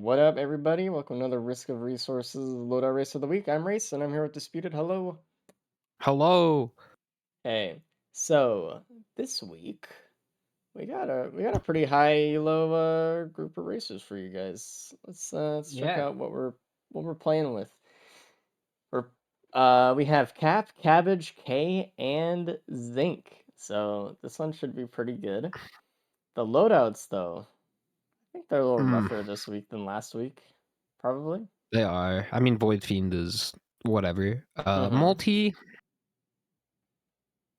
What up, everybody? Welcome to another Risk of Resources Loadout Race of the Week. I'm Race, and I'm here with Disputed. Hello. Hello. Hey. So this week we got a pretty high low group of racers for you guys. Let's check Yeah. out what we're playing with. We're we have Cap, Cabbage, K, and Zinc. So this one should be pretty good. The loadouts, though, I think they're a little Mm, rougher this week than last week, probably. they are. I mean, Void Fiend is whatever. Mm-hmm. Multi,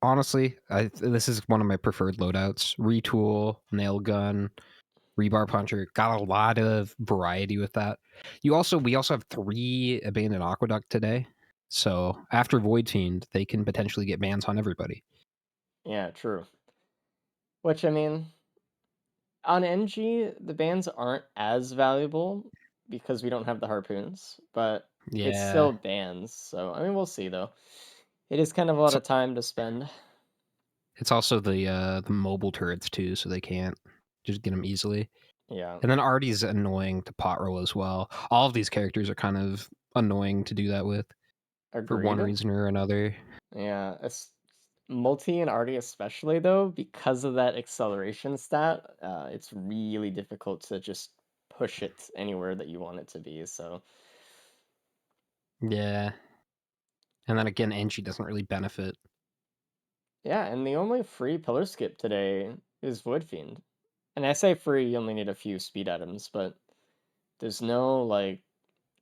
honestly, this is one of my preferred loadouts. Retool, Nail Gun, Rebar Puncher. Got a lot of variety with that. We also have 3 Abandoned Aqueduct today. So after Void Fiend, they can potentially get bans on everybody. Yeah, true. Which, I mean, on NG, the bans aren't as valuable because we don't have the harpoons, but it's Yeah. still bans. So, I mean, we'll see though. It is kind of a lot So of time to spend. it's also the mobile turrets too, so they can't just get them easily. Yeah, And then Artie's annoying to pot roll as well. All of these characters are kind of annoying to do that with for one agreed. reason or another. Yeah, it's multi and arty especially though, because of that acceleration stat. It's really difficult to just push it anywhere that you want it to be. So, Yeah. And then again, Enchi doesn't really benefit. yeah, and the only free pillar skip today is Void Fiend. And I say free, you only need a few speed items, but there's no like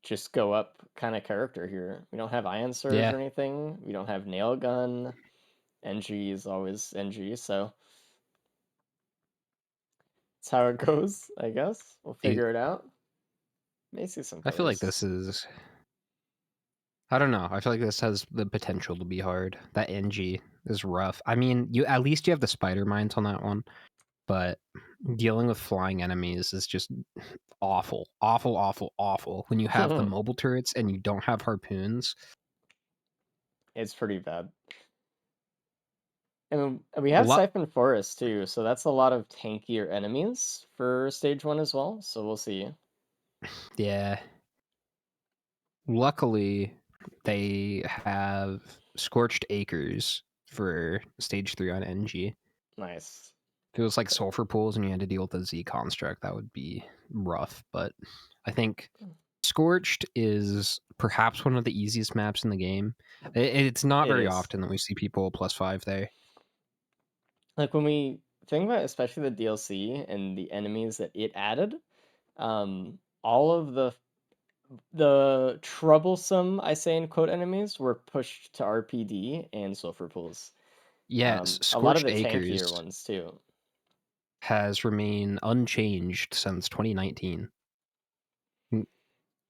just go up kind of character here. We don't have Ion Surge Yeah. or anything. We don't have Nail Gun. NG is always NG, so that's how it goes, I guess. We'll Dude, figure it out. May see some I feel like pillars. this is. I don't know. I feel like this has the potential to be hard. That NG is rough. I mean, you at least you have the spider mines on that one, but dealing with flying enemies is just awful, awful, awful, awful. When you have the mobile turrets and you don't have harpoons. It's pretty bad. And we A have lot. Siphon Forest too, so that's a lot of tankier enemies for stage 1 as well, so we'll see. Yeah. Luckily, they have Scorched Acres for stage 3 on NG. Nice. If it was like sulfur pools and you had to deal with the Z construct, that would be rough. But I think Scorched is perhaps one of the easiest maps in the game. It's not It very is. often that we see people +5 there. Like when we think about especially the DLC and the enemies that it added, all of the troublesome, I say in quote, enemies were pushed to RPD and sulfur pools. Yes, A lot of Scorched the tankier Acres ones too. has remained unchanged since 2019.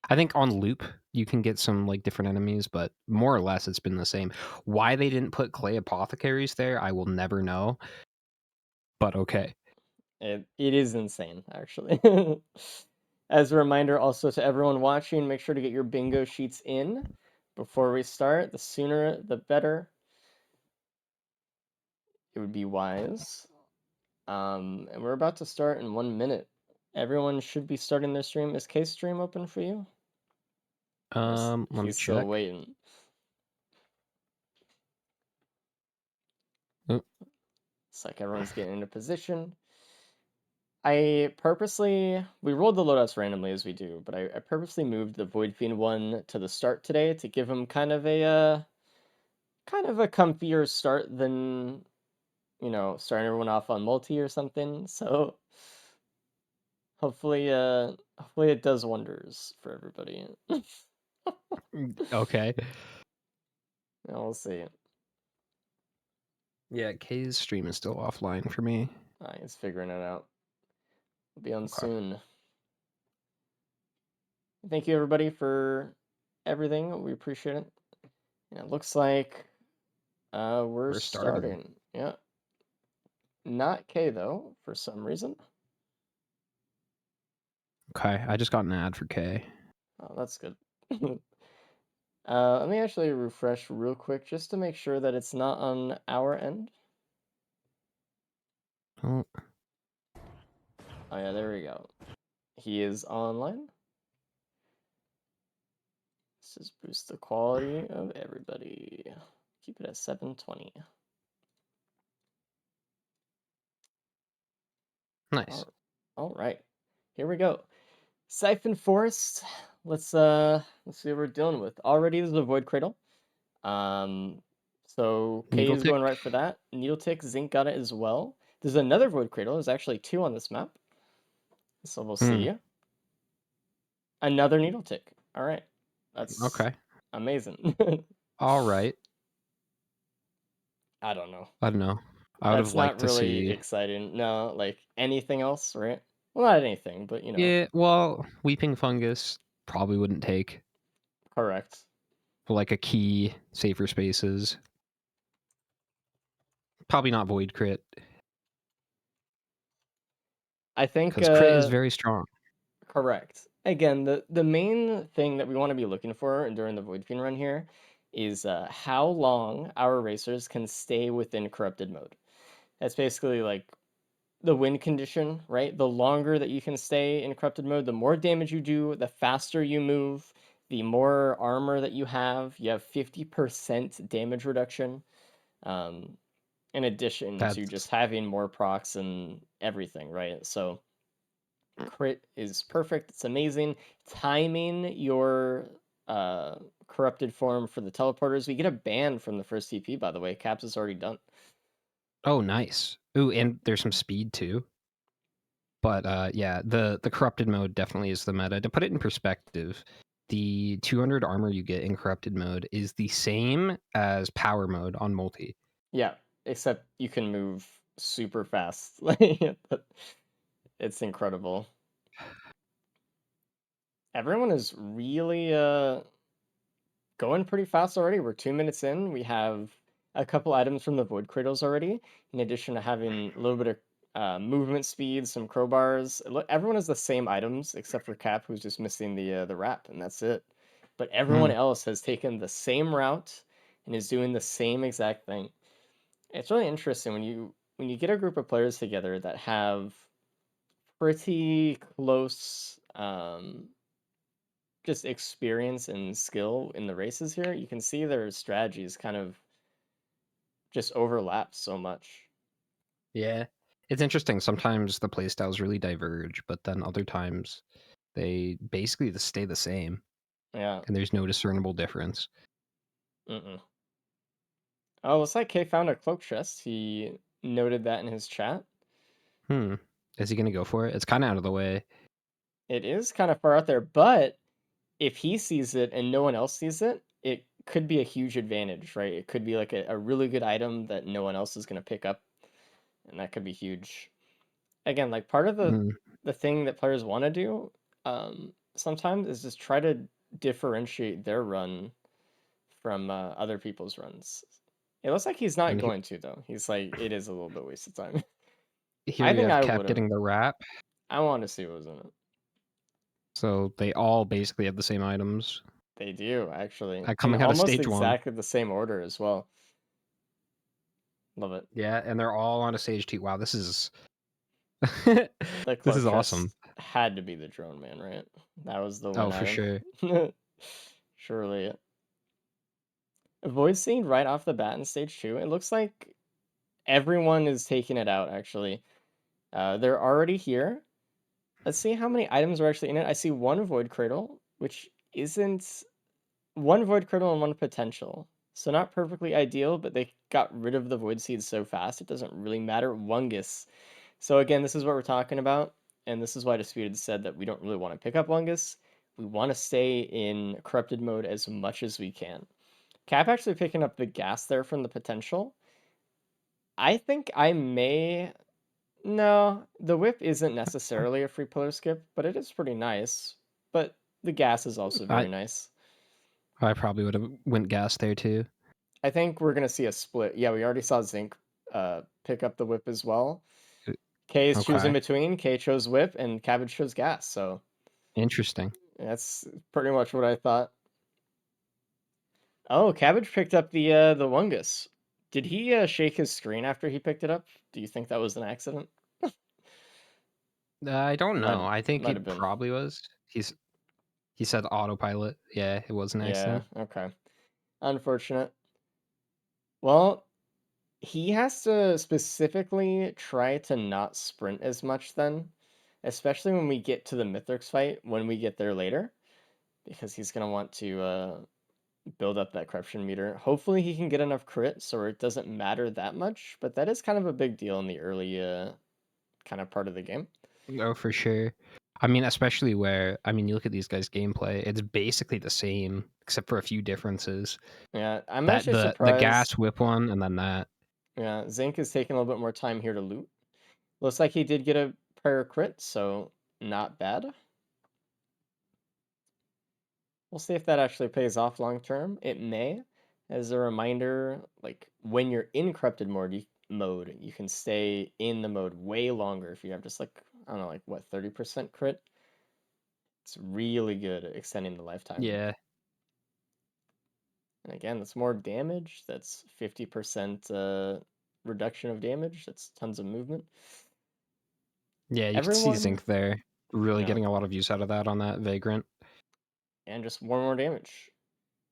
I think on loop you can get some like different enemies, but more or less it's been the same. Why they didn't put clay apothecaries there, I will never know. But okay. It is insane, actually. As a reminder, also to everyone watching, make sure to get your bingo sheets in before we start. The sooner, the better. It would be wise. And we're about to start in 1 minute. Everyone should be starting their stream. Is K's stream open for you? Let me He's still check. waiting. Oh, It's like everyone's getting into position. We rolled the loadouts randomly as we do, but I purposely moved the Void Fiend one to the start today to give him kind of a comfier start than, starting everyone off on multi or something. So hopefully it does wonders for everybody. okay. We'll see. Yeah, K's stream is still offline for me. He's figuring it out. We'll be on Okay. soon. Thank you everybody for everything. We appreciate it. Yeah, it looks like we're We're starting. starting. Yeah. Not K though, for some reason. Okay, I just got an ad for K. Oh, that's good. Let me actually refresh real quick just to make sure that it's not on our end. Oh, Oh yeah, there we go. He is online. Just boost the quality of everybody. Keep it at 720. Nice. All right. Here we go. Siphon Forest. Let's see what we're dealing with. Already there's a Void Cradle. Um so K Needle is tick. going right for that. Needle Tick, Zinc got it as well. There's another Void Cradle. There's actually two on this map. So we'll Hmm. see. Another Needle Tick. All right. That's Okay. amazing. All right. I don't know. I don't know. I would have That's not liked to really see. exciting. No, like anything else, right? Well, not anything, but Yeah. Well, weeping fungus probably wouldn't take correct. for like a key safer spaces. Probably not void crit I think because crit is very strong. correct. Again, the main thing that we want to be looking for during the Void Fiend run here is how long our racers can stay within corrupted mode. That's basically like the win condition, right? The longer that you can stay in corrupted mode, the more damage you do, the faster you move, the more armor that you have. You have 50% damage reduction. Um, in addition to just That's having more procs and everything, right? So crit is perfect. It's amazing. Timing your uh corrupted form for the teleporters. We get a ban from the first TP, by the way. Caps is already done. oh nice. Ooh, Yep. and there's some speed too. But yeah, the corrupted mode definitely is the meta. To put it in perspective, the 200 armor you get in corrupted mode is the same as power mode on multi. Yeah. Except you can move super fast. Like it's incredible. Everyone is really going pretty fast already. We're 2 minutes in. We have a couple items from the Void Cradles already, in addition to having a little bit of movement speed, some crowbars. Everyone has the same items except for Cap, who's just missing the wrap, and that's it. But everyone Hmm. else has taken the same route and is doing the same exact thing. It's really interesting when you get a group of players together that have pretty close just experience and skill in the races here, you can see their strategies kind of just overlap so much. Yeah. It's interesting. Sometimes the playstyles really diverge, but then other times they basically just stay the same Yeah. and there's no discernible difference. Mm-mm. Oh, looks like Kay found a cloak chest. He noted that in his chat. Hmm. Is he gonna go for it? It's kind of out of the way. It is kind of far out there, but if he sees it and no one else sees it, it could be a huge advantage, right? It could be like a really good item that no one else is going to pick up, and that could be huge. Again, like part of Hmm. the thing that players want to do sometimes is just try to differentiate their run from other people's runs. It looks like he's not And going to though. He's like it is a little bit waste of time. here I you think have I Cap would have. getting the wrap. I want to see what was in it. So they all basically have the same items They do actually, in coming out of almost stage one. exactly the same order as well. Love it. Yeah, and they're all on a stage two. Wow, this is The this cloak is awesome. chest had to be the drone man, right? That was the Oh, win for item. sure. Surely. Void Scene right off the bat in stage two. It looks like everyone is taking it out actually. They're already here. Let's see how many items are actually in it. I see one Void Cradle, which isn't one Void Cradle and one potential. So not perfectly ideal, but they got rid of the Void Seeds so fast, it doesn't really matter. Wungus. So again, this is what we're talking about, and this is why Disputed said that we don't really want to pick up Wungus. We want to stay in corrupted mode as much as we can. Cap actually picking up the gas there from the potential. I think I may. No, the whip isn't necessarily a free pillar skip, but it is pretty nice. But the gas is also I very nice. I probably would have went gas there too. I think we're gonna see a split. Yeah, we already saw Zinc pick up the whip as well. K is choosing Okay, between. K chose whip and Cabbage chose gas. So interesting. that's pretty much what I thought. Oh, Cabbage picked up the Wungus. Did he shake his screen after he picked it up? Do you think that was an accident? I don't Might know. I think might it have been. probably was. He said autopilot. Yeah, it was an Yeah, accident. okay. Unfortunate. Well, he has to specifically try to not sprint as much then, especially when we get to the Mithrix fight when we get there later, because he's gonna want to build up that corruption meter. Hopefully he can get enough crit so it doesn't matter that much, but that is kind of a big deal in the early kind of part of the game. Oh, for sure. I mean, especially where you look at these guys' gameplay, it's basically the same except for a few differences. Yeah, I'm That actually the gas surprised. whip one and then that. Yeah, Zinc is taking a little bit more time here to loot. Looks like he did get a prior crit, so not bad. We'll see if that actually pays off long term. It may. As a reminder, like when you're in corrupted mode, you can stay in the mode way longer if you have just like, I don't know, like what, 30% crit? It's really good at extending the lifetime. Yeah. And again, that's more damage. That's 50% reduction of damage. That's tons of movement. Yeah, you can see Everyone, Zinc there really yeah, getting a lot of use out of that on that Vagrant. and just one more damage.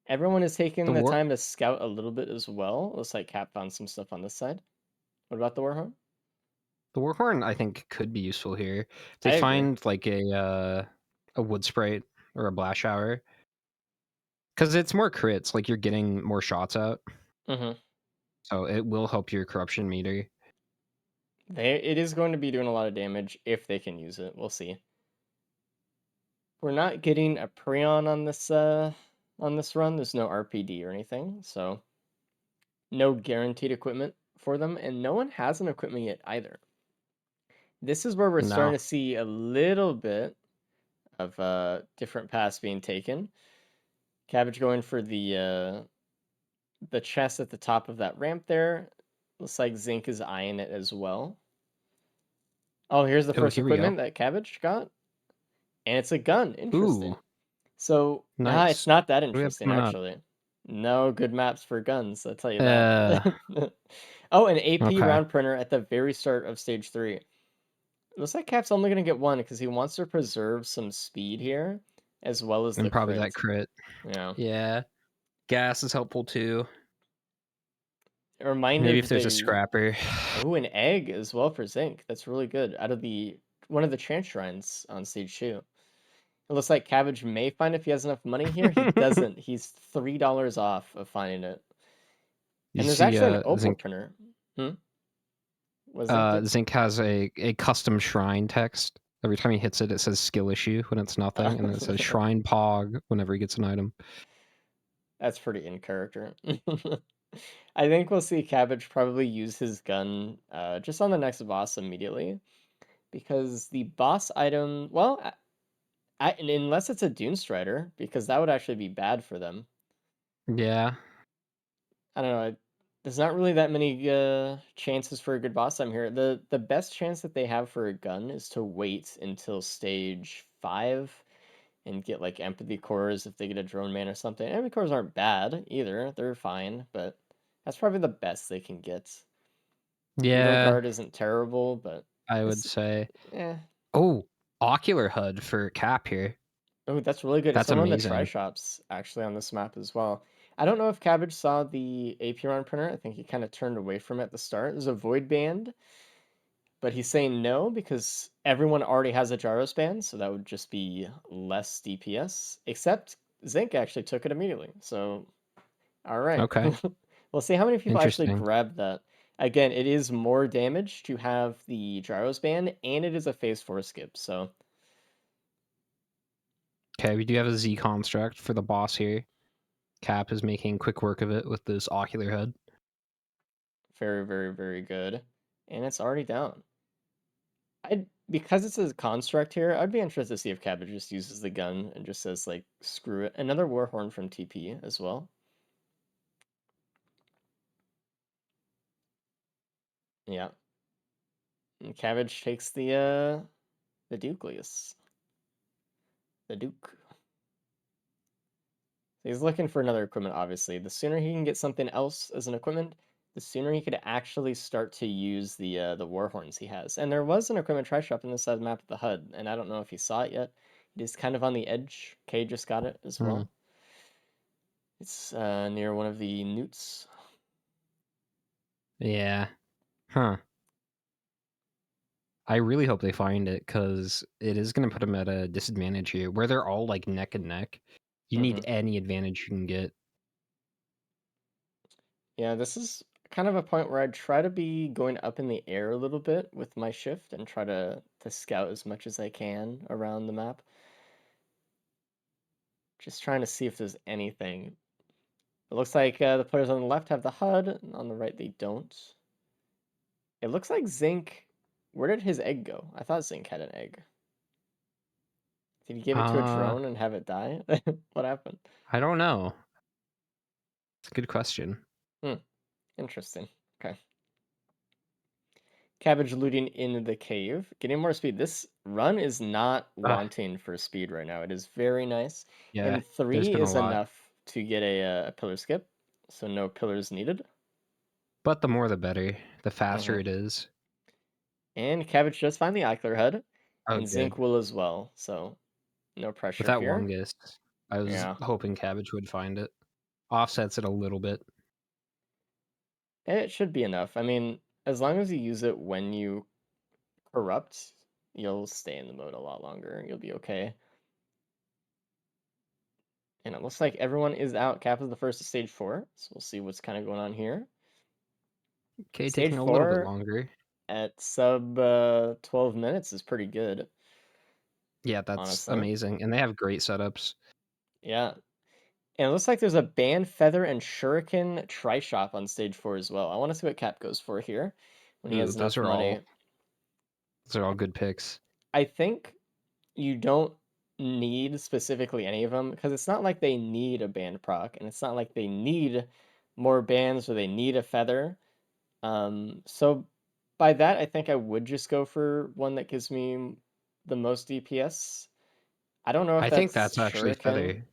Everyone is taking The the war time to scout a little bit as well. Looks like Cap found some stuff on this side. What about the Warhorn? the Warhorn I think could be useful here. If they I agree. find like a wood sprite or a blast shower, because it's more crits, like you're getting more shots out, Mm-hmm. so it will help your corruption meter. It is going to be doing a lot of damage if they can use it. We'll see. We're not getting a Prion on this run. There's no RPD or anything, so no guaranteed equipment for them, and no one has an equipment yet either. This is where we're No, starting to see a little bit of different paths being taken. Cabbage going for the chest at the top of that ramp there. Looks like Zinc is eyeing it as well. Oh, here's the oh, first here we go. equipment that Cabbage got. And it's a gun. Ooh, Interesting. So, it's nice. not that What do we have interesting, coming up? actually. No good maps for guns, I'll tell you that. Uh, Oh, an AP okay. round printer at the very start of stage 3. Looks like Cap's only going to get one because he wants to preserve some speed here, as well as the And probably that crit. crit. Yeah. Yeah. Gas is helpful too. A reminder Maybe if that there's a they. scrapper. Oh, an egg as well for Zinc. That's really good. Out of the one of the chance shrines on stage 2. It looks like Cabbage may find if he has enough money here. He doesn't. He's $3 off of finding it. You And there's see, actually an opal Zinc. printer. Hmm? What Zinc do? Zinc has a custom shrine text. Every time he hits it, it says skill issue when it's nothing, and then it says shrine pog whenever he gets an item. That's pretty in character. I think we'll see Cabbage probably use his gun just on the next boss immediately. Because the boss item, well, unless it's a Dune Strider, because that would actually be bad for them. Yeah. I don't know. There's not really that many chances for a good boss time here. The best chance that they have for a gun is to wait until stage 5 and get like empathy cores if they get a drone man or something. Empathy cores aren't bad either. They're fine, but that's probably the best they can get. Beetle Yeah, guard isn't terrible, but I would it's say. eh. Oh, ocular HUD for Cap here. Oh, that's really good. It's That's on one of the tri amazing. shops actually on this map as well. I don't know if Cabbage saw the Apiron printer. I think he kind of turned away from it at the start. There's a void band, but he's saying no because everyone already has a Gyros band, so that would just be less DPS. Except Zinc actually took it immediately. So, all right. Okay, We'll see how many people actually interesting. grab that. Again, it is more damage to have the Gyros band, and it is a phase 4 skip. So, Okay, we do have a Z construct for the boss here. Cap is making quick work of it with this ocular HUD. very, very, very good. And it's already down. I because it's a construct here, I'd be interested to see if Cabbage just uses the gun and just says like screw it. Another Warhorn from TP as well. Yeah. And Cabbage takes the Ducleus. The Duke. He's looking for another equipment, obviously. The sooner he can get something else as an equipment, the sooner he could actually start to use the Warhorns he has. And there was an equipment try shop in this side of the map of the HUD, and I don't know if he saw it yet. It is kind of on the edge. K just got it as Hmm. well. It's near one of the newts. Yeah. Huh. I really hope they find it because it is going to put them at a disadvantage here, where they're all like neck and neck. You need Hmm. any advantage you can get. Yeah, this is kind of a point where I'd try to be going up in the air a little bit with my shift and try to scout as much as I can around the map. Just trying to see if there's anything. It looks like the players on the left have the HUD, and on the right they don't. It looks like Zinc. Where did his egg go? I thought Zinc had an egg. Did he give it to a Uh, drone and have it die? What happened? I don't know. It's a good question. Hmm, interesting. Okay. Cabbage looting in the cave. Getting more speed. This run is not Uh, wanting for speed right now. It is very nice. yeah, And there's 3 been a is lot. enough to get a pillar skip. So no pillars needed. But the more the better, the faster Hmm. it is. And Cabbage does find the Eichler head. Oh, And Zinc good. will as well. So no With pressure that here. longest, I was Yeah. hoping Cabbage would find it. Offsets it a little bit. It should be enough. I mean, as long as you use it when you corrupt, you'll stay in the mode a lot longer. You'll be okay. And it looks like everyone is out. Cap is the first to stage 4. So we'll see what's kind of going on here. Okay, Stage taking a little bit 4 longer. at sub 12 minutes is pretty good, Yeah, that's honestly. amazing. And they have great setups. Yeah. And it looks like there's a band, feather, and shuriken tri-shop on stage 4 as well. I want to see what Cap goes for here when he Ooh, has enough money. those are all good picks. I think you don't need specifically any of them because it's not like they need a band proc and it's not like they need more bands or they need a feather. So by that, I think I would just go for one that gives me the most DPS. I don't know if I think that's that's actually Shuriken. Feather.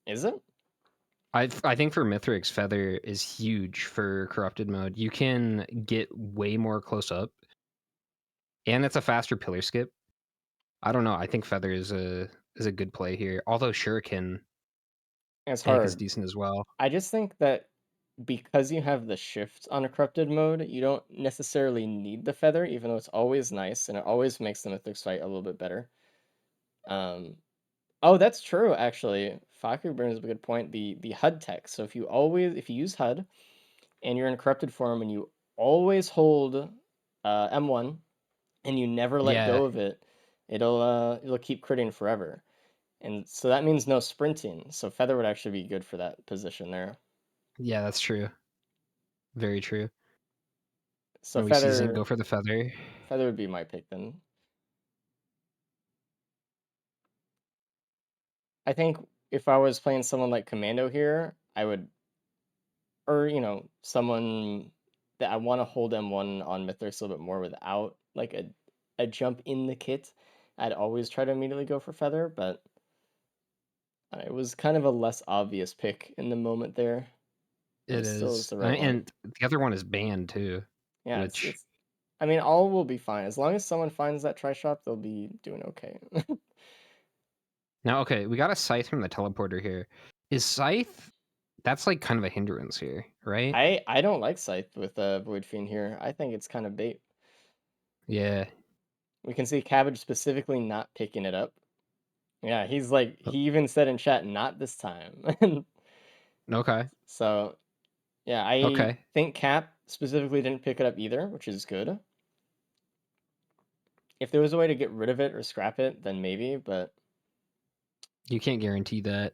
Is it? I think for Mithrix, Feather is huge for corrupted mode. You can get way more close up, and it's a faster pillar skip. I don't know. I think Feather is a good play here. Although Shuriken, It's I think is hard. decent as well. I just think that because you have the shift on a corrupted mode, you don't necessarily need the feather, even though it's always nice and it always makes the Mythics fight a little bit better. Um, oh, that's true actually. Faku brings up a good point. The HUD tech. So if you use HUD and you're in corrupted form and you always hold M1 and you never let Yeah, go of it, it'll keep critting forever. And so that means no sprinting. So feather would actually be good for that position there. yeah, that's true. Very true. So And we see Zinc feather go for the Feather. feather would be my pick then. I think if I was playing someone like Commando here, I would, or someone that I want to hold M1 on Mythrax a little bit more without like a jump in the kit. I'd always try to immediately go for feather, but it was kind of a less obvious pick in the moment there, but It it still is is, the right one. and the other one is banned too, Yeah, it's which it's. I mean, all will be fine as long as someone finds that try shop. They'll be doing okay. now okay, we got a Scythe from the teleporter here. Is Scythe that's like kind of a hindrance here, right? I don't like Scythe with Void Fiend here. I think it's kind of bait. Yeah. We can see Cabbage specifically not picking it up. Yeah, he's like he even said in chat, "Not this time." Okay. So yeah, I Okay. think Cap specifically didn't pick it up either, which is good. If there was a way to get rid of it or scrap it, then maybe, but You can't guarantee that.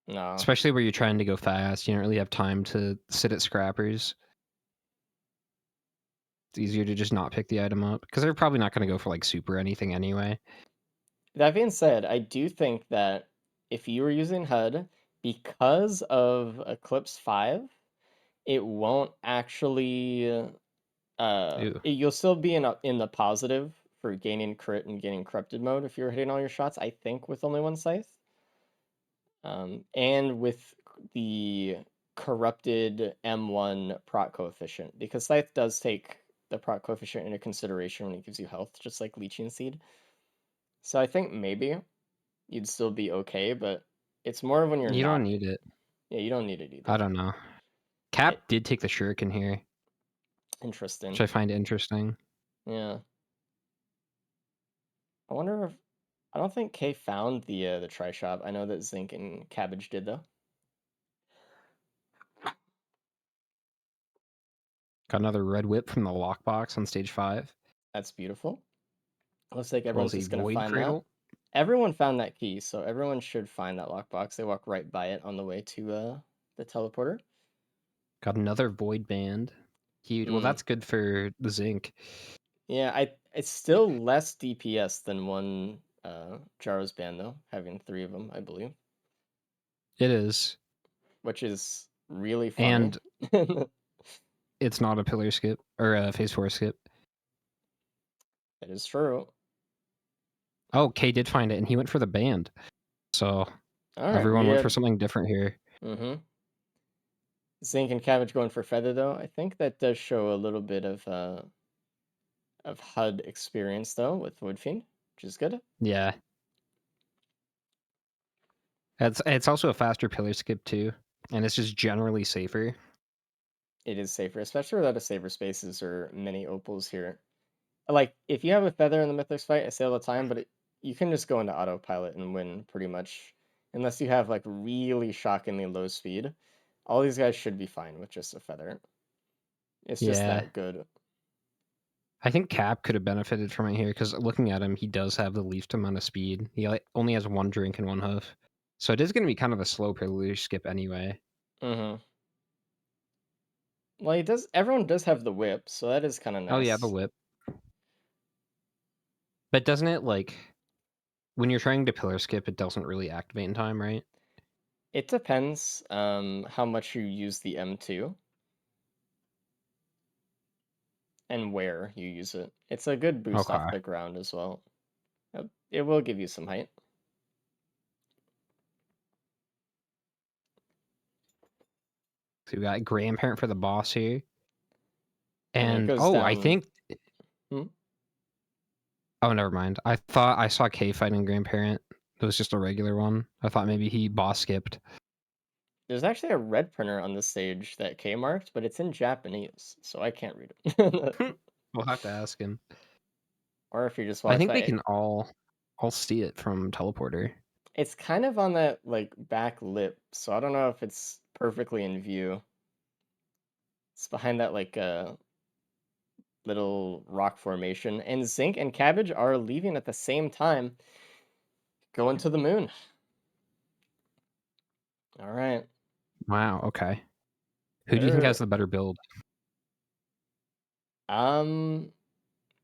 no. Especially where you're trying to go fast. You don't really have time to sit at scrappers. It's easier to just not pick the item up because they're probably not going to go for like super anything anyway. That being said, I do think that if you were using HUD because of Eclipse 5, it won't actually Ooh. you'll still be in the positive for gaining crit and gaining corrupted mode if you're hitting all your shots, I think with only one scythe. And with the corrupted M1 proc coefficient, because scythe does take the proc coefficient into consideration when it gives you health, just like leeching seed. So I think maybe. you'd still be okay, but it's more of when you're You don't not. need it. Yeah, you don't need it I either. don't know. It, Cap did take the shuriken here, which interesting. I find interesting. Yeah. I wonder if I don't think Kay found the try shop. I know that Zinc and Cabbage did though. Got another red whip from the lockbox on stage 5, That's beautiful. Looks like as well everyone's as a just gonna void find that. cradle. Everyone found that key, so everyone should find that lockbox. They walk right by it on the way to the teleporter. Got another void band. Huge. Well, Mm. that's good for the zinc. Yeah, it's still less DPS than one Jaro's band though, having three of them, I believe, It is. which is really funny. And it's not a pillar skip or a phase 4 skip. That is true. Oh, K did find it, and he went for the band. So All right, we everyone went for had something different here. mm-hmm. Zinc and Cabbage going for Feather though. I think that does show a little bit of HUD experience though with Woodfiend, which is good. Yeah. It's also a faster pillar skip too, and it's just generally safer. It is safer, especially without a saver spaces or many opals here. Like if you have a feather in the Mythics fight, I say all the time, but you can just go into autopilot and win pretty much, unless you have like really shockingly low speed. All these guys should be fine with just a feather. It's just Yeah. that good. I think Cap could have benefited from it here because looking at him, he does have the least amount of speed. He only has one drink and one hoof. So it is going to be kind of a slow pillar skip anyway. Mm-hmm. Well, he does. Everyone does have the whip, so that is kind of Oh, yeah, the nice. whip. But doesn't it, like, when you're trying to pillar skip, it doesn't really activate in time, right? It depends how much you use the M2 and where you use it. It's a good boost off Okay. the ground as well. It will give you some height. So we got grandparent for the boss here. And it And, goes oh, I down. think, Hmm? oh, never mind. I thought I saw K fighting grandparent. It was just a regular one. I thought maybe he boss skipped. There's actually a red printer on the stage that K marked, but it's in Japanese, so I can't read it. We'll have to ask him. Or if you just I watch think they that, can all see it from teleporter. it's kind of on that like back lip, so I don't know if it's perfectly in view. It's behind that like little rock formation, and Zinc and Cabbage are leaving at the same time, going to the moon. All right, Wow, okay. Who do you think has they're the better build? um.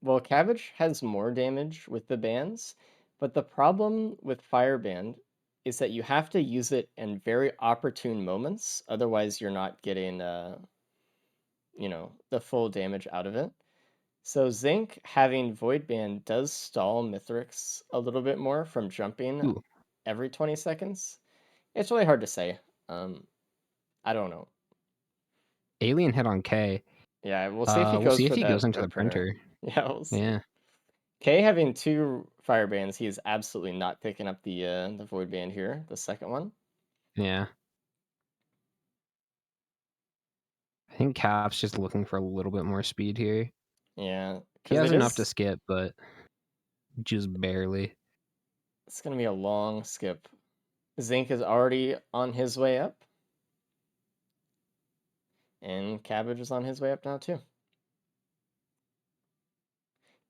Well, Cabbage has more damage with the bands, but the problem with Fireband is that you have to use it in very opportune moments. Otherwise, you're not getting the full damage out of it. So Zinc having Void Band does stall Mithrix a little bit more from jumping Ooh, every 20 seconds. It's really hard to say. Um, I don't know. alien hit on K. Yeah, we'll see if he We'll goes see if for he goes that into the red printer. printer. Yeah, we'll see. Yeah, K having two fire bands, he is absolutely not picking up the void band here, the second one. yeah. I think Cap's just looking for a little bit more speed here. Yeah, He because has it enough to is. skip, but just barely. It's gonna be a long skip. Zinc is already on his way up, and Cabbage is on his way up now too.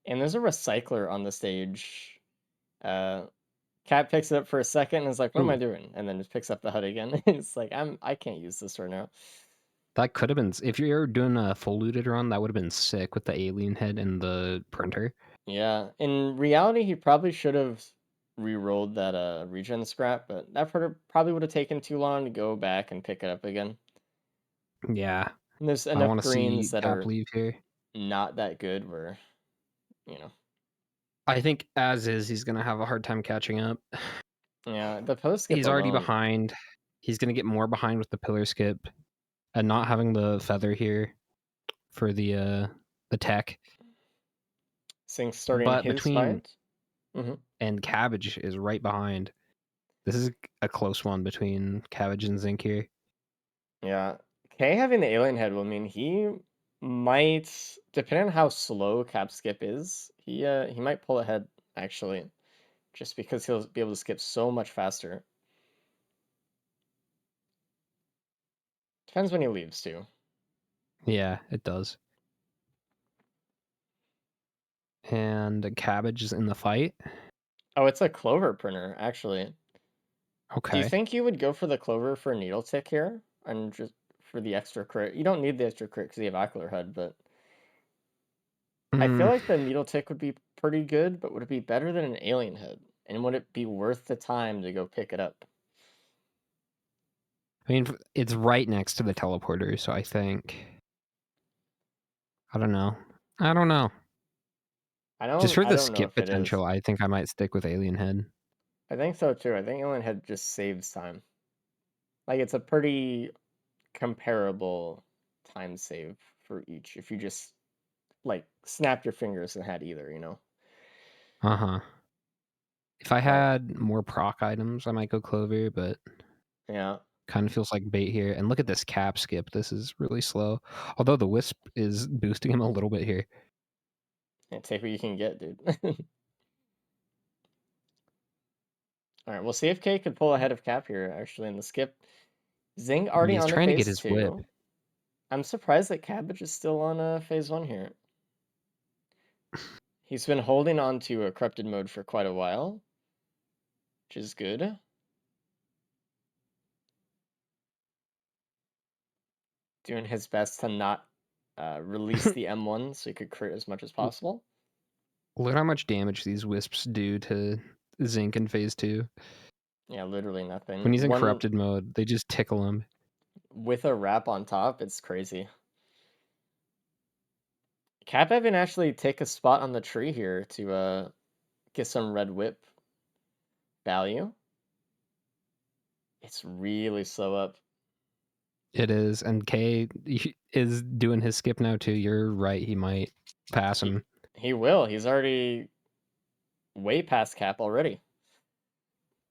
And there's a recycler on the stage. Uh, Cat picks it up for a second and is like, "What am I Ooh, doing?" And then just picks up the HUD again. It's like I can't use this right now. that could have been if you're doing a full looted run. That would have been sick with the alien head and the printer. Yeah, in reality, he probably should have re-rolled that regen scrap, but that probably would have taken too long to go back and pick it up again. Yeah, And there's I enough want to greens see that Cap are leave here. not that good where, you know. I think as is, he's gonna have a hard time catching up. Yeah, the post skip He's already alone. behind. He's gonna get more behind with the pillar skip and not having the feather here for the tech. Since starting But his between fight. Hmm. and Cabbage is right behind. This is a close one between Cabbage and Zinc here. Yeah. K having the alien head will mean he might, depending on how slow Cap Skip is, he might pull ahead actually, just because he'll be able to skip so much faster. Depends when he leaves too. Yeah, it does. And Cabbage is in the fight. Oh, it's a clover printer, actually. Do you Okay. think you would go for the clover for needle tick here? And just for the extra crit? You don't need the extra crit because you have Ocular Head, but I feel Mm, like the needle tick would be pretty good, but would it be better than an alien head? And would it be worth the time to go pick it up? I mean, it's right next to the teleporter, so I think. I don't know. I don't know. Just for I the don't know skip if it is. potential, I think I might stick with Alien Head. I think so too. I think alien head just saves time. Like it's a pretty comparable time save for each if you just like snapped your fingers and had either, you know. Uh huh. If I But had more proc items, I might go Clover, but yeah, kind of feels like bait here. And look at this cap skip. This is really slow. Although the Wisp is boosting him a little bit here. and take what you can get, dude. All right, we'll see if K could pull ahead of Cap here actually in the skip. Zing I mean, already he's on to trying to get phase his whip. two. I'm surprised that Cabbage is still on phase one here. He's been holding on to a corrupted mode for quite a while, which is good. Doing his best to not release the M1 so he could crit as much as possible. Look at how much damage these Wisps do to Zinc in phase 2. Yeah, literally When nothing. he's in One corrupted mode, they just tickle him. with a wrap on top, it's crazy. Cap Evan actually take a spot on the tree here to get some red whip value. It's really slow up. It is, and K is doing his skip now too. You're right, he might pass He him. he will. He's already way past Cap already.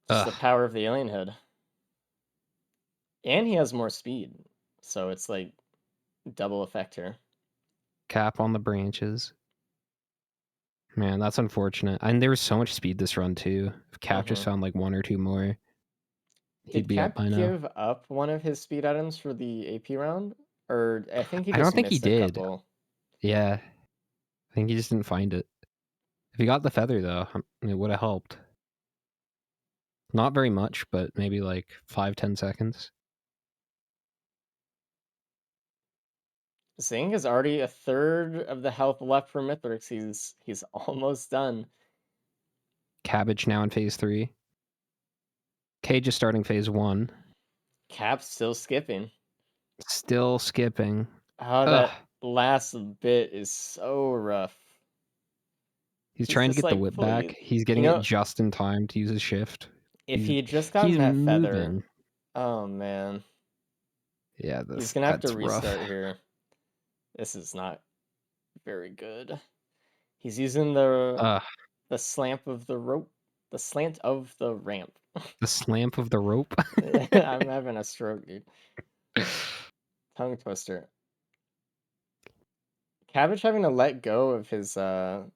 Just the Ugh, power of the alien head. And he has more speed. So it's like double effect here. Cap on the branches. Man, that's unfortunate. And there was so much speed this run too. If Cap just Hmm. found like one or two more, he'd Did be up Cap by now. give up one of his speed items for the AP round? Or I think he I don't just think he missed a did. couple. Yeah, I think he just didn't find it. If he got the feather though, it would have helped. Not very much, but maybe like 5-10 seconds. Zing is already a third of the health left for Mithrix. He's almost done. Cabbage now in phase 3. K just starting phase 1. Cap's still skipping. Still skipping. Oh, Ugh. that last bit is so rough. He's He's trying to just get the like, whip back. please. He's You getting it know, just in time to use his shift. if he had just gotten He's that feather, moving. oh man. Yeah, He's this gonna have to that's rough. restart here. This is not very good. He's using Ugh. the slant of the rope, the slant of the ramp. The slamp of the rope. I'm having a stroke, dude. Tongue twister. Cabbage having to let go of his M1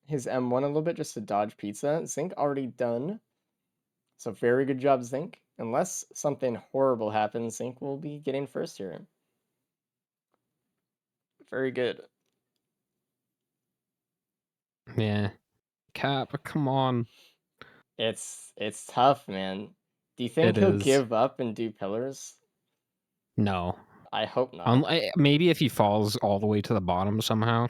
a little bit just to dodge pizza. Zinc already done. So very good job, Zinc. Unless something horrible happens, Zinc will be getting first here. Very good. Yeah. Cap, come on. It's tough, man. Do you think It he'll is. give up and do pillars? No. I hope not. Maybe if he falls all the way to the bottom somehow.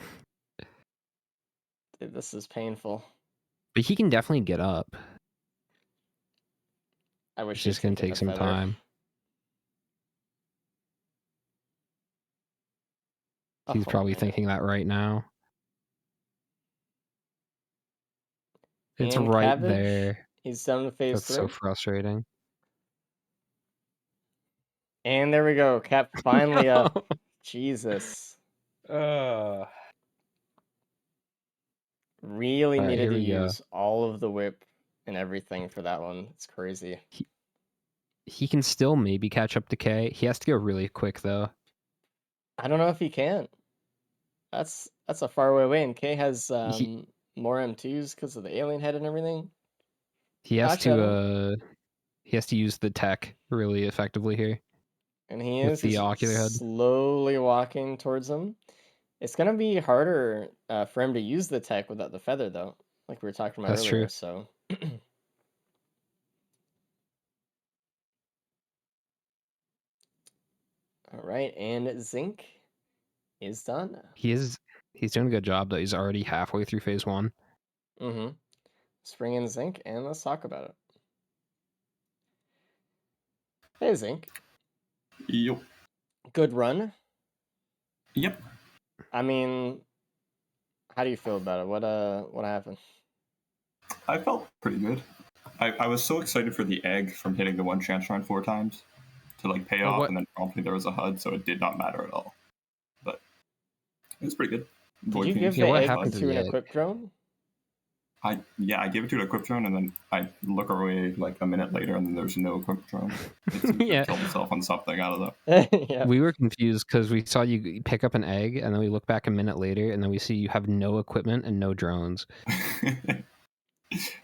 Dude, this is painful. But he can definitely get up. I wish It's he'd just gonna taken take the some feather. time. He's Oh probably man. thinking that right now. It's And right Cabbage, there. he's done with phase That's so three. frustrating. And there we go. Cap finally up. Jesus. Uh, Really all right, needed here to we go. use all of the whip and everything for that one. It's crazy. He can still maybe catch up to K. He has to go really quick though. I don't know if he can. That's a far way away, and K has He more M2s because of the alien head and everything. he has Actually, I don't. he has to use the tech really effectively here And with the he's ocular head. slowly walking towards him. It's gonna be harder for him to use the tech without the feather, though, like we were talking about That's true. earlier. So, all right, and Zinc is done. He's doing a good job though. He's already halfway through phase 1. Mm-hmm. Spring in Zinc, and let's talk about it. Hey, Zinc, Yep. good run. Yep. I mean, how do you feel about it? What happened? I felt pretty good. I was so excited for the egg from hitting the one chance shrine 4 times to like pay Oh, off, what? and then promptly there was a HUD, so it did not matter at all. But it was pretty good. Did Void you give Fiends Yeah, the what was egg happened HUD. to to the an egg? equipped drone? I gave it to an equipped drone, and then I look away like a minute later, and then there's no equipped drone. It seems to Yeah. have killed itself on something. I don't know. Yeah. We were confused because we saw you pick up an egg, and then we look back a minute later, and then we see you have no equipment and no drones. I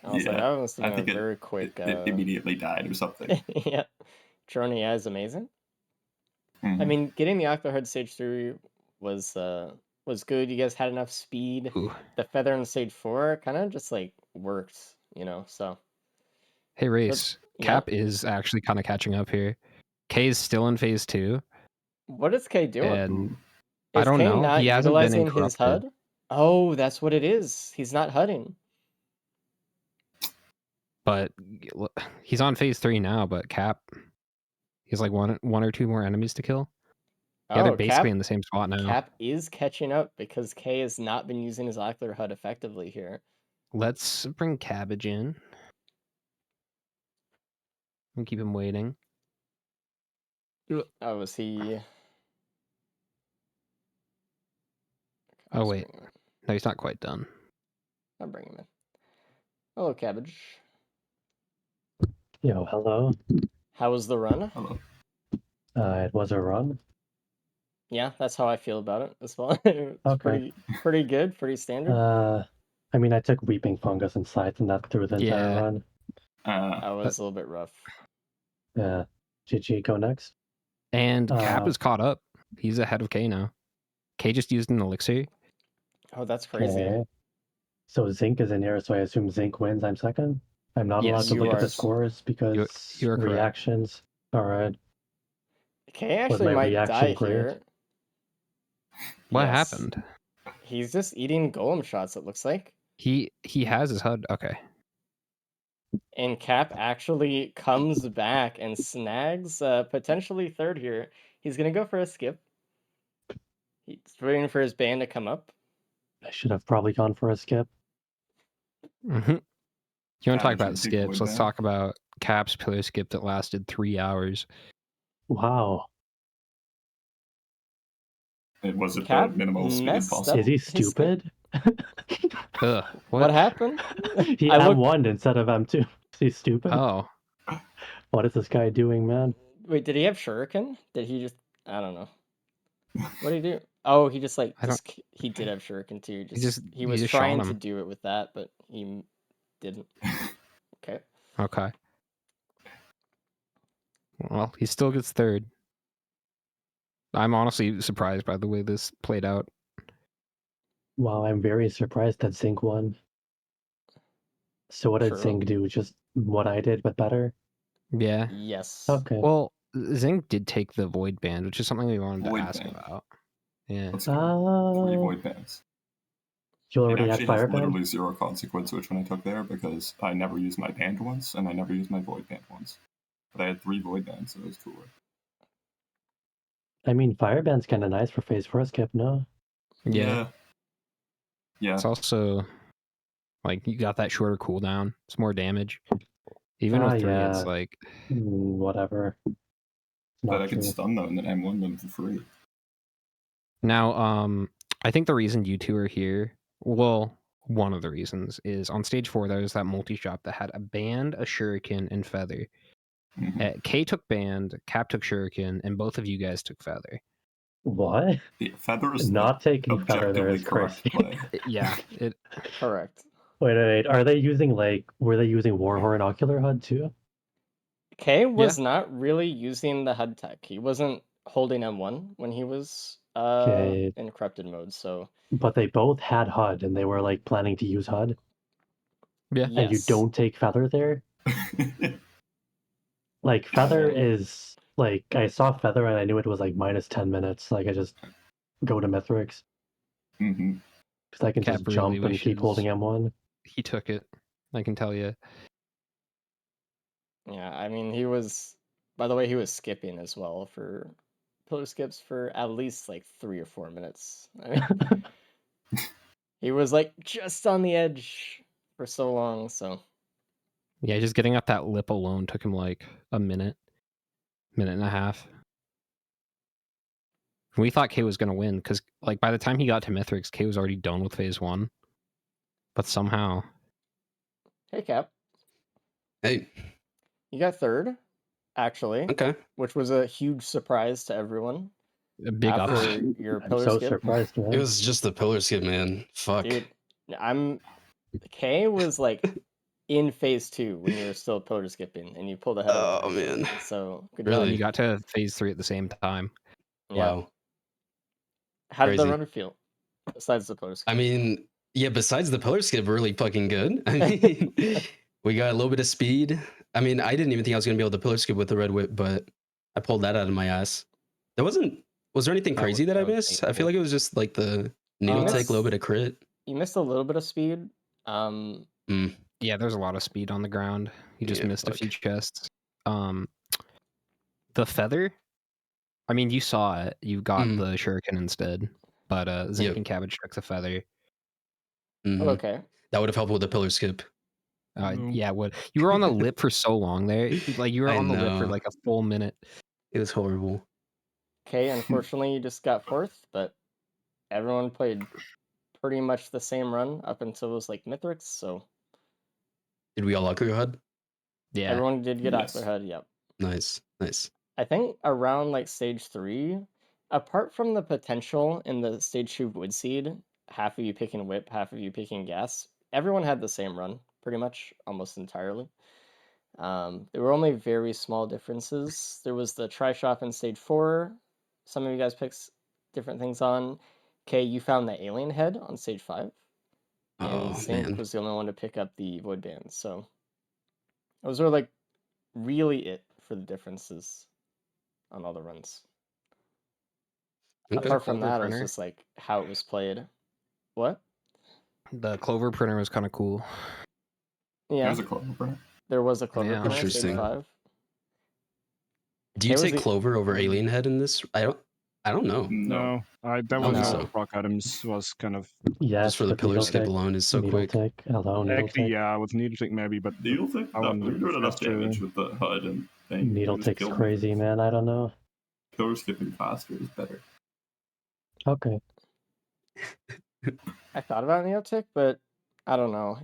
was like, Yeah, that must have I been a think very quick. it immediately died or something. Yeah, drone AI is amazing. I Mhm. mean, getting the Octohead stage 3 was was good. You guys had enough speed. Ooh. The feather in stage 4 kind of just like worked, So, Hey, but Race. yeah, Cap is actually kind of catching up here. K is still in phase 2, what is K doing? and I Is don't K know. He not hasn't been utilizing his interrupted, HUD? Oh, that's what it is. He's not HUDing. but he's on phase 3 now. But Cap, he's like one or two more enemies to kill. Yeah, they're Oh, basically in the same spot now. Cap is catching up because K has not been using his ocular HUD effectively here. Let's bring Cabbage in and keep him waiting. Oh, was he? Oh, wait. No, he's not quite done. I'll bring him in. Hello, Cabbage. Yo, hello. How was the run? Hello. It was a run. Yeah, that's how I feel about it as well. It's Okay. pretty good, pretty standard. I mean, I took Weeping Fungus and Scythe, and that through the entire Yeah. run. I was a little bit rough. Yeah. GG, go next. And Cap is caught up. He's ahead of K now. K just used an elixir. Oh, that's crazy. Okay. So Zinc is in here, so I assume Zinc wins. I'm second. I'm not allowed Yes. to You look at are the scores because You are correct. reactions. All right. K Was actually my might reaction die great? here. What Yes. happened? He's just eating golem shots, it looks like. He has his HUD. Okay. And Cap actually comes back and snags potentially third here. He's gonna go for a skip. He's waiting for his band to come up. I should have probably gone for a skip. Mm-hmm. You want to talk Cabbage about and big skips? void Let's band. talk about Cap's pillar skip that lasted 3 hours. Wow. It was at Cap the minimal speed messed possible. up. Is he his skip. stupid? Ugh. What happened? He I looked. M1 instead of M2. Is he stupid? Oh. What is this guy doing, man? Wait, did he have shuriken? Did he just? I don't know. What did he do? Oh, he just I don't. he did have shuriken too. He You was just shot trying to him. do it with that, but he didn't. Okay. Okay. Well, he still gets third. I'm honestly surprised by the way this played out. Wow, I'm very surprised that Zinc won. So what did True. Zinc do? Just what I did, but better? Yeah. Yes. Okay. Well, Zing did take the void band, which is something we wanted Void to ask band. about. Yeah. Let's go. 3 void bands. You It already had actually has Fireband? literally 0 consequence which one I took there because I never used my band once and I never used my void band once. But I had 3 void bands, so it was cooler. I mean, Fireband's kind of nice for phase 4 skip, no? Yeah. Yeah. It's also like you got that shorter cooldown. It's more damage. Even with 3, it's yeah. like Whatever. It's But not I could true. stun them and then M1 them for free. now I think the reason you two are here, well, one of the reasons is on stage 4 there was that multi-shop that had a band, a shuriken, and feather. K took band, Cap took shuriken, and both of you guys took feather. What? Yeah, feather is Not the taking feather there objectively is correct crazy. play. Yeah, it Correct. Wait. Are they using were they using Warhorn Ocular HUD too? K was not really using the HUD tech. He wasn't holding M1 when he was Okay. in corrupted mode, so But they both had HUD and they were like planning to use HUD. Yeah. And you yes. don't take feather there? Like feather is like I saw feather and I knew it was like minus 10 minutes. Like I just go to Mithrix. Mm-hmm. Because I can Cap just really jump and keep holding wishes M1. he took it. I can tell you. Yeah, I mean he was, by the way, he was skipping as well for pillar skips for at least like 3 or 4 minutes. I mean, he was like just on the edge for so long, so Yeah, just getting up that lip alone took him like a minute and a half. We thought K was gonna win because like by the time he got to Mithrix, K was already done with phase 1. But somehow, hey Cap, Hey, you got third, actually, okay. which was a huge surprise to everyone a big after upset. your I'm pillar so skip. surprised, man. It was just the pillar skip, man. Fuck. Dude, K was like in phase 2 when you were still pillar skipping and you pulled ahead of Oh, everyone. man. So good Really? job. And you got to phase 3 at the same time. Yeah. Wow. How did the Crazy. runner feel? Besides the pillar skip. I mean, yeah, besides the pillar skip, really fucking good. I mean, we got a little bit of speed. I mean, I didn't even think I was going to be able to pillar skip with the red whip, but I pulled that out of my ass. Was there anything crazy that I missed? I feel like it was just like the needle take, a little bit of crit. You missed a little bit of speed. Yeah, there's a lot of speed on the ground. You just missed a few chests. The feather, I mean, you saw it. You got the shuriken instead, but Zinc and Cabbage took the feather. Okay. That would have helped with the pillar skip. Yeah, what you were on the lip for so long there. Like you were on the lip for like a full minute. It was horrible. Okay, unfortunately you just got fourth, but everyone played pretty much the same run up until it was like Mithrix, so Did we all Ocular HUD? yeah. Everyone did get Yes. Ocular HUD, yep. Nice. I think around like stage 3, apart from the potential in the stage 2 wood seed, half of you picking whip, half of you picking gas, everyone had the same run, pretty much, almost entirely. There were only very small differences. There was the try shop in stage 4. Some of you guys picked different things on. Okay, you found the alien head on stage 5. And Zinc was the only one to pick up the void band. So those are like really it for the differences on all the runs. Okay. Apart from that, it was just like how it was played. What? The clover printer was kind of cool. Yeah. There's a clover printer. There was a clover printer on Interesting. stage 5. Do you take clover over alien head in this? I don't know. No. That was so. Rock Adams was kind of Just for the pillar skip alone is so quick. Actually, yeah, with needle tick maybe, but Needle tick? I No, want we were doing enough faster. damage with the HUD and thing. Needle tick's crazy, man. I don't know. Pillar skipping faster is better. Okay. I thought about needle tick, but I don't know.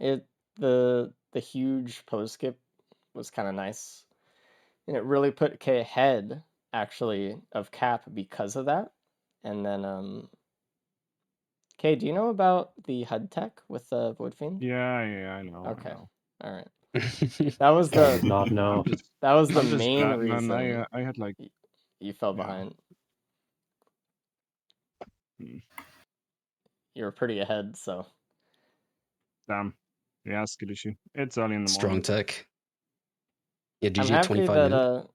The huge pillar skip was kind of nice. And it really put K ahead, actually, of Cap because of that. And then, K, do you know about the HUD tech with the Void Fiend? Yeah, I know. Okay, I know. all right. That was the I did not know. that was the I'm just main glad, reason man. I had like you fell behind. You were pretty ahead, so. Damn. Yeah, skill issue. It's early in the Strong morning. tech. Yeah, I'm GG happy 25 that minutes.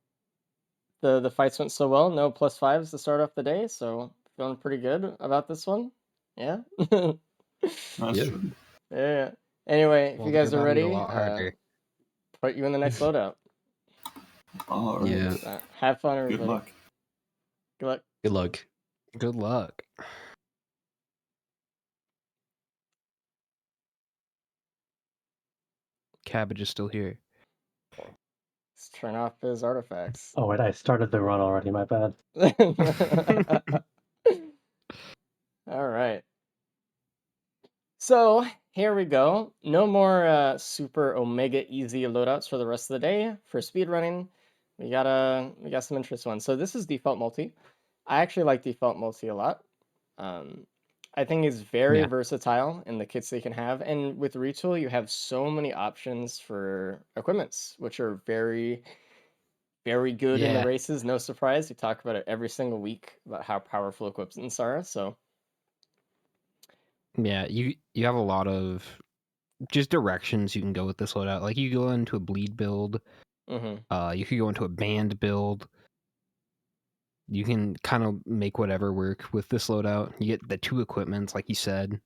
the fights went so well. No +5s to start off the day, so feeling pretty good about this one. Yeah. That's true. Yeah. Anyway, if you guys are ready, put you in the next loadout. All right. Yeah. Have fun, everybody. Good luck. Good luck. Good luck. Good luck. Cabbage is still here. Let's turn off his artifacts. Oh wait, I started the run already. My bad. All right. So Here we go. No more super omega easy loadouts for the rest of the day. For speedrunning, we got some interesting ones. So this is default multi. I actually like default multi a lot. I think it's very Yeah. versatile in the kits they can have, and with retool you have so many options for equipments, which are very, very good in the Yeah. races. No surprise, we talk about it every single week about how powerful equipments are. So Yeah, you have a lot of just directions you can go with this loadout. Like you go into a bleed build, you could go into a band build. You can kind of make whatever work with this loadout. You get the 2 equipments, like you said.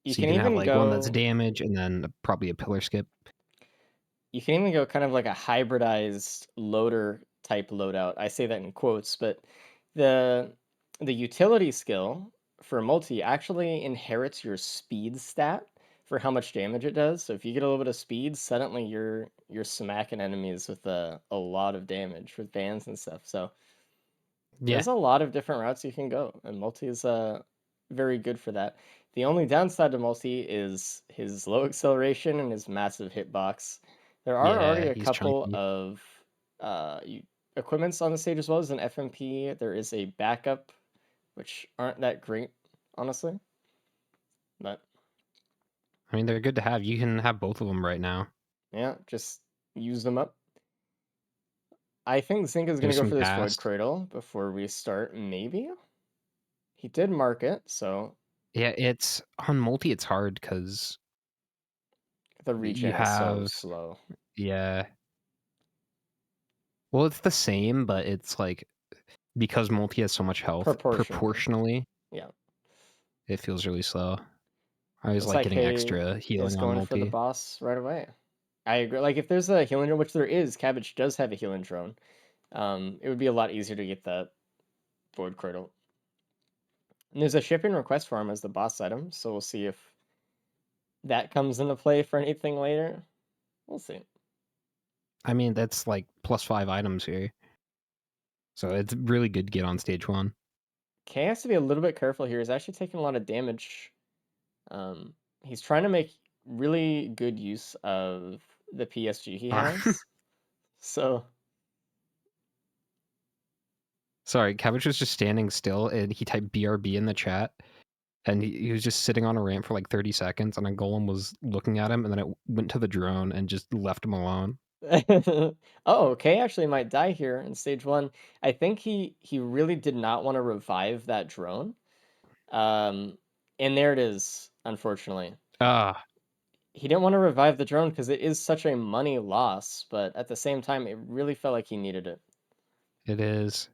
you So you can can have even like one that's go damage and then probably a pillar skip. you can even go kind of like a hybridized loader type loadout. I say that in quotes, but the the utility skill for multi actually inherits your speed stat for how much damage it does. So if you get a little bit of speed, suddenly you're smacking enemies with a lot of damage with bans and stuff. So Yeah. there's a lot of different routes you can go, and multi is very good for that. The only downside to multi is his low acceleration and his massive hitbox. There are already Yeah, a he's couple chunky. of equipments on the stage as well as an FMP. There is a backup, which aren't that great, honestly. But I mean, they're good to have. You can have both of them right now. yeah, just use them up. I think Zink is going to There's go some for this Void gas. Cradle before we start, maybe? He did mark it, so Yeah, it's on multi. It's hard because the you regen is so have slow. yeah. Well, it's the same, but it's like because multi has so much health, Proportionally. proportionally, Yeah. it feels really slow. I was Looks like like getting Hay extra is healing on going for the multi. boss right away. I agree. Like if there's a healing drone, which there is, Cabbage does have a healing drone. It would be a lot easier to get that Void Cradle. And there's a shipping request for him as the boss item, so we'll see if that comes into play for anything later. We'll see. I mean, that's like +5 items here. So it's really good to get on stage 1. K has to be a little bit careful here. He's actually taking a lot of damage. He's trying to make really good use of the PSG he has. So Sorry, Cabbage was just standing still and he typed BRB in the chat. And he was just sitting on a ramp for like 30 seconds, and a golem was looking at him, and then it went to the drone and just left him alone. oh, Kay actually might die here in stage 1. I think he really did not want to revive that drone. And there it is, unfortunately. Ah, He didn't want to revive the drone because it is such a money loss, but at the same time, it really felt like he needed it. it is.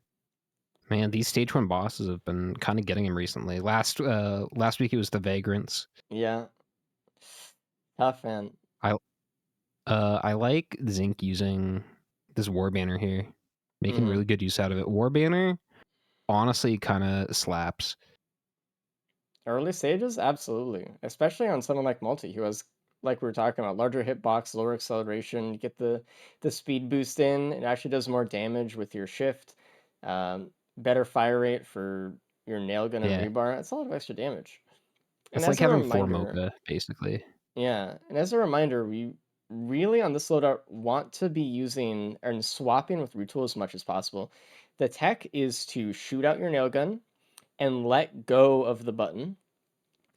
Man, these stage 1 bosses have been kind of getting him recently. Last week it was the Vagrants. Yeah. Tough, man. I like Zinc using this War Banner here, making Mhm. really good use out of it. War Banner honestly kind of slaps. Early stages, absolutely. Especially on someone like Multi, who has, like we were talking about, larger hitbox, lower acceleration. You get the speed boost in. It actually does more damage with your shift. Better fire rate for your nail gun and Yeah, rebar. It's a lot of extra damage. And it's like as a having 4 reminder, Mocha basically. yeah, and as a reminder, we really on this loadout want to be using and swapping with retool as much as possible. The tech is to shoot out your nail gun and let go of the button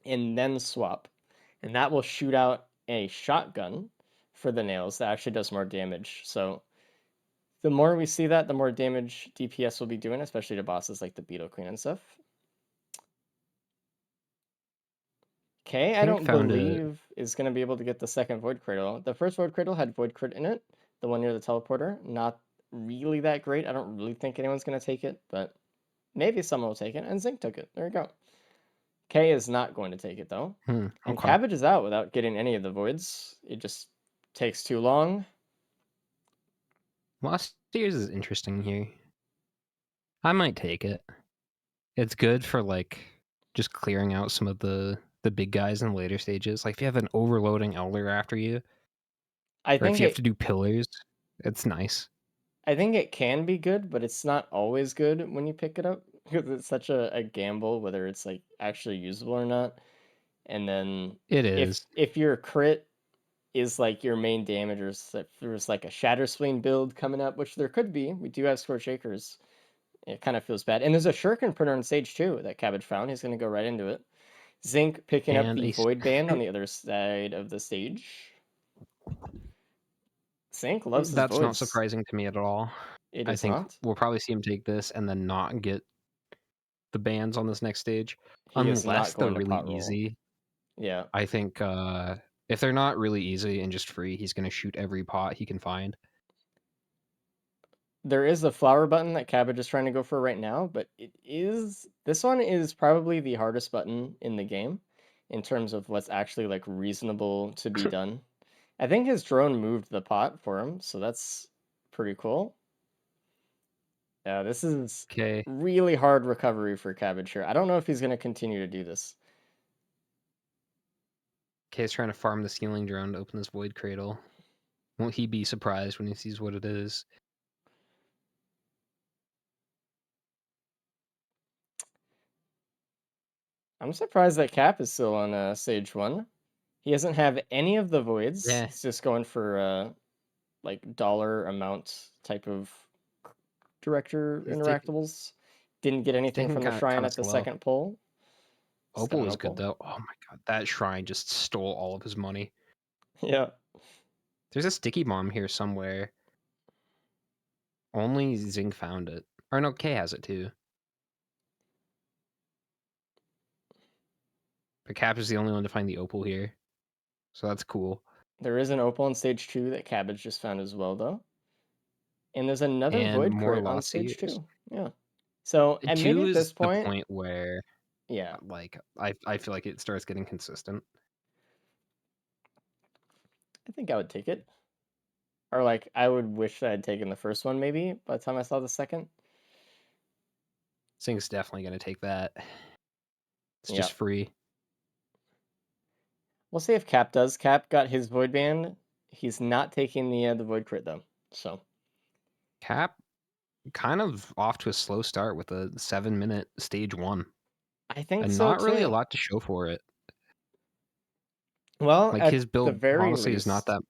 and then swap. And that will shoot out a shotgun for the nails that actually does more damage. So the more we see that, the more damage DPS will be doing, especially to bosses like the Beetle Queen and stuff. Okay, I Pink don't found a believe is going to be able to get the second Void Cradle. The first Void Cradle had Void Crit in it, the one near the teleporter. Not really that great. I don't really think anyone's going to take it, but maybe someone will take it. And Zinc took it. There you go. K is not going to take it though. And okay. Cabbage is out without getting any of the voids. It just takes too long. Lost Years is interesting here. I might take it. It's good for like just clearing out some of the big guys in later stages. Like if you have an overloading elder after you, I or if think you have to it do pillars, it's nice. I think it can be good, but it's not always good when you pick it up because it's such a gamble whether it's like actually usable or not. And then It if is. if your crit is like your main damage, or if there's like a Shatter Spleen build coming up, which there could be, we do have Scorch Acres. It kind of feels bad. And there's a Shuriken printer on stage 2 that Cabbage found. He's going to go right into it. Zinc picking up And the a Void Band on the other side of the stage. Zinc loves his That's not voids. surprising to me at all. It I is think not. we'll probably see him take this and then not get the bans on this next stage. He is not Unless they're going to really pot roll. easy. Yeah. I think if they're not really easy and just free, he's going to shoot every pot he can find. There is a flower button that Cabbage is trying to go for right now, but this one is probably the hardest button in the game in terms of what's actually like reasonable to be done. I think his drone moved the pot for him, so that's pretty cool. Yeah, this is Okay. really hard recovery for Cabbage here. I don't know if he's going to continue to do this. Kay's trying to farm the ceiling drone to open this void cradle. Won't he be surprised when he sees what it is? I'm surprised that Cap is still on stage 1. He doesn't have any of the voids. Yeah. He's just going for like dollar amount type of director He's interactables. Didn't get anything taking from the shrine kinda at the slow. second pull. Just got Opal an was good opal. though. Oh my god, that shrine just stole all of his money. Yeah. There's a sticky bomb here somewhere. Only Zing found it. Or no, Kay has it too. But Cap is the only one to find the opal here. So that's cool. There is an opal on stage 2 that Cabbage just found as well, though. And there's another And void more crit on lost stage years. 2. Yeah. So, and maybe 2 at this is the point, point where yeah, like I feel like it starts getting consistent. I think I would take it. Or like, I would wish that I'd taken the first one maybe by the time I saw the second. Zing's definitely gonna take that. It's Yeah. just free. We'll see if Cap does. Cap got his void band. He's not taking the void crit though. So Cap kind of off to a slow start with a 7-minute stage 1. I think And so not really a too. lot to show for it. Well, Like at his the build very honestly is not least, that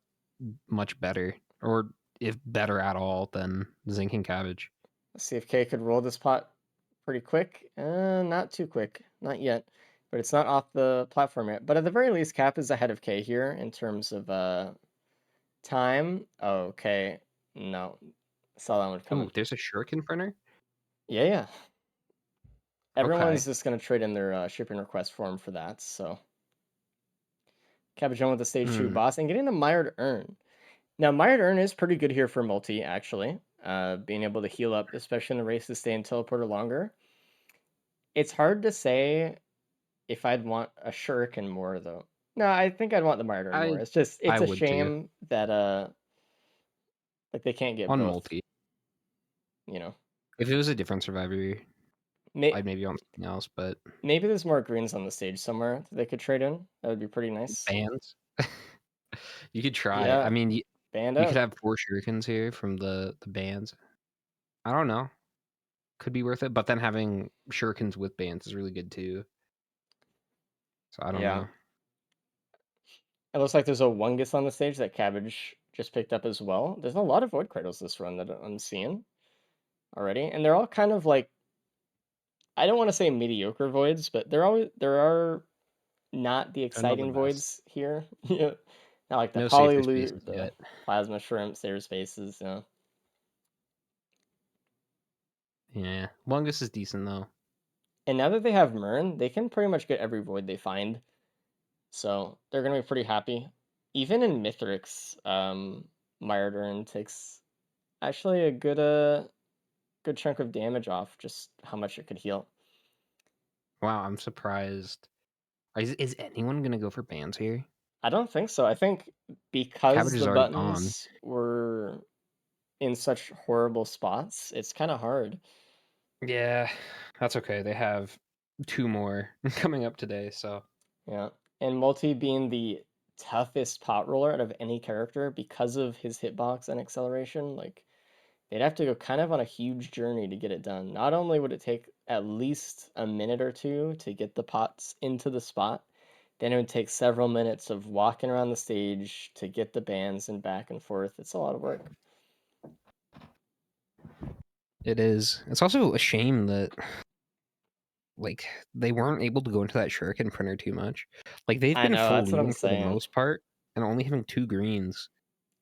much better, or if better at all than Zinc and Cabbage. let's see if Kay could roll this pot pretty quick. Not too quick, not yet. But it's not off the platform yet. But at the very least, Cap is ahead of Kay here in terms of time. Okay, no, saw that one coming. Ooh, there's a shuriken printer. Yeah, yeah. Everyone's Okay. just gonna trade in their shipping request form for that. So Cabbage on with the stage 2 boss and getting a Mired Urn. Now, Mired Urn is pretty good here for multi, actually. Being able to heal up, especially in the race to stay in teleporter longer. It's hard to say if I'd want a Shuriken more, though. No, I think I'd want the Mired Urn more. It's I a would too. shame that like they can't get On both. multi. You know, If it was a different survivor, I'd maybe want something else, but maybe there's more greens on the stage somewhere that they could trade in. That would be pretty nice. bands. You could try. Yeah, I mean, band we up. could have 4 shurikens here from the bands. I don't know. Could be worth it, but then having shurikens with bands is really good too. So I don't know. It looks like there's a Wungus on the stage that Cabbage just picked up as well. There's a lot of Void Cradles this run that I'm seeing already, and they're all kind of like, I don't want to say mediocre voids, but there are not the They're not the exciting best. voids here. Yeah, not like the No safer Polyloot, spaces the yet. Plasma Shrimp, Saber Spaces. Yeah. Yeah, Lungus is decent though. And now that they have Mern, they can pretty much get every void they find. So they're gonna be pretty happy. Even in Mithrix, Mired Urn takes actually a good chunk of damage off just how much it could heal. Wow, I'm surprised. Is anyone gonna go for bans here? I don't think so. I think because Cabbage is the already gone. buttons were in such horrible spots, it's kind of hard. Yeah, that's okay. They have 2 more coming up today, so Yeah. And Multi being the toughest pot roller out of any character because of his hitbox and acceleration, like they'd have to go kind of on a huge journey to get it done. Not only would it take at least a minute or two to get the pots into the spot, Then it would take several minutes of walking around the stage to get the bands and back and forth. It's a lot of work. It is. It's also a shame that like they weren't able to go into that shuriken printer too much. Like they've I been know, full that's what I'm looting for the saying. most part, and only having 2 greens.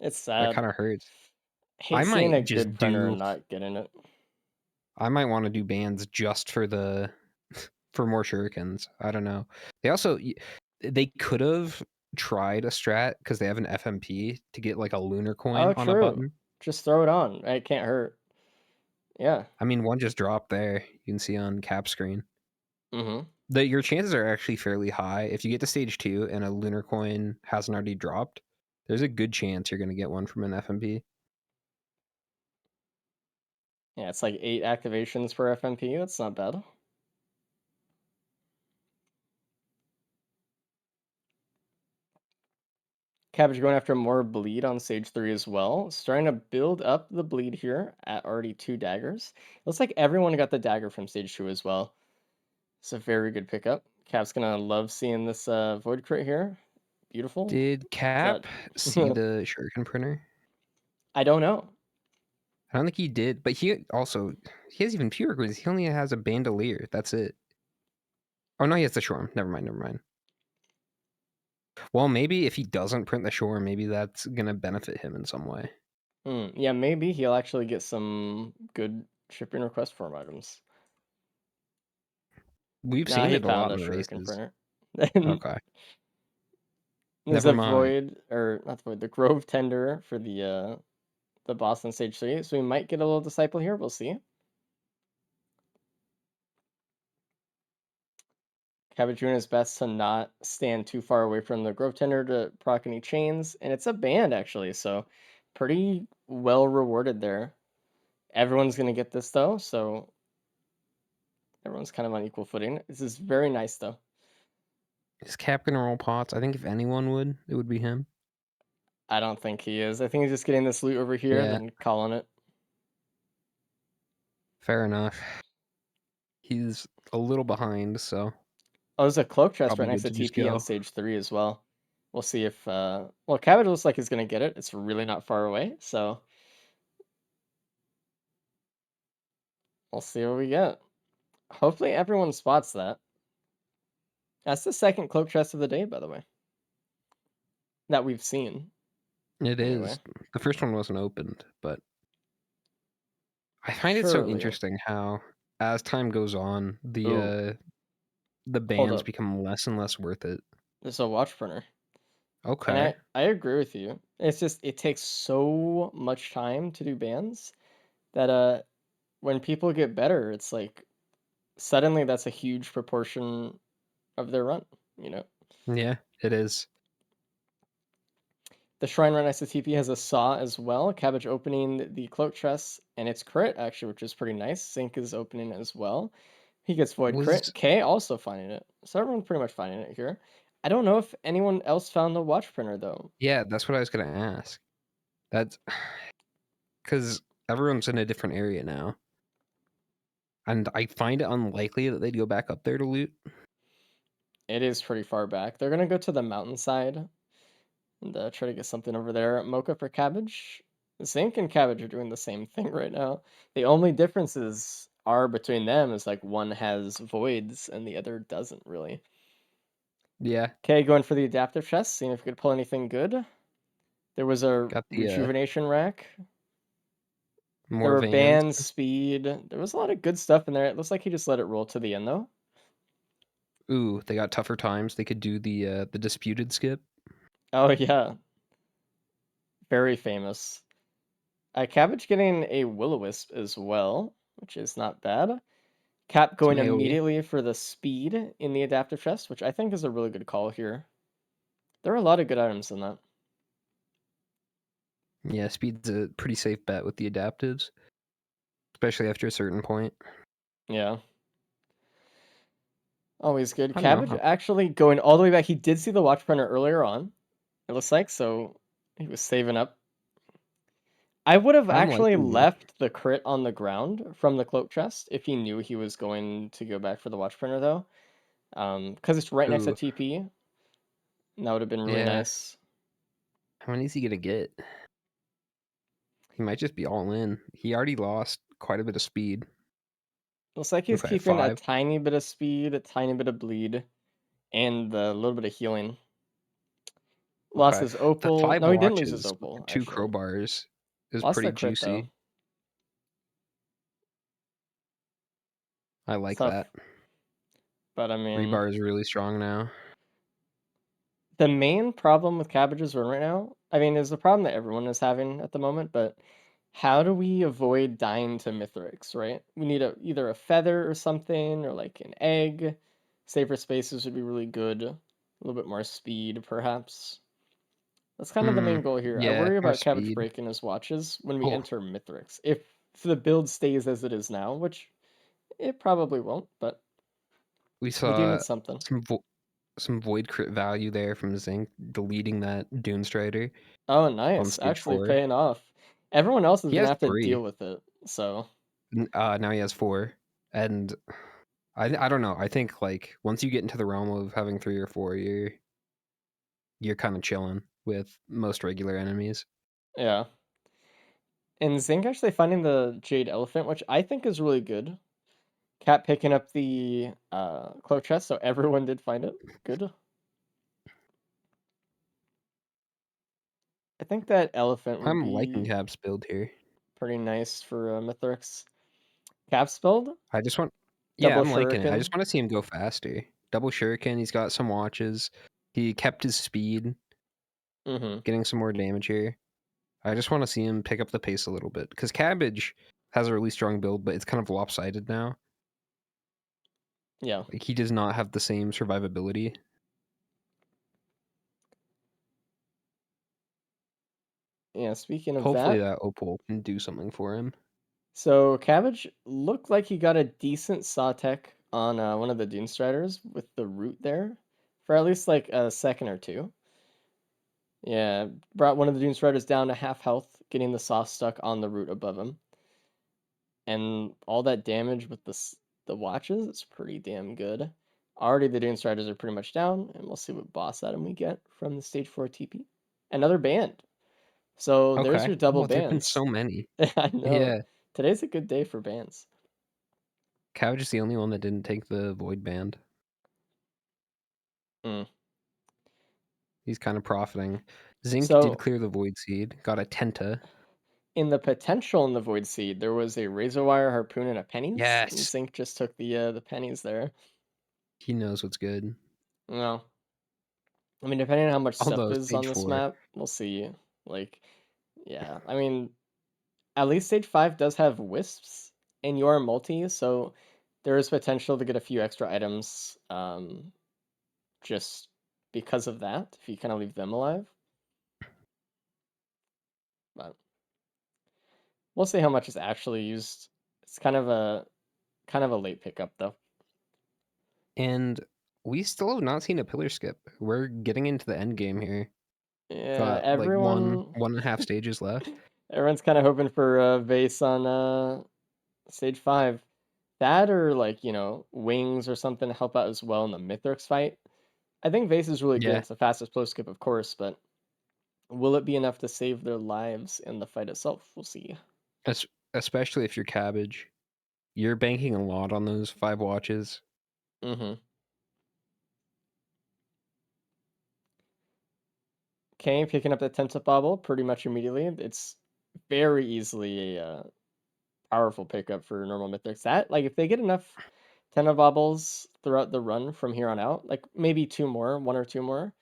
It's That sad. kind of hurts. Hate I seeing a might good just printer do. and not getting it. I might want to do bands just for the for more shurikens. I don't know. They also they could have tried a strat because they have an FMP to get like a lunar coin Oh, on a true. button. Just throw it on. It can't hurt. Yeah. I mean, one just dropped there. You can see on cap screen. Mm-hmm. Your chances are actually fairly high. If you get to stage 2 and a lunar coin hasn't already dropped, there's a good chance you're going to get one from an FMP. Yeah, it's like 8 activations per FMP. That's not bad. Cabbage going after more bleed on stage 3 as well. Starting to build up the bleed here at already 2 daggers. Looks like everyone got the dagger from stage 2 as well. It's a very good pickup. Cap's gonna love seeing this void crit here. Beautiful. Did Cap see the shuriken printer? I don't know. I don't think he did, but he has even fewer greens. He only has a bandolier. That's it. Oh no, he has the shorm. Never mind. Well, maybe if he doesn't print the shorm, maybe that's gonna benefit him in some way. Yeah, maybe he'll actually get some good shipping request form items. We've Nah, seen he it a found lot a in the shuriken races. printer. Okay. There's Never a mind. void, or not the void, the Grove Tender for the boss on stage 3. So we might get a little disciple here. We'll see. Cabbage doing his best to not stand too far away from the Grove Tender to proc any chains. And it's a band, actually, so pretty well rewarded there. Everyone's going to get this, though, so everyone's kind of on equal footing. This is very nice, though. Is Cap gonna roll pots? I think if anyone would, it would be him. I don't think he is. I think he's just getting this loot over here, Yeah. then calling it. Fair enough. He's a little behind, so Oh, there's a cloak chest right probably next good to to just TP on go. stage 3 as well. We'll see if... well, Cabbage looks like he's going to get it. It's really not far away, so... we'll see what we get. Hopefully everyone spots that. That's the second cloak chest of the day, by the way. That we've seen. It Anyway. is. The first one wasn't opened, but I find it so Surely. interesting how, as time goes on, the bands up. become less and less worth it. There's a watch printer. Okay. And I agree with you. It's just, it takes so much time to do bans that when people get better, it's like suddenly that's a huge proportion of their run, you know? Yeah, it is. The Shrine Run STP has a saw as well. Cabbage opening the cloak chest, and it's crit, actually, which is pretty nice. Sync is opening as well. He gets void crit. K also finding it. So everyone's pretty much finding it here. I don't know if anyone else found the watch printer, though. Yeah, that's what I was gonna ask. That's because everyone's in a different area now. And I find it unlikely that they'd go back up there to loot. It is pretty far back. They're going to go to the mountainside and try to get something over there. Mocha for Cabbage. Zinc and Cabbage are doing the same thing right now. The only differences are between them is like one has voids and the other doesn't really. Yeah. Okay, going for the adaptive chest, seeing if we could pull anything good. There was a Got the rejuvenation rack. There more were vans. bands, speed. There was a lot of good stuff in there. It looks like he just let it roll to the end, though. Ooh, they got tougher times. They could do the disputed skip. Oh, yeah. Very famous. Cabbage getting a Will-O-Wisp as well, which is not bad. Cap going AoE. immediately for the speed in the adaptive chest, which I think is a really good call here. There are a lot of good items in that. Yeah, speed's a pretty safe bet with the adaptives, especially after a certain point. Yeah. Always good. I don't know. Cabbage actually going all the way back. He did see the watch printer earlier on, it looks like, so he was saving up. I would have actually Unlikely. left the crit on the ground from the cloak chest if he knew he was going to go back for the watch printer, though. Because it's right next to Ooh. TP. That would have been really Yeah. nice. How many is he gonna get? He might just be all in. He already lost quite a bit of speed. Looks like he's Okay, keeping a 5. tiny bit of speed, a tiny bit of bleed, and a little bit of healing. Lost Okay. his The opal. 5 No, he didn't lose his watches with opal, the 2 actually. crowbars is Lost pretty the crit, though. juicy. I It's like tough. that. But I mean, Rebar is really strong now. the main problem with Cabbage's run right now, I mean, is the problem that everyone is having at the moment, but how do we avoid dying to Mithrix, right? We need either a feather or something, or like an egg. Safer spaces would be really good. A little bit more speed, perhaps. That's kind of the main goal here. I Yeah, worry more about Cabbage speed. breaking his watches when we Oh, enter Mithrix. If the build stays as it is now, which it probably won't, but we we do saw need something. some void crit value there from Zinc deleting that Dune Strider Oh, on nice. stage Actually 4. paying off. Everyone else is He gonna has have to 3. deal with it. So Now he has 4. And I don't know. I think like once you get into the realm of having 3 or 4, you're kind of chilling with most regular enemies. yeah. And Zinc actually finding the Jade Elephant, which I think is really good. Cat picking up the cloak chest, so everyone did find it. Good. I think that elephant would I'm liking be Cab's build here. pretty nice for Mithrix. Cap's build? I just want, yeah, Double I'm liking it. I just shuriken. want to see him go faster. Double shuriken. He's got some watches. He kept his speed, Mm-hmm. getting some more damage here. I just want to see him pick up the pace a little bit because Cabbage has a really strong build, but it's kind of lopsided now. Yeah. Like he does not have the same survivability. Yeah, speaking of Hopefully that, that opal can do something for him. so Cabbage looked like he got a decent saw tech on one of the Dune Striders with the root there for at least like a second or two. Yeah, brought one of the Dune Striders down to half health, getting the saw stuck on the root above him. And all that damage with the watches is pretty damn good. Already the Dune Striders are pretty much down, and we'll see what boss item we get from the stage 4 TP. Another band. So there's Okay. your double Oh, there've been bands. so many. I know. Yeah. Today's a good day for bands. Cabbage is the only one that didn't take the void band. Mm. He's kind of profiting. Zinc did So clear the void seed, got a Tenta. in the potential in the Void Seed, there was a Razor Wire Harpoon and a pennies, and Yes. Zinc just took the pennies there. He knows what's good. No. I mean, depending on how much stuff Although is on stage this 4. map, we'll see. Like, yeah, I mean, at least stage 5 does have wisps, and you are multi, so there is potential to get a few extra items just because of that, if you kind of leave them alive. But we'll see how much is actually used. It's kind of a late pickup though. And we still have not seen a pillar skip. We're getting into the end game here. Yeah, Got like everyone 1.5 stages left. everyone's kind of hoping for Vase on stage 5. That or like, wings or something to help out as well in the Mithrix fight. I think Vase is really good. Yeah. It's the fastest flow skip, of course, but will it be enough to save their lives in the fight itself? We'll see. Especially if you're Cabbage. You're banking a lot on those 5 watches. Mm-hmm. Okay, picking up the Tenta Bobble pretty much immediately. It's very easily a powerful pickup for normal Mythics. That, like, if they get enough Tenta Bobbles throughout the run from here on out, like maybe 1 or 2 more,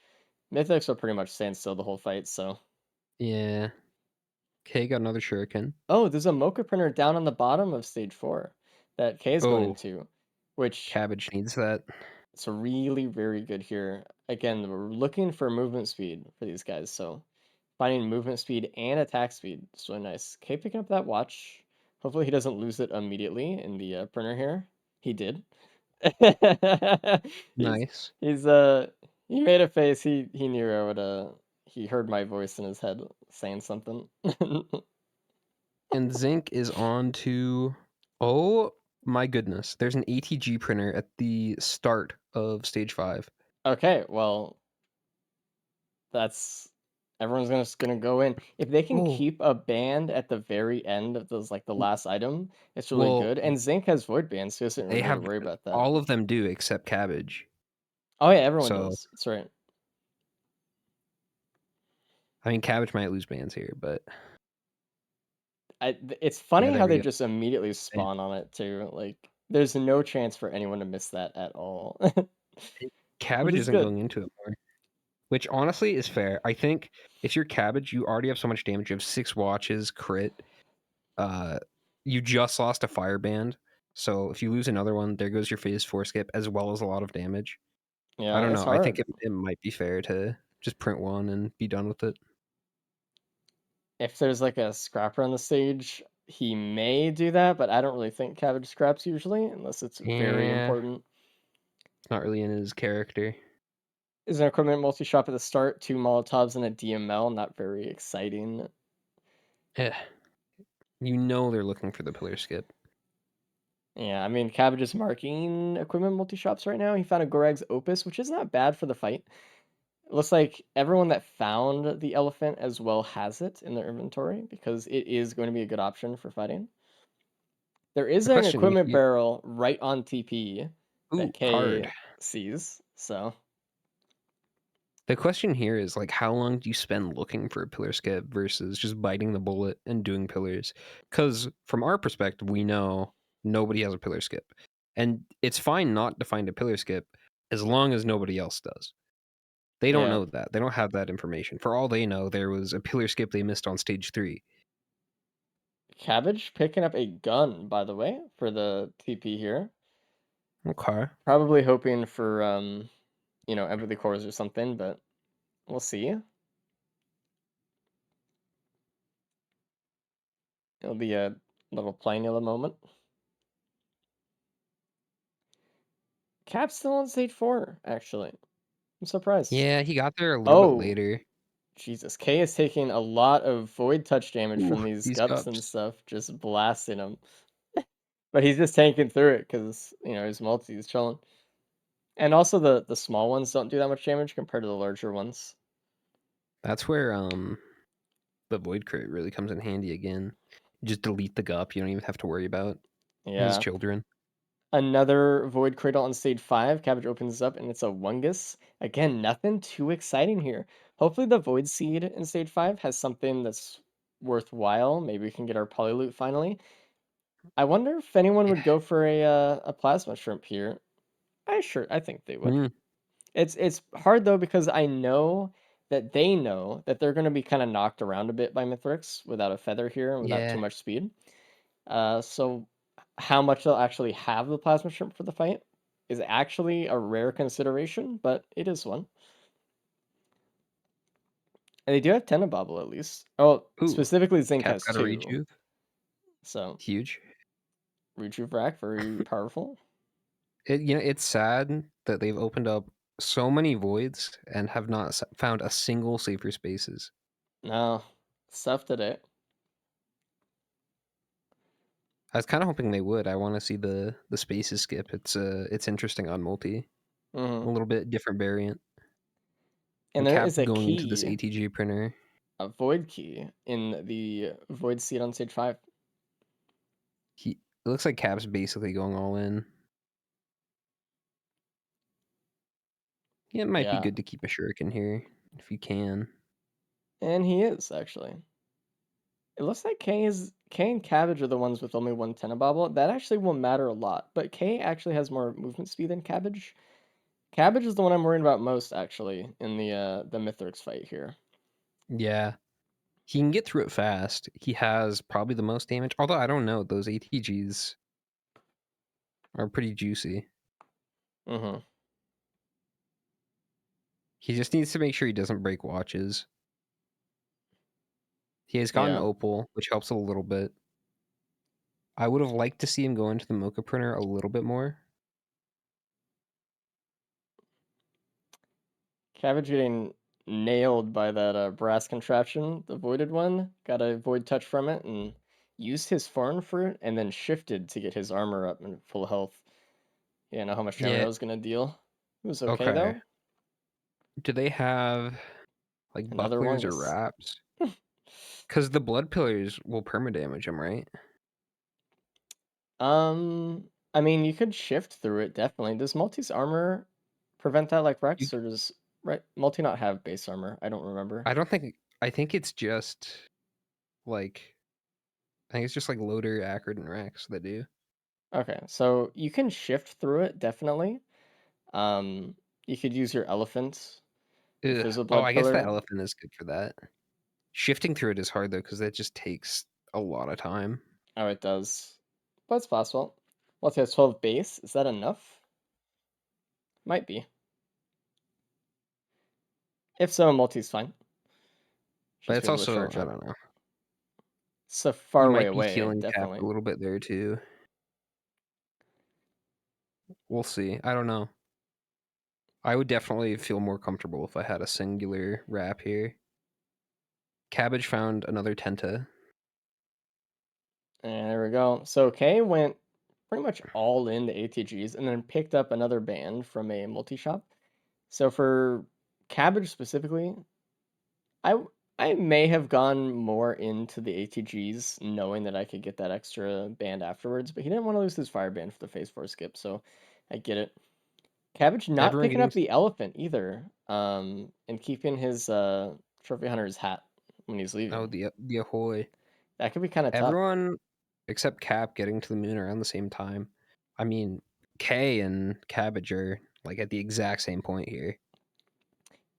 Mythics will pretty much stand still the whole fight, so. Yeah. K got another shuriken. Oh, there's a Mocha printer down on the bottom of stage 4 that K is going Oh, into, which Cabbage needs that. it's really very good here. Again, we're looking for movement speed for these guys, so finding movement speed and attack speed is really nice. K picking up that watch. Hopefully he doesn't lose it immediately in the printer here. He did. he's Nice. he's he made a face. He knew I would he heard my voice in his head saying something. And Zinc is on to... Oh my goodness. There's an ATG printer at the start of stage 5. Okay, well, that's everyone's just gonna go in. If they can Oh, keep a band at the very end of those, like the last item, it's really well, good. And Zinc has void bands, so he doesn't they really need to have worry about that. all of them do except Cabbage. Oh yeah, everyone So does. That's right. I mean, Cabbage might lose bands here, but It's yeah, funny there how we they go. just immediately spawn on it too. Like, there's no chance for anyone to miss that at all, which Cabbage is isn't good. going into it more, which honestly is fair. I think if you're Cabbage, you already have so much damage. You have 6 watches, crit. You just lost a fireband, so if you lose another one, there goes your phase 4 skip as well as a lot of damage. I Yeah, don't it's know. I think hard. it might be fair to just print one and be done with it. If there's like a scrapper on the stage, he may do that, but I don't really think Cabbage scraps usually, unless it's very Yeah, important. it's not really in his character. Is an equipment multi-shop at the start, 2 Molotovs and a DML, not very exciting. Eh. You know they're looking for the pillar skip. Yeah, I mean, Cabbage is marking equipment multi-shops right now. He found a Gorag's Opus, which is not bad for the fight. It looks like everyone that found the elephant as well has it in their inventory because it is going to be a good option for fighting. There is The an question equipment here, barrel right on TP that ooh, hard. K sees, so The question here is like, how long do you spend looking for a pillar skip versus just biting the bullet and doing pillars? Because from our perspective, we know nobody has a pillar skip, and it's fine not to find a pillar skip as long as nobody else does. They don't yeah. know that. They don't have that information. For all they know, there was a pillar skip they missed on stage 3. Cabbage picking up a gun, by the way, for the TP here. Okay. Probably hoping for empathy cores or something, but we'll see. It'll be a little Planula moment. Cap's still on stage 4, actually. I'm surprised. Yeah, he got there a little bit Oh, later. Jesus. K is taking a lot of void touch damage Ooh, from these these gups and cups. stuff, just blasting him. But he's just tanking through it because, his multi is chilling. And also the small ones don't do that much damage compared to the larger ones. That's where the void crit really comes in handy again. Just delete the gup. You don't even have to worry about his Yeah. children. Another void cradle on stage 5. Cabbage opens up and it's a Wungus. Again, nothing too exciting here. Hopefully the void seed in stage 5 has something that's worthwhile. Maybe we can get our polyloot finally. I wonder if anyone would go for a plasma shrimp here. I think they would. Hmm. It's hard though because I know that they know that they're going to be kind of knocked around a bit by Mithrix without a feather here and without too Yeah. much speed. So how much they'll actually have the plasma shrimp for the fight is actually a rare consideration, but it is one. And they do have Tenabobble at least. Oh, Ooh, specifically Zinc Cap's has got a 2. rejuve. So Huge. Rejuve Rack, very powerful. It's sad that they've opened up so many voids and have not found a single safer spaces. No, stuff today. I was kind of hoping they would. I want to see the spaces skip. It's interesting on multi. Hmm. A little bit different variant. And And there Cap is a going into this key, ATG printer. a void key in the void seed on stage 5. It looks like Cap's basically going all in. Yeah, it might be Yeah, good to keep a shuriken here if you can. and he is actually. It looks like K and Cabbage are the ones with only one Tenabobble. That actually will matter a lot, but K actually has more movement speed than Cabbage. Cabbage is the one I'm worried about most actually in the Mithrix fight here. Yeah. He can get through it fast. He has probably the most damage. Although I don't know, those ATGs are pretty juicy. Mm-hmm. He just needs to make sure he doesn't break watches. He has gotten Yeah. Opal, which helps a little bit. I would have liked to see him go into the Mocha printer a little bit more. Cabbage getting nailed by that brass contraption, the voided one. Got a void touch from it and used his Foreign Fruit and then shifted to get his armor up and full health. Yeah, know how much damage Yeah. I was gonna deal. It was okay Okay. though. Do they have... Like Another bucklers or Wongus. wraps? Because the blood pillars will permadamage him, right? I mean, you could shift through it, definitely. Does Multi's armor prevent that like You, Rex, or does Multi not have base armor? I don't remember. I don't think. I think it's just like. I think it's just like Loader, Acrid, and Rex that do. Okay, so you can shift through it, definitely. Um, you could use your elephant if Ugh. there's a Oh, blood I guess the pillar. elephant is good for that. Shifting through it is hard though, because that just takes a lot of time. Oh, it does. But it's possible. Multi has 12 base. Is that enough? Might be. If so, Multi's fine. But Just it's be able to also, charge I up. don't know. It's a far You way might be away, healing Cap a definitely. little bit there too. We'll see. I don't know. I would definitely feel more comfortable if I had a singular wrap here. Cabbage found another Tenta. And there we go. So Kay went pretty much all into ATGs and then picked up another band from a multi-shop. So for Cabbage specifically, I I may have gone more into the ATGs knowing that I could get that extra band afterwards, but he didn't want to lose his fire band for the phase 4 skip, so I get it. Cabbage not Everyone picking getting up the elephant either, and keeping his trophy hunter's hat when he's leaving. the Ahoy. That could be kind of tough. Everyone except Cap getting to the moon around the same time. I mean, K and Cabbage are like at the exact same point here.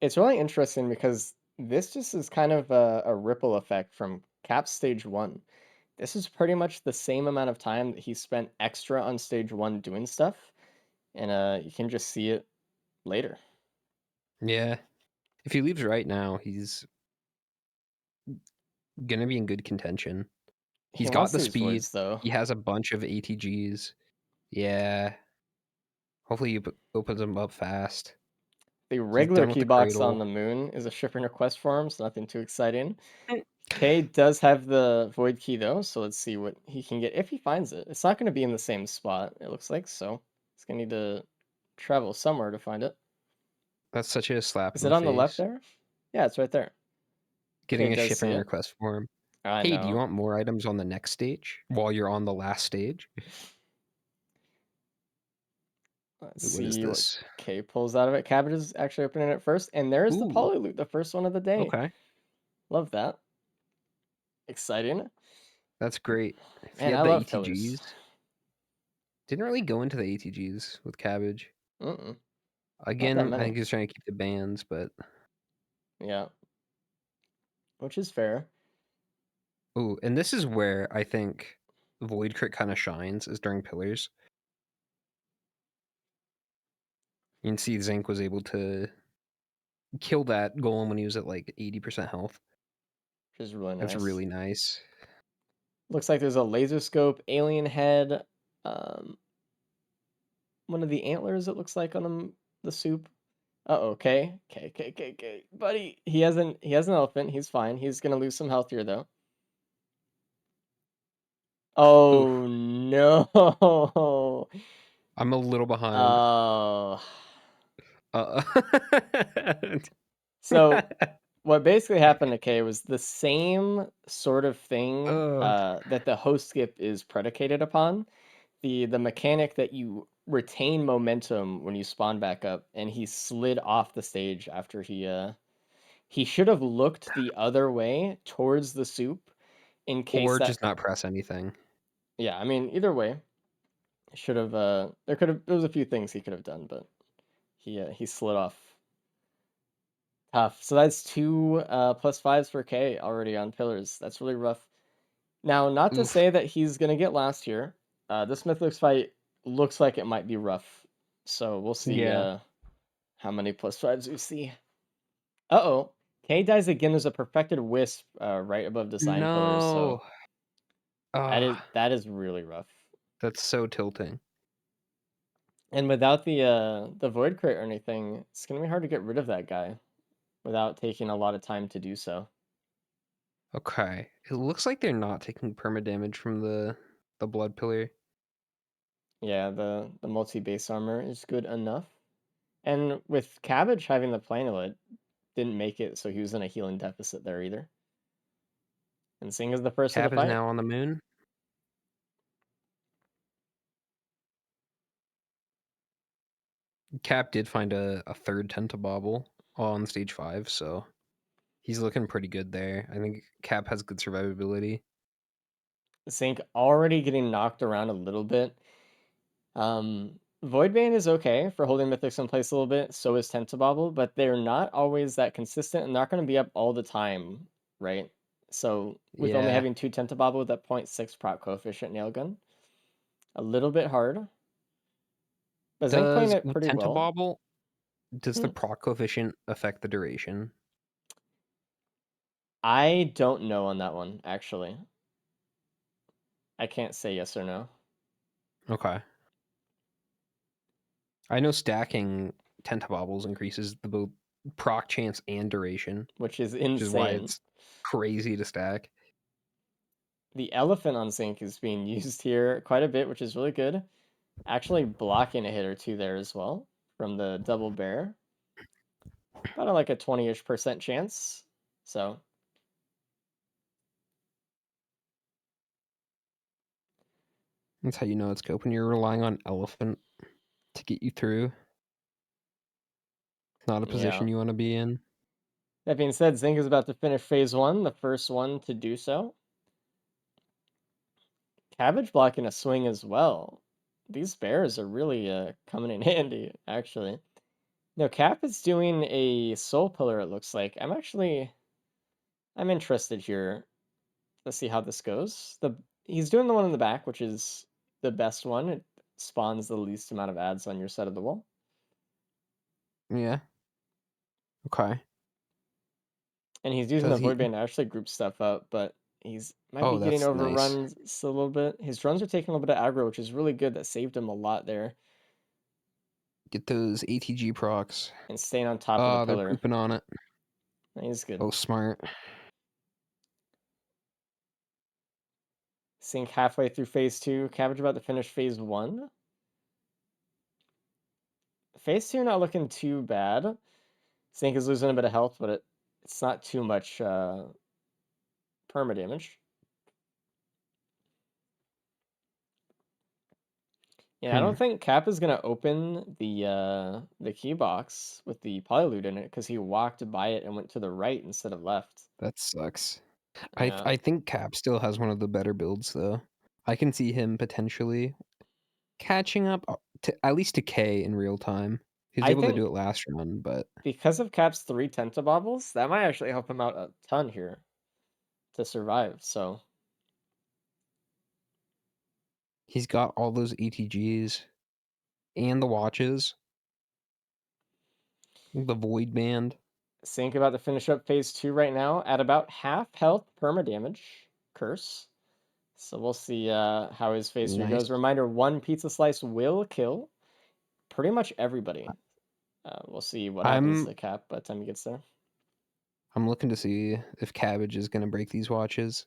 It's really interesting because this just is kind of a ripple effect from Cap's stage 1. This is pretty much the same amount of time that he spent extra on stage 1 doing stuff, and you can just see it later. Yeah. If he leaves right now, he's gonna be in good contention. He He's got wants the these speed. voids though. He has a bunch of ATGs. Yeah. Hopefully he opens them up fast. The He's regular done with key the box on cradle. the moon is a shipping request form, so nothing too exciting. K does have the void key though, so let's see what he can get if he finds it. It's not going to be in the same spot, it looks like, so he's going to need to travel somewhere to find it. That's such a slap Is in it the on the left face. there? Yeah, it's right there. K Getting a does see shipping it. request for him. I Hey, do you know. want more items on the next stage while you're on the last stage? Let's What is see what this? K pulls out of it. Cabbage is actually opening it first, and there's the Ooh, poly loot, the first one of the day. okay. Love that. Exciting. That's great. If he Man, had I the love pillars. ATGs, didn't really go into the ATGs with Cabbage. Mm-mm, not that Again, I many. think he's trying to keep the bands, but Yeah, which is fair. ooh, and this is where I think Void Crit kind of shines is during pillars. You can see Zinc was able to kill that golem when he was at like 80% health. Which is really That's nice. really nice. Looks like there's a laser scope, alien head, um, one of the antlers. It looks like on the soup. Uh-oh, K, buddy. He has an elephant. He's fine. He's gonna lose some health here though. Oof. Oh no. I'm a little behind. Oh. Uh, So what basically happened to Kay was the same sort of thing uh, that the host skip is predicated upon. The mechanic that you retain momentum when you spawn back up, and he slid off the stage after he should have looked the other way towards the soup in case or that. just not press anything. Yeah, I mean either way, should have there was a few things he could have done, but he slid off. Tough. So that's two +5s for K already on pillars. That's really rough. Now, not to Oof. say that he's gonna get last here. This Mythlix fight looks like it might be rough. So we'll see Yeah. how many +5s we see. Uh-oh. K dies again. There's a perfected wisp right above design pillars, so No. Ah, that is really rough. that's so tilting. And without the void crate or anything, it's gonna be hard to get rid of that guy without taking a lot of time to do so. Okay. It looks like they're not taking perma damage from the blood pillar. Yeah, the multi base armor is good enough. And with Cabbage having the planelet, didn't make it, so he was in a healing deficit there either. And Singh is the first to the Cap is fight. now on the moon. Cap did find a third Tentabobble on stage 5, so he's looking pretty good there. I think Cap has good survivability. Zinc already getting knocked around a little bit. Voidbane is okay for holding Mythics in place a little bit, so is Tentabobble, but they're not always that consistent and not going to be up all the time, right? So with only Yeah. having 2 Tentabobble with that 0.6 proc coefficient nail gun, a little bit hard. But Zinc playing it With pretty well. Tentabobble, does the Hmm. proc coefficient affect the duration? I don't know on that one, actually. I can't say yes or no. Okay. I know stacking Tentabobbles increases the both proc chance and duration, Which is which is why insane. it's crazy to stack. The elephant on Zinc is being used here quite a bit, which is really good. Actually blocking a hit or two there as well from the double bear. About like a 20-ish% chance. So That's how you know it's good when you're relying on elephant to get you through. It's not a position yeah. you want to be in. That being said, Zinc is about to finish phase 1, the first one to do so. Cabbage blocking a swing as well. These bears are really coming in handy, actually. No, Cap is doing a soul pillar, it looks like. I'm interested here. Let's see how this goes. He's doing the one in the back, which is the best one. It spawns the least amount of ads on your side of the wall. Yeah. Okay. And he's using Does the he? Void Bane to actually group stuff up, but he's might Oh, be getting that's nice. overrun a little bit. His drones are taking a little bit of aggro, which is really good. That saved him a lot there. Get those ATG procs. And staying on top of the They're pillar. pooping on it. He's good. Oh, smart. Sync halfway through phase 2. Cabbage about to finish phase 1. Phase 2 not looking too bad. Sync is losing a bit of health, but it's not too much perma damage. Yeah, I don't think Cap is gonna open the key box with the Polyloot in it because he walked by it and went to the right instead of left. That sucks. Yeah. I think Cap still has one of the better builds though. I can see him potentially catching up to at least to K in real time. He was I able to think do it last round, but because of Cap's 3 Tentabobbles, that might actually help him out a ton here to survive. So he's got all those ETGs and the watches, the void band. Sync about to finish up phase 2 right now at about half health perma damage curse. So we'll see how his phase 3 goes. Nice. Reminder: 1 pizza slice will kill pretty much everybody. We'll see what happens to Cap by the time he gets there. I'm looking to see if Cabbage is going to break these watches.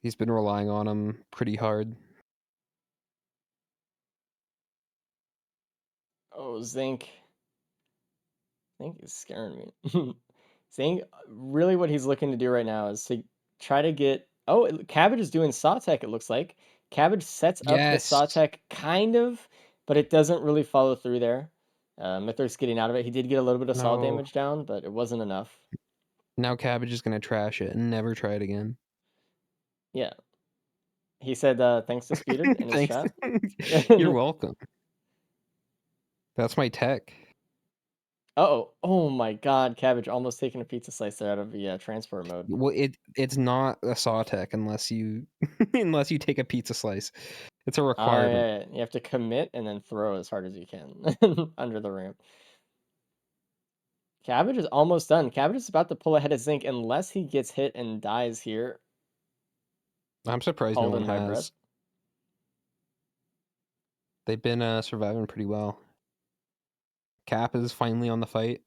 He's been relying on them pretty hard. Oh, Zinc is scaring me. Zinc, really what he's looking to do right now is to try to get... Oh, Cabbage is doing Saw Tech, it looks like. Cabbage sets up the Saw Tech, kind of, but it doesn't really follow through there. Mythos getting out of it. He did get a little bit of Saw damage down, but it wasn't enough. Now Cabbage is going to trash it and never try it again. Yeah. He said thanks to Speeded in his chat. You're welcome. That's my tech. Uh-oh. Oh my god, Cabbage almost taking a pizza slice there out of the transport mode. Well, it's not a saw tech unless you unless you take a pizza slice. It's a requirement. Yeah. You have to commit and then throw as hard as you can under the ramp. Cabbage is almost done. Cabbage is about to pull ahead of Zinc unless he gets hit and dies here. I'm surprised no one has. They've been surviving pretty well. Cap is finally on the fight.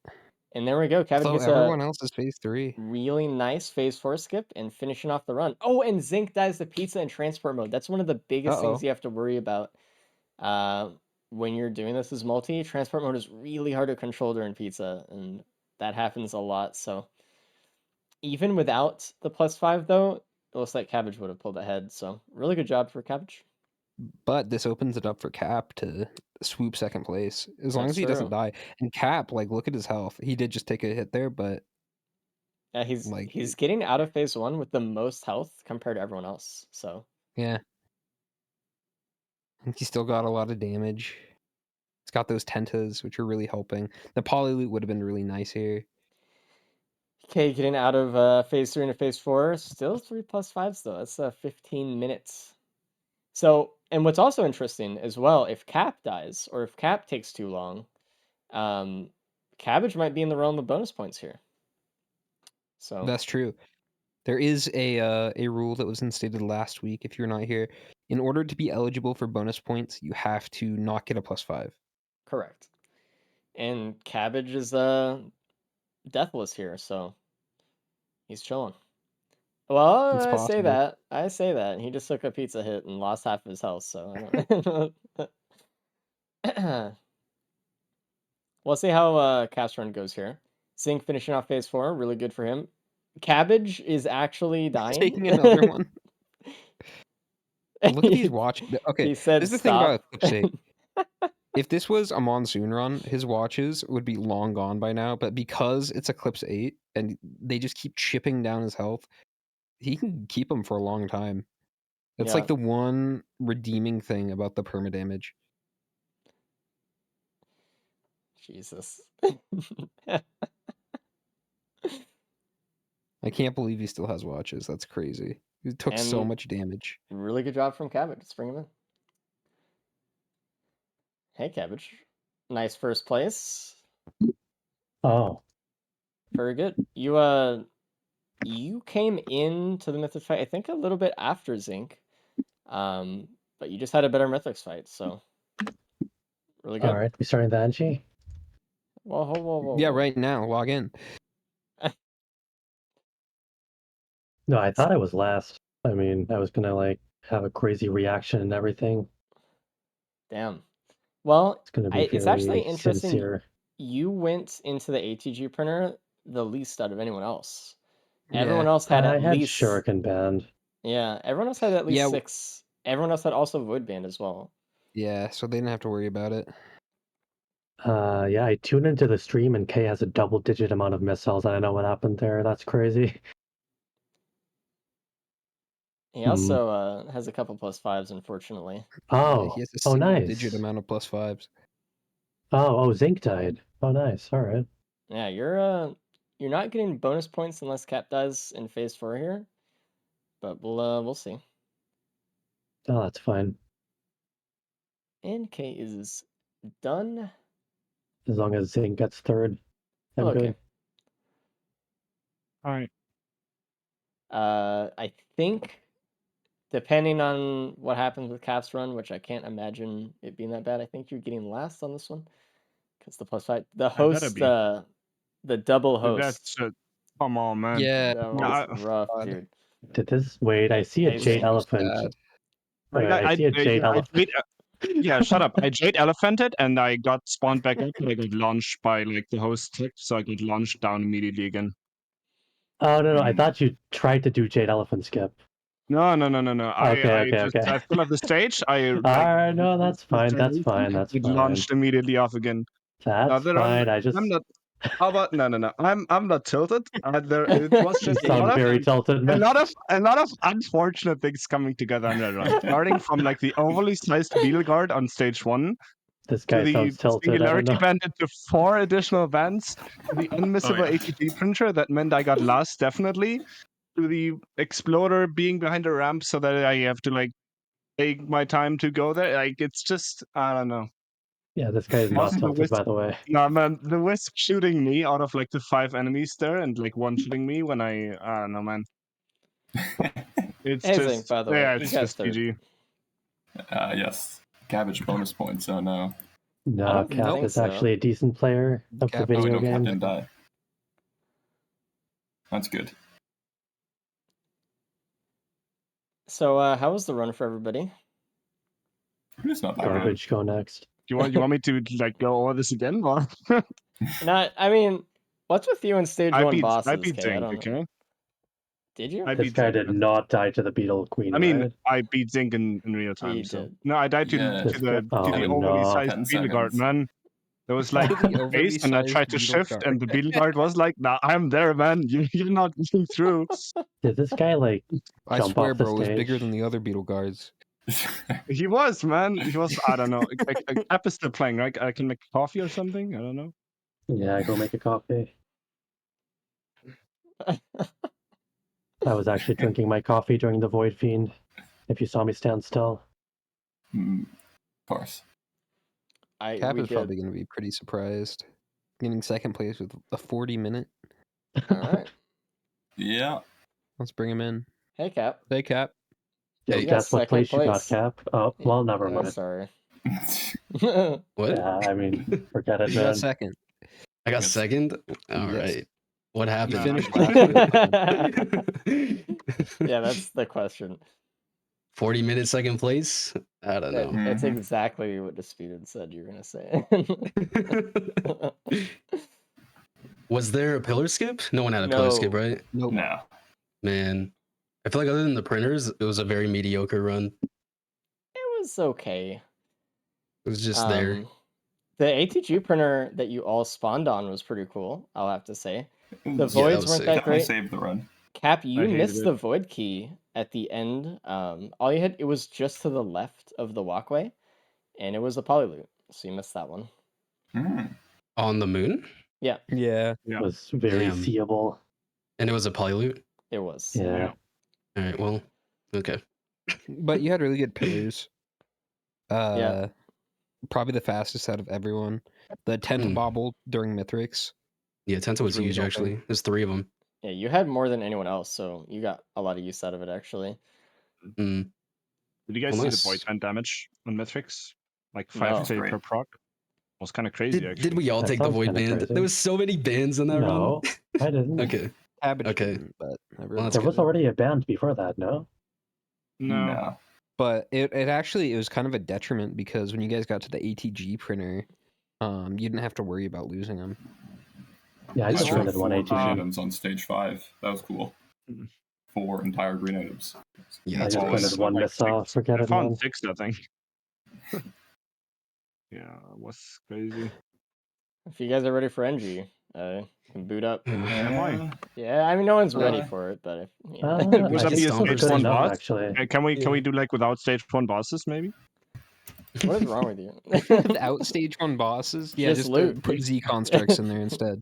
And there we go. Cabbage gets everyone else is phase 3. Really nice phase 4 skip and finishing off the run. Oh, and Zinc dies the pizza in transport mode. That's one of the biggest things you have to worry about when you're doing this as multi. Transport mode is really hard to control during pizza, and that happens a lot. So even without the +5, though, it looks like Cabbage would have pulled ahead. So really good job for Cabbage. But this opens it up for Cap to swoop second place as long That's as he doesn't true. die. And Cap, like, look at his health. He did just take a hit there, but Yeah, he's like, getting out of phase 1 with the most health compared to everyone else. So yeah, and he still got a lot of damage. It's got those tentas, which are really helping. The poly loot would have been really nice here. okay, getting out of phase 3 into phase 4. Still 3 +5s though. That's 15 minutes. So, and what's also interesting as well, if Cap dies or if Cap takes too long, Cabbage might be in the realm of bonus points here. So That's true. There is a rule that was instated last week. If you're not here, in order to be eligible for bonus points, you have to not get a +5. correct. And Cabbage is deathless here, so he's chilling. Well, It's I say possible. that. I say that. He just took a pizza hit and lost half of his health, so I don't. We'll see how Cast Run goes here. Zinc finishing off phase 4, really good for him. Cabbage is actually dying. Taking another one. Look at these watches. Okay, He said this is the thing about stop. Eclipse 8. If this was a monsoon run, his watches would be long gone by now. But because it's Eclipse 8 and they just keep chipping down his health, he can keep them for a long time. That's Yeah. like the one redeeming thing about the permadamage. Jesus. I can't believe he still has watches. That's crazy. He took so And much damage. really good job from Cabbage. Let's bring him in. Hey, Cabbage. Nice first place. Oh, Very good. You came into the Mythic fight, I think, a little bit after Zinc. But you just had a better Mythics fight, so really good. all right. We starting the Angie? Whoa, whoa, whoa, whoa. Yeah, whoa. right now, log in. No, I thought I was last. I mean, I was gonna like have a crazy reaction and everything. Damn. Well, It's gonna be it's actually very interesting. sincere. You went into the ATG printer the least out of anyone else. Yeah. Everyone else had I at had least Shuriken banned. Yeah, everyone else had at least Yeah. 6. Everyone else had also Void Band as well. Yeah, so they didn't have to worry about it. Yeah, I tuned into the stream and K has a double-digit amount of missiles. I don't know what happened there. That's crazy. He also has a couple +5s, unfortunately. Oh, He has a oh, single-digit nice. amount of +5s. Oh, Zinc died. Oh, nice. All right. Yeah, you're not getting bonus points unless Cap dies in phase 4 here, but we'll see. Oh, that's fine. And K is done. As long as Zinc gets third, I'm Okay. good. All right. I think depending on what happens with Cap's run, which I can't imagine it being that bad, I think you're getting last on this one because the +5, the I better host, be. the double host. That's come on, man. Yeah, That Yeah, was rough, God. dude. Did this? Wait, I see a Hey, Jade Zinc. Elephant. Sad. I see a Jade Elephant. yeah, shut up. I Jade Elephanted and I got spawned back up and I got launched by like the host tick, so I got launched down immediately again. Oh, no, I thought you tried to do Jade Elephant skip. No. Okay. I fill up the stage. All right, no, that's fine. That's fine. That's It fine. launched immediately off again. That's fine. I'm not. How about no? I'm not tilted. It was You just sound very tilted, a man. lot of unfortunate things coming together on that run. Starting from like the overly sized beetle guard on stage 1, This to guy the sounds tilted. I don't singularity know. bandit to 4 additional bands, to the unmissable ATG printer that meant I got last definitely, to the exploder being behind a ramp so that I have to like take my time to go there. Like it's just I don't know. Yeah, this guy is not Also, the tilted, wisp, by the way. no man, the wisp shooting me out of like the 5 enemies there and like one shooting me when I don't know, man. It's Hey, just Zinc, by the way, yeah, you it's got just third. GG. Yes. Cabbage bonus points. Oh no. No, don't Cap think is so. actually a decent player of Cap the is Oh, video no, Cap game. didn't die. That's good. So, how was the run for everybody? It's not that Garbage, go next. You want me to like go over this again or? Not, I mean, What's with you in stage I one beat bosses, Kay? I Zink, don't know. okay? Did you? I This beat guy Zink. did not die to the beetle queen, I mean, right? I beat Zink in real time. He So did. no, I died to Yeah. This guy, the Kevin, overly no. sized 10 beetle guard, seconds. man. There was like The overly base, and I sized tried to beetle shift, guard. and the beetle guard was like, "Nah, I'm there, man. You're not getting through." Did this guy like I jump swear, off the bro, it was bigger stage? than the other beetle guards. He was, man. He was. I don't know. Cap is still playing, right? I can make coffee or something. I don't know. Yeah, go make a coffee. I was actually drinking my coffee during the Void Fiend. If you saw me stand still. Of course. Cap We is did. probably going to be pretty surprised. Getting second place with a 40-minute. All right. Yeah. Let's bring him in. Hey, Cap. Hey, Cap. Yo, You got guess what second place you got, place. Cap? Oh, well, never Oh, mind. sorry. What? Yeah, I mean, forget it, You got man. second. I got Yes. second. All Yes. right. What You happened? finished last. Yeah, that's the question. 40-minute second place. I don't know. That's Mhm. exactly what Disputed said you were gonna say. Was there a pillar skip? No one had a pillar skip, No. right? Nope. No. Man, I feel like other than the printers, it was a very mediocre run. It was okay. It was just there. The ATG printer that you all spawned on was pretty cool, I'll have to say. The Yeah, that voids was weren't sick. that Definitely great. saved the run. Cap, you hated missed it. the void key at the end. All you had, it was just to the left of the walkway, and it was a polyloot, so you missed that one. Mm. On the moon? Yeah, Yeah. Yeah. It was very Damn. seeable. And it was a polyloot? it was. Yeah. All right, well, okay. But you had really good pillars. Yeah. Probably the fastest out of everyone. The tent bobble during Mithrix. Yeah, Tenta was really huge, helping. actually. There's 3 of them. Yeah, you had more than anyone else, so you got a lot of use out of it, actually. Mm. Did you guys Well, see nice. the void band damage on Mythics? Like No. 5k Great. per proc. Was kind of crazy, actually. Did we all That take the sounds void kinda band? crazy. There was so many bands in that No, I didn't. run. Okay. Cabbage Okay. didn't, but Well, everyone that's There else was good. did. already a band before that, no? No. But it actually, it was kind of a detriment because when you guys got to the ATG printer, you didn't have to worry about losing them. Yeah, I It's just true. printed one Four green ATG. items on stage 5. That was cool. Mhm. 4 entire green items. Yeah, I that's just gross. printed one Like missile. Forget I it, found man. 6, I think. Yeah, it was crazy. If you guys are ready for NG, can boot up. Am I? Yeah, I mean, no one's ready Uh, for it, but if, Would Would I that guess be a Stompers stage good did. 1 enough, boss? actually. Can we Yeah. do like without stage 1 bosses, maybe? what is wrong with you? Without stage 1 bosses, yeah, Just loot. put Z constructs in there instead.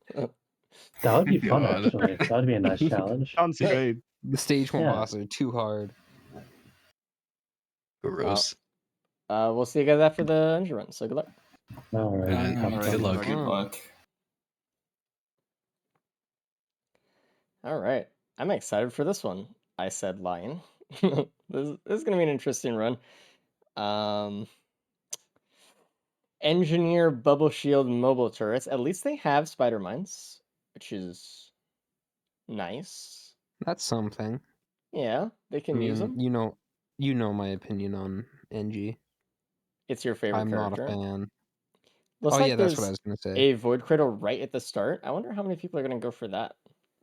That would be fun, God. actually. That would be a nice challenge. Sounds great. The stage 1 Yeah. bosses are too hard. Gross. We'll see you guys after the NG run, so good luck. All right. Alright, have good fun. luck. Good luck. All right, I'm excited for this one. I said lying. this is gonna be an interesting run. Engineer bubble shield mobile turrets. At least they have spider mines, which is nice. That's something. Yeah, they I can use mean, them. you know my opinion on NG. It's your favorite I'm not a character. fan. Looks Oh like yeah, that's what I there's was gonna say. a void cradle right at the start. I wonder how many people are gonna go for that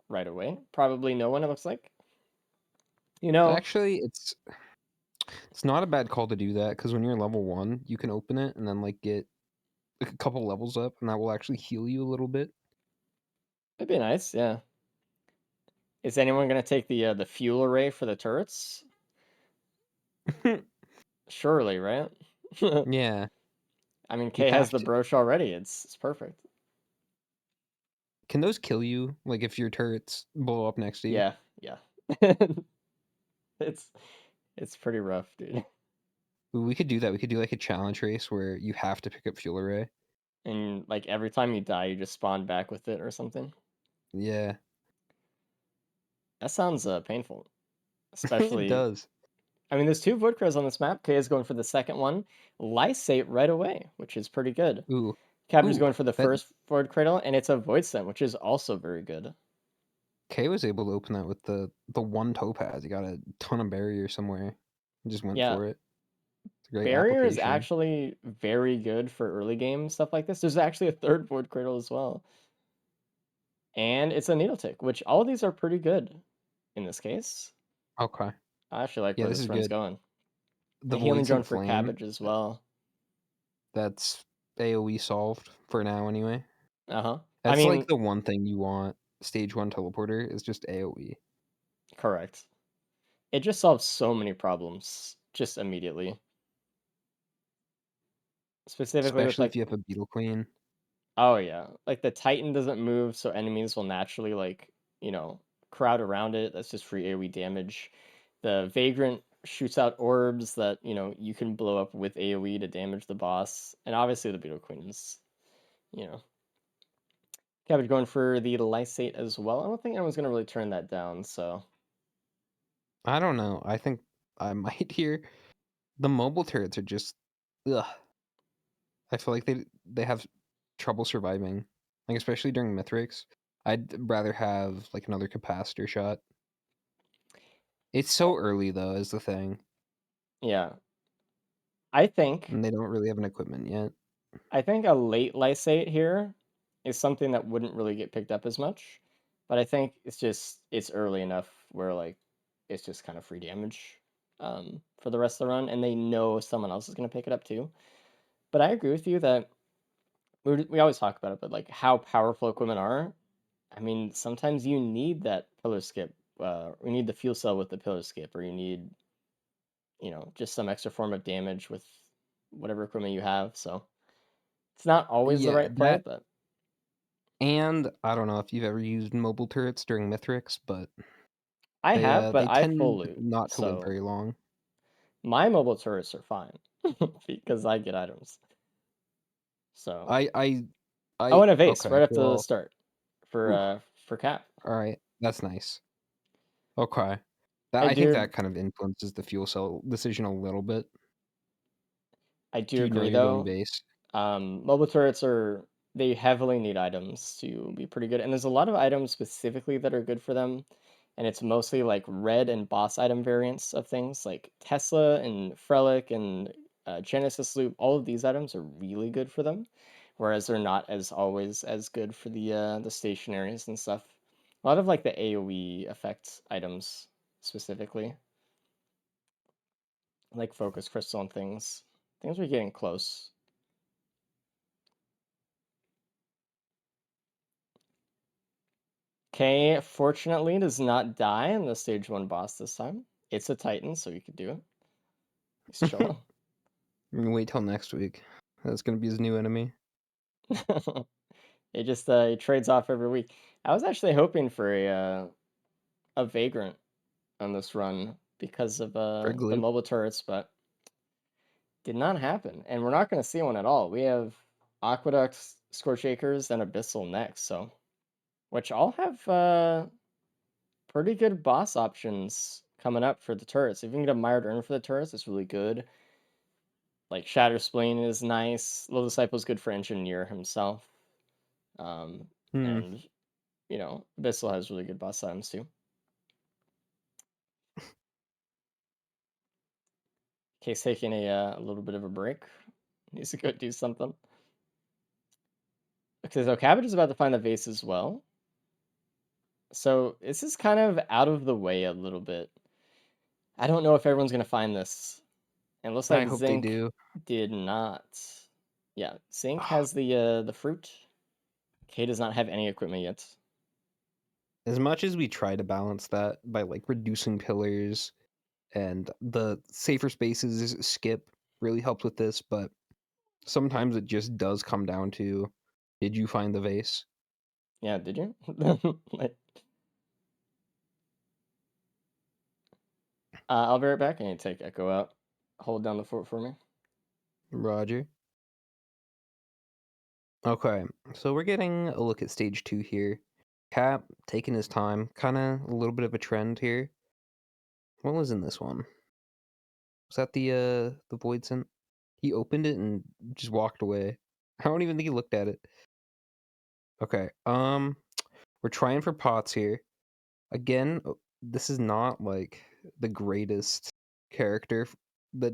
right away. Probably no one. It looks like. You know, Actually, it's not a bad call to do that because when you're level 1, you can open it and then like get like a couple levels up, and that will actually heal you a little bit. it'd be nice. Yeah. Is anyone gonna take the fuel array for the turrets? Surely, right? Yeah, I mean, you Kay has have the to. brooch already. It's perfect. Can those kill you? Like if your turrets blow up next to you? Yeah, yeah. it's pretty rough, dude. We could do that. We could do like a challenge race where you have to pick up fuel array. And like every time you die, you just spawn back with it or something. Yeah, That sounds painful. it Especially, does. I mean, there's 2 void crays on this map. Kay is going for the second one. Lysate right away, which is pretty good. Ooh, Captain's Ooh, going for the that- first void cradle, and it's a void scent, which is also very good. Kay was able to open that with the 1 topaz. He got a ton of barrier somewhere. He just went Yeah. for it. It's a great Barrier is application. actually very good for early game stuff like this. There's actually a third void cradle as well. and it's a needle tick, which all of these are pretty good in this case. Okay. I actually like Yeah, where this this is run's good. going. The A healing drone Voidsent for Flame, cabbage as well. that's AoE solved for now anyway. I That's mean, like the one thing you want. Stage 1 teleporter is just AoE. correct. It just solves so many problems just immediately. Specifically with Especially like, if you have a Beetle Queen. oh yeah, like the Titan doesn't move, so enemies will naturally like, crowd around it. That's just free AoE damage. The Vagrant shoots out orbs that, you can blow up with AoE to damage the boss. And obviously the Beetle Queen is, you know, Cabbage going for the Lysate as well. I don't think anyone's gonna really turn that down, so I don't know. I think I might here. The mobile turrets are just ugh. I feel like they have trouble surviving. Like especially during Mithrix. I'd rather have like another capacitor shot. It's so early though, is the thing. yeah. I think And they don't really have an equipment yet. I think a late Lysate here is something that wouldn't really get picked up as much. But I think it's early enough where like it's just kind of free damage for the rest of the run, and they know someone else is gonna pick it up too. But I agree with you that we always talk about it, but like how powerful equipment are. I mean, sometimes you need that pillar skip. You need the fuel cell with the pillar skip, or you need, just some extra form of damage with whatever equipment you have. So it's not always the Yeah, right play, that but and I don't know if you've ever used mobile turrets during Mithrix, but I have, they but I full tend loot, not to live so very long. my mobile turrets are fine because I get items. So I I went a vase okay, right after the well, start oof, for Cap. all right, that's nice. Okay. That I I think do that kind of influences the fuel cell decision a little bit. I Do do you know agree you're going though. base? Mobile turrets they heavily need items to be pretty good, and there's a lot of items specifically that are good for them, and it's mostly like red and boss item variants of things like Tesla and Frelic and Genesis Loop. All of these items are really good for them, whereas they're not as always as good for the stationaries and stuff. A lot of like the AOE effect items specifically, like Focus Crystal and things. Things are getting close. Okay, fortunately does not die in the stage 1 boss this time. It's a Titan, so you could do it. He's chilling. I'm gonna wait till next week. That's gonna be his new enemy. It just it trades off every week. I was actually hoping for a Vagrant on this run because of For the Gloop. mobile turrets, but did not happen. And we're not going to see one at all. We have Aqueducts, Scorch Acres, and Abyssal next, so which all have pretty good boss options coming up for the turrets. If you can get a Mired Urn for the turrets, it's really good. Like Shatter Spleen is nice. Low Disciple is good for Engineer himself. Hmm. And Abyssal has really good boss items too. Case taking a little bit of a break. Needs to go do something. Okay, so Cabbage is about to find the vase as well. So this is kind of out of the way a little bit. I don't know if everyone's gonna find this. It looks I like hope they Zinc do. did not. Yeah, Zinc has the fruit. K does not have any equipment yet. As much as we try to balance that by like reducing pillars and the safer spaces skip really helps with this, but sometimes it just does come down to did you find the vase? Yeah, did you? Like, I'll be right back. I need to take Echo out. Hold down the fort for me. Roger. Okay, so we're getting a look at stage 2 here. Cap taking his time, kind of a little bit of a trend here. What was in this one? Was that the Void Scent? He opened it and just walked away. I don't even think he looked at it. Okay, we're trying for pots here. Again, this is not like the greatest character. This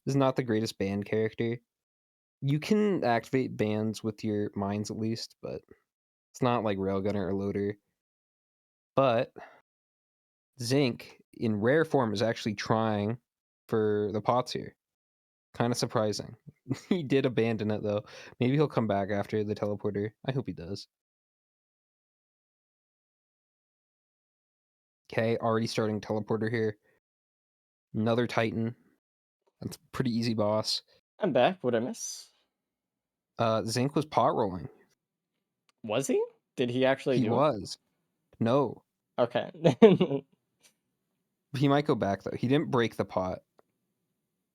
is not the greatest band character. You can activate bands with your mines at least, but It's not like Railgunner or Loader. But Zinc, in rare form, is actually trying for the pots here. Kind of surprising. He did abandon it, though. Maybe he'll come back after the teleporter. I hope he does. Okay, already starting teleporter here. Another Titan. That's a pretty easy boss. I'm back. What'd I miss? Zinc was pot rolling. Was he? Did he actually He do was. No. it? Okay. He might go back, though. He didn't break the pot.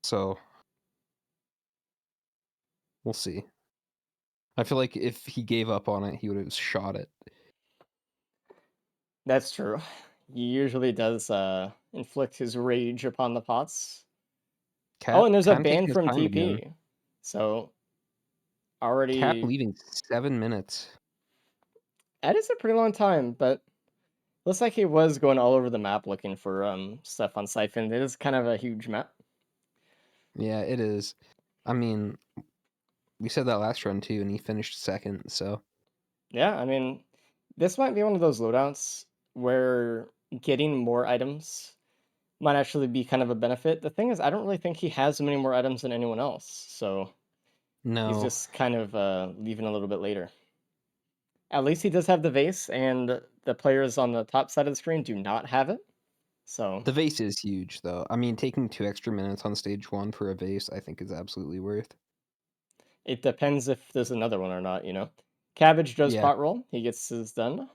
So, we'll see. I feel like if he gave up on it, he would have shot it. That's true. He usually does inflict his rage upon the pots. Cap Oh, and there's a kind of taking ban his from time again. TP. So Cap already leaving 7 minutes. that is a pretty long time, but looks like he was going all over the map looking for stuff on Siphon. It is kind of a huge map. Yeah, it is. I mean, we said that last run too, and he finished second, so Yeah, I mean, this might be one of those loadouts where getting more items might actually be kind of a benefit. The thing is, I don't really think he has many more items than anyone else, so he's no. just kind of leaving a little bit later. At least he does have the vase, and the players on the top side of the screen do not have it. So The vase is huge, though. I mean, taking 2 extra minutes on stage 1 for a vase, I think is absolutely worth. it depends if there's another one or not, you know. Cabbage does Yeah. pot roll. He gets his done.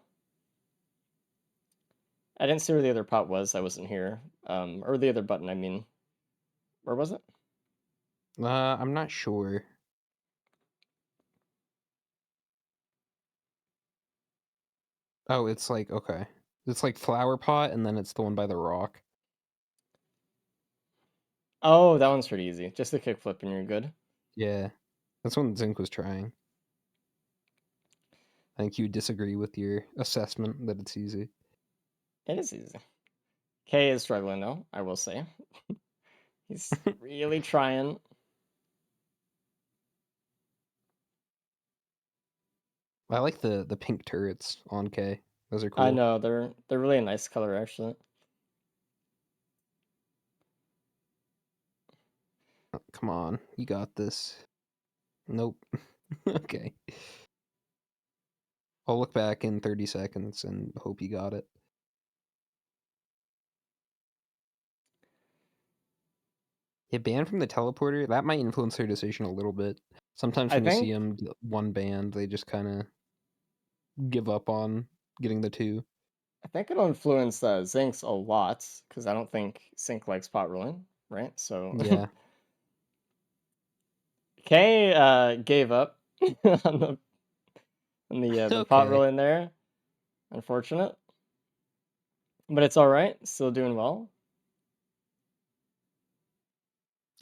I didn't see where the other pot was. I wasn't here. Or the other button, I mean. Where was it? I'm not sure. Oh, it's like, okay. It's like flower pot, and then it's the one by the rock. Oh, that one's pretty easy. Just a kickflip and you're good. Yeah. That's when Zinc was trying. I think you would disagree with your assessment that it's easy. It is easy. K is struggling though, I will say. He's really trying. I like the pink turrets on K. Those are cool. I know, they're really a nice color actually. Oh, come on, you got this. Nope. Okay. I'll look back in 30 seconds and hope you got it. Hit banned from the teleporter, that might influence their decision a little bit. Sometimes I when you see think them one banned, they just kind of give up on getting the 2. I think it'll influence Zinx a lot, because I don't think Zinc likes pot rolling, right? So Yeah. K gave up on the pot Okay. rolling there. Unfortunate. But it's alright, still doing well.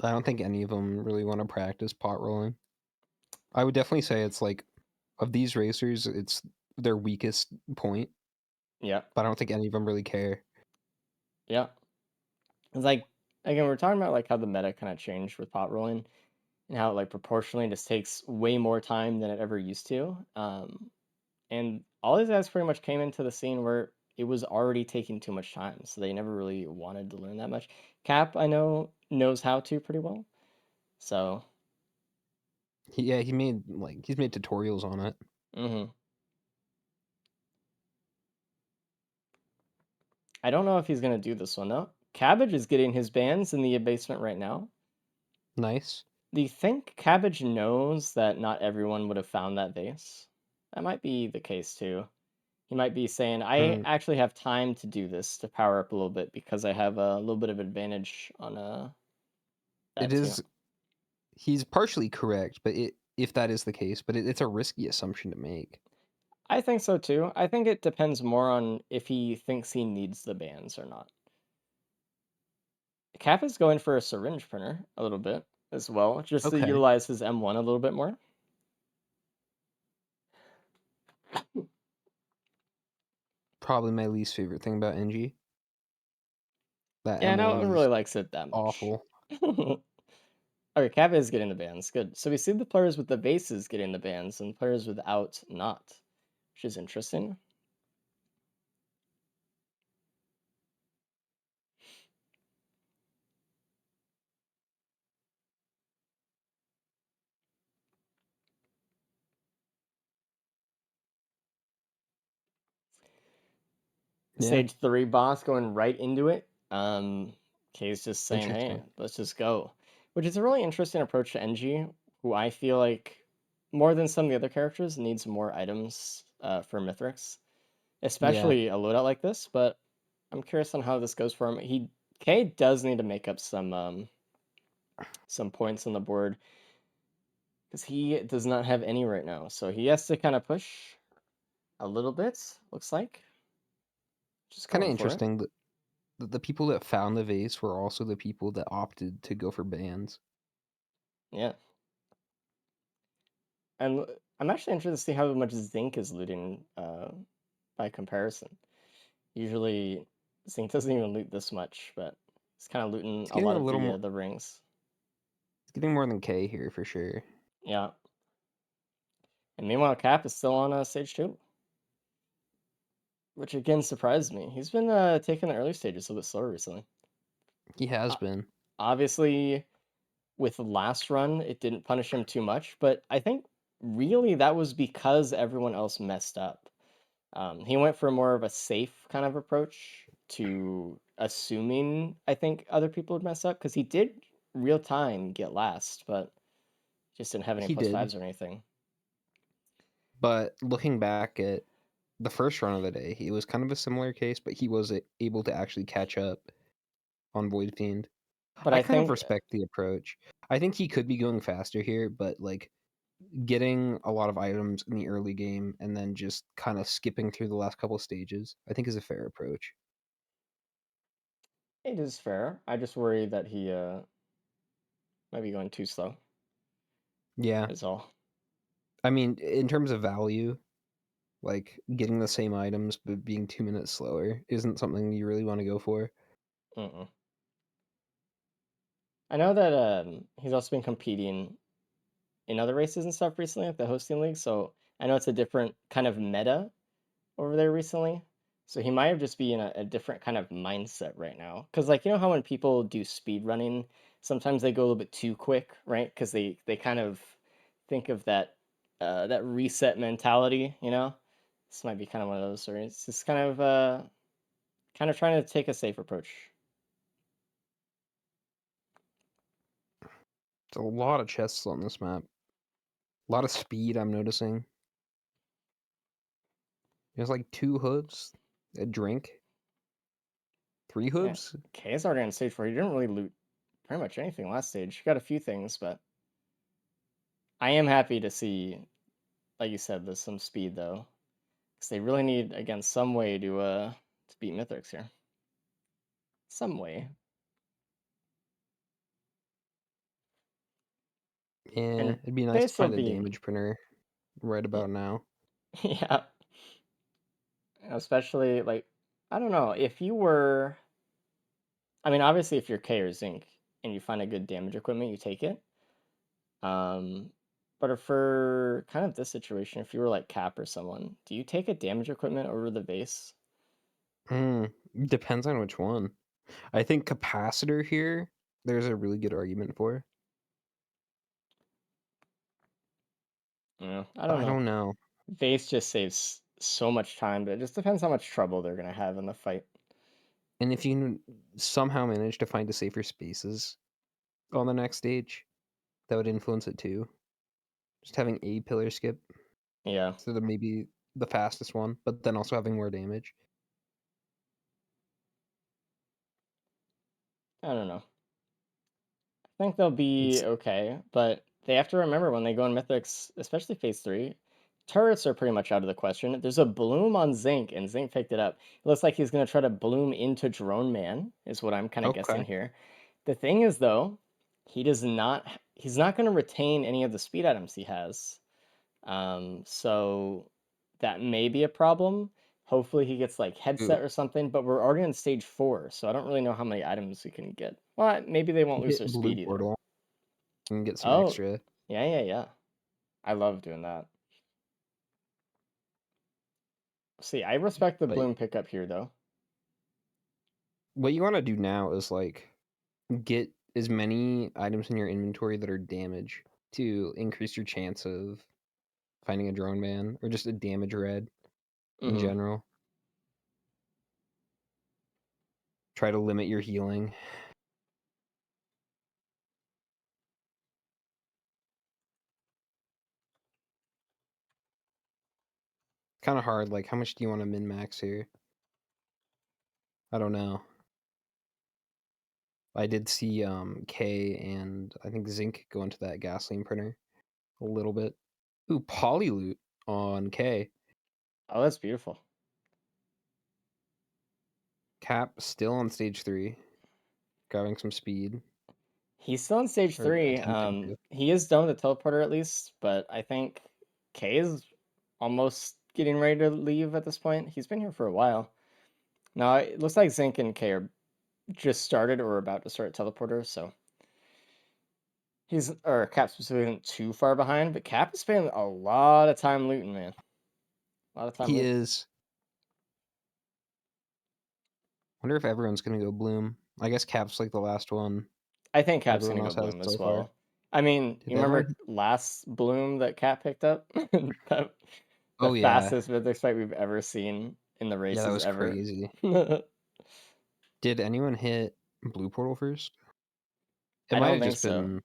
I don't think any of them really want to practice pot rolling. I would definitely say it's like, of these racers, it's their weakest point, Yeah. but I don't think any of them really care. Yeah. It's like, again, we're talking about like how the meta kind of changed with pot rolling and how it like proportionally just takes way more time than it ever used to. And all these guys pretty much came into the scene where it was already taking too much time, so they never really wanted to learn that much. Cap, I know, knows how to pretty well. So, Yeah, he's made tutorials on it. I don't know if he's gonna do this one though. Cabbage is getting his bans in the basement right now. Nice. Do you think Cabbage knows that not everyone would have found that vase? That might be the case too. He might be saying, I Mm, actually have time to do this to power up a little bit because I have a little bit of advantage on it that too. is. He's partially correct, but if that is the case, but it's a risky assumption to make. I think so too. I think it depends more on if he thinks he needs the bans or not. Cap is going for a syringe printer a little bit as well, just to Okay. utilize his M1 a little bit more. Probably my least favorite thing about NG. That Yeah, no M1 one is really likes it that much. awful. Okay, Cap is getting the bans. Good. So we see the players with the bases getting the bans and players without not, which is interesting. Yeah. Stage 3 boss going right into it. Kay's just saying, hey, Interesting. let's just go. Which is a really interesting approach to NG, who I feel like, more than some of the other characters, needs more items for Mithrix. Especially a loadout like this, but I'm curious on how this goes for him. Kay does need to make up some points on the board, because he does not have any right now. So he has to kind of push a little bit, looks like. Just Kind of going for it. interesting that the people that found the vase were also the people that opted to go for bans. Yeah. And I'm actually interested to see how much Zinc is looting by comparison. Usually, Zinc doesn't even loot this much, but he's kind of looting It's a getting lot a of little more. the rings. It's getting more than K here for sure. Yeah. And meanwhile, Cap is still on stage 2. Which again surprised me. He's been taking the early stages a little bit slower recently. He has Uh, been. Obviously, with the last run, it didn't punish him too much, but I think really that was because everyone else messed up. He went for more of a safe kind of approach to assuming, I think, other people would mess up, because he did real time get last, but just didn't have any He plus did. fives or anything. But looking back at the first run of the day, it was kind of a similar case, but he was able to actually catch up on Void Fiend. But I I kind of think, respect the approach. I think he could be going faster here, but like getting a lot of items in the early game and then just kind of skipping through the last couple stages, I think is a fair approach. it is fair. I just worry that he might be going too slow, Yeah. is all. I mean, in terms of value, like getting the same items but being 2 minutes slower isn't something you really want to go for. Mm-mm. I know that he's also been competing in other races and stuff recently at the hosting league, so I know it's a different kind of meta over there recently. So he might have just be in a different kind of mindset right now. Because like, you know how when people do speed running, sometimes they go a little bit too quick, right? Because they kind of think of that reset mentality, you know? This might be kind of one of those, or it's just kind of trying to take a safe approach. It's a lot of chests on this map. A lot of speed, I'm noticing. There's like 2 hooves, a drink, 3 Yeah, hooves. K's already on stage 4. He didn't really loot pretty much anything last stage. He got a few things, but I am happy to see, like you said, there's some speed though, because they really need, again, some way to beat Mythrix here. Some way. Yeah, And it'd be nice to base will find a be, damage printer right about now. yeah, especially like, I don't know, if you were, I mean, obviously if you're K or Zinc and you find a good damage equipment, you take it. But for kind of this situation, if you were like Cap or someone, do you take a damage equipment over the base? Depends on which one. I think capacitor here, there's a really good argument for. Yeah, I But don't I know. don't know. Vase just saves so much time, but it just depends how much trouble they're gonna have in the fight. And if you can somehow manage to find a safer spaces on the next stage, that would influence it too. Just having a pillar skip Yeah, instead of maybe the fastest one, but then also having more damage. I don't know. I think they'll be It's okay, but they have to remember when they go in Mythics, especially phase 3, turrets are pretty much out of the question. There's a bloom on Zinc, and Zinc picked it up. It looks like he's gonna try to bloom into Drone Man, is what I'm kind of guessing okay. here. The thing is though, he's not gonna retain any of the speed items he has. So that may be a problem. Hopefully he gets like Ooh, headset or something, but we're already on stage 4, so I don't really know how many items we can get. Well, maybe they won't lose hit their blue speed either. portal and get some Oh, extra. yeah, yeah, yeah. I love doing that. See, I respect the But bloom pickup here, though. what you want to do now is like get as many items in your inventory that are damage to increase your chance of finding a drone man or just a damage red in Mm-hmm. general. Try to limit your healing. Kind of hard. Like, how much do you want to min max here? I don't know. I did see K and I think Zinc go into that gasoline printer a little bit. Ooh, Polyloot on K. Oh, that's beautiful. Cap still on stage 3, grabbing some speed. He's still on stage Or 3. attempting to. He is done with the teleporter at least, but I think K is almost getting ready to leave at this point. He's been here for a while. Now it looks like Zinc and K are just started or about to start teleporter, so or Cap specifically isn't too far behind, but Cap is spending a lot of time looting, man. A lot of time He looting. is. Wonder if everyone's gonna go Bloom. I guess Cap's like the last one. I think Cap's Everyone gonna go else has Bloom as so far. well. I mean, Did you remember last Bloom that Cap picked up? The Oh yeah, fastest Mythic spike we've ever seen in the yeah, that races was ever. crazy. Did anyone hit Blue Portal first? It I might don't have think just so. been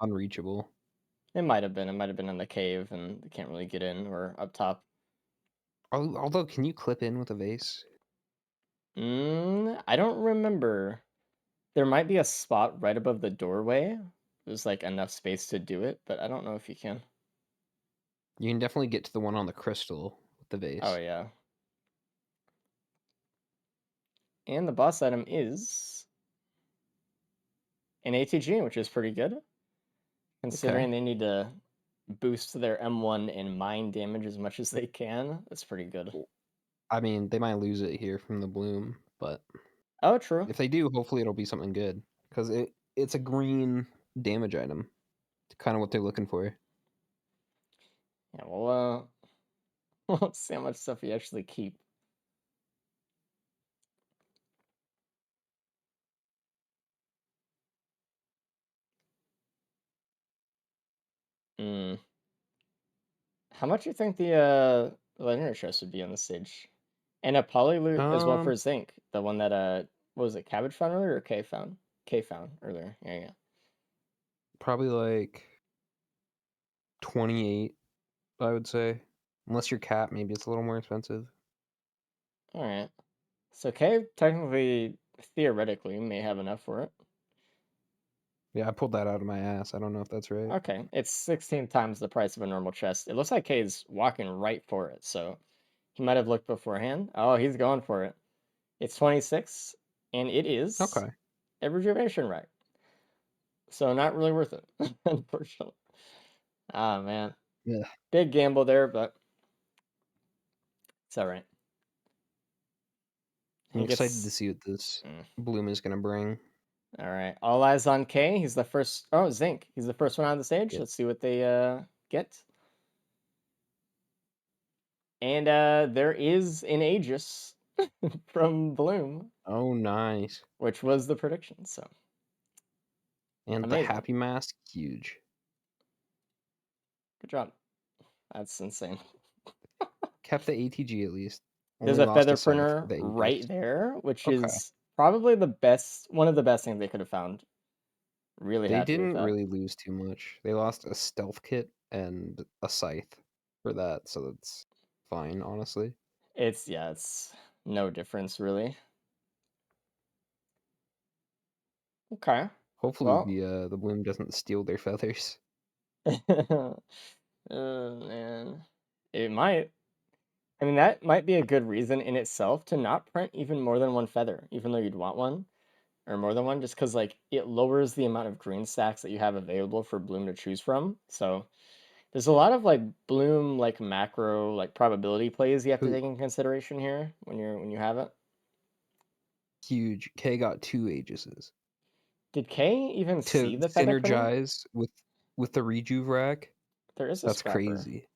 unreachable. It might have been. It might have been in the cave, and they can't really get in or up top. Although, can you clip in with a vase? I don't remember. There might be a spot right above the doorway. There's like enough space to do it, but I don't know if you can. You can definitely get to the one on the crystal with the vase. Oh yeah. And the boss item is an ATG, which is pretty good. Considering they need to boost their M1 and mine damage as much as they can, that's pretty good. I mean, they might lose it here from the Bloom, but Oh, true. if they do, hopefully it'll be something good. Because it's a green damage item. It's kind of what they're looking for. Yeah, well, we'll see how much stuff you actually keep. How much do you think the legendary chest would be on the stage? And a polyloot as well for Zinc, the one that what was it, Cabbage found earlier or K found? K found earlier. Yeah. Probably like 28, I would say. Unless you're Cap, maybe it's a little more expensive. All right. So K technically, theoretically, may have enough for it. Yeah, I pulled that out of my ass. I don't know if that's right. Okay, it's 16 times the price of a normal chest. It looks like K is walking right for it, so he might have looked beforehand. Oh, he's going for it. It's 26, and it is Okay. a rejuvenation rack. So not really worth it, unfortunately. Ah, man. Yeah. Big gamble there, but it's all right. I'm He excited to gets. see what this Bloom is going to bring. All right. All eyes on K. He's the first. Oh, Zinc. He's the first one on the stage. Yep. Let's see what they get. And there is an Aegis from Bloom. Oh, nice. Which was the prediction. So. And amazing. the Happy Mask, huge. Good job. That's insane. Kept the ATG at least. There's Only a lost feather Scythe printer for the right Aegis. there, which Okay. is probably one of the best things they could have found. Really They happy with didn't that. really lose too much. They lost a stealth kit and a scythe for that, so that's fine, honestly. It's no difference really. Okay. Hopefully Well, the Bloom doesn't steal their feathers. man, it might. I mean, that might be a good reason in itself to not print even more than one feather, even though you'd want one or more than one, just because like it lowers the amount of green stacks that you have available for Bloom to choose from. So there's a lot of like Bloom like macro like probability plays you have to take in consideration here when you have it. Huge. K got 2 Aegises. Did K even To see the feather printer? synergize with the Rejuve rack? There is a That's scrapper. crazy.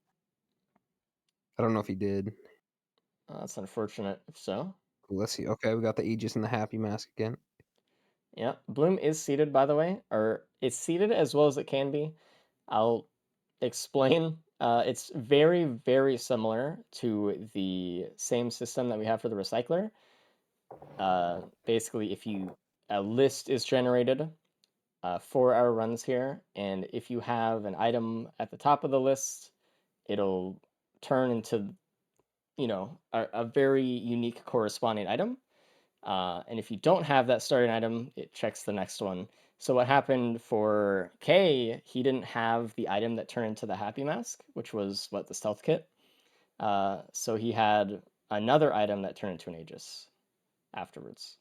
I don't know if he did. That's unfortunate, if so. Let's see. Okay, we got the Aegis and the Happy Mask again. Yeah, Bloom is seeded, by the way, or it's seeded as well as it can be. I'll explain. It's very, very similar to the same system that we have for the recycler. Basically, if a list is generated for our runs here, and if you have an item at the top of the list, it'll turn into, a very unique corresponding item. And if you don't have that starting item, it checks the next one. So what happened for K, he didn't have the item that turned into the Happy Mask, which was the stealth kit. So he had another item that turned into an Aegis afterwards.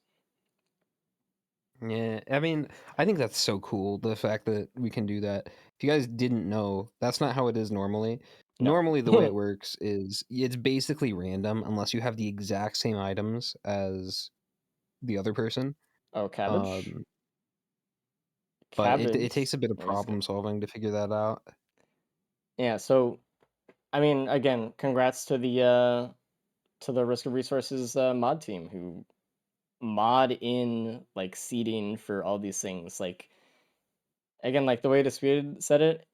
Yeah, I mean, I think that's so cool, the fact that we can do that. If you guys didn't know, that's not how it is normally. No. Normally, the way it works is it's basically random unless you have the exact same items as the other person. Oh, Cabbage? But it Cabbage. takes a bit of Yeah, he's good. problem solving to figure that out. Yeah, so I mean, again, congrats to the Risk of Resources mod team who mod in like seeding for all these things. Like, again, like the way Disputed said it,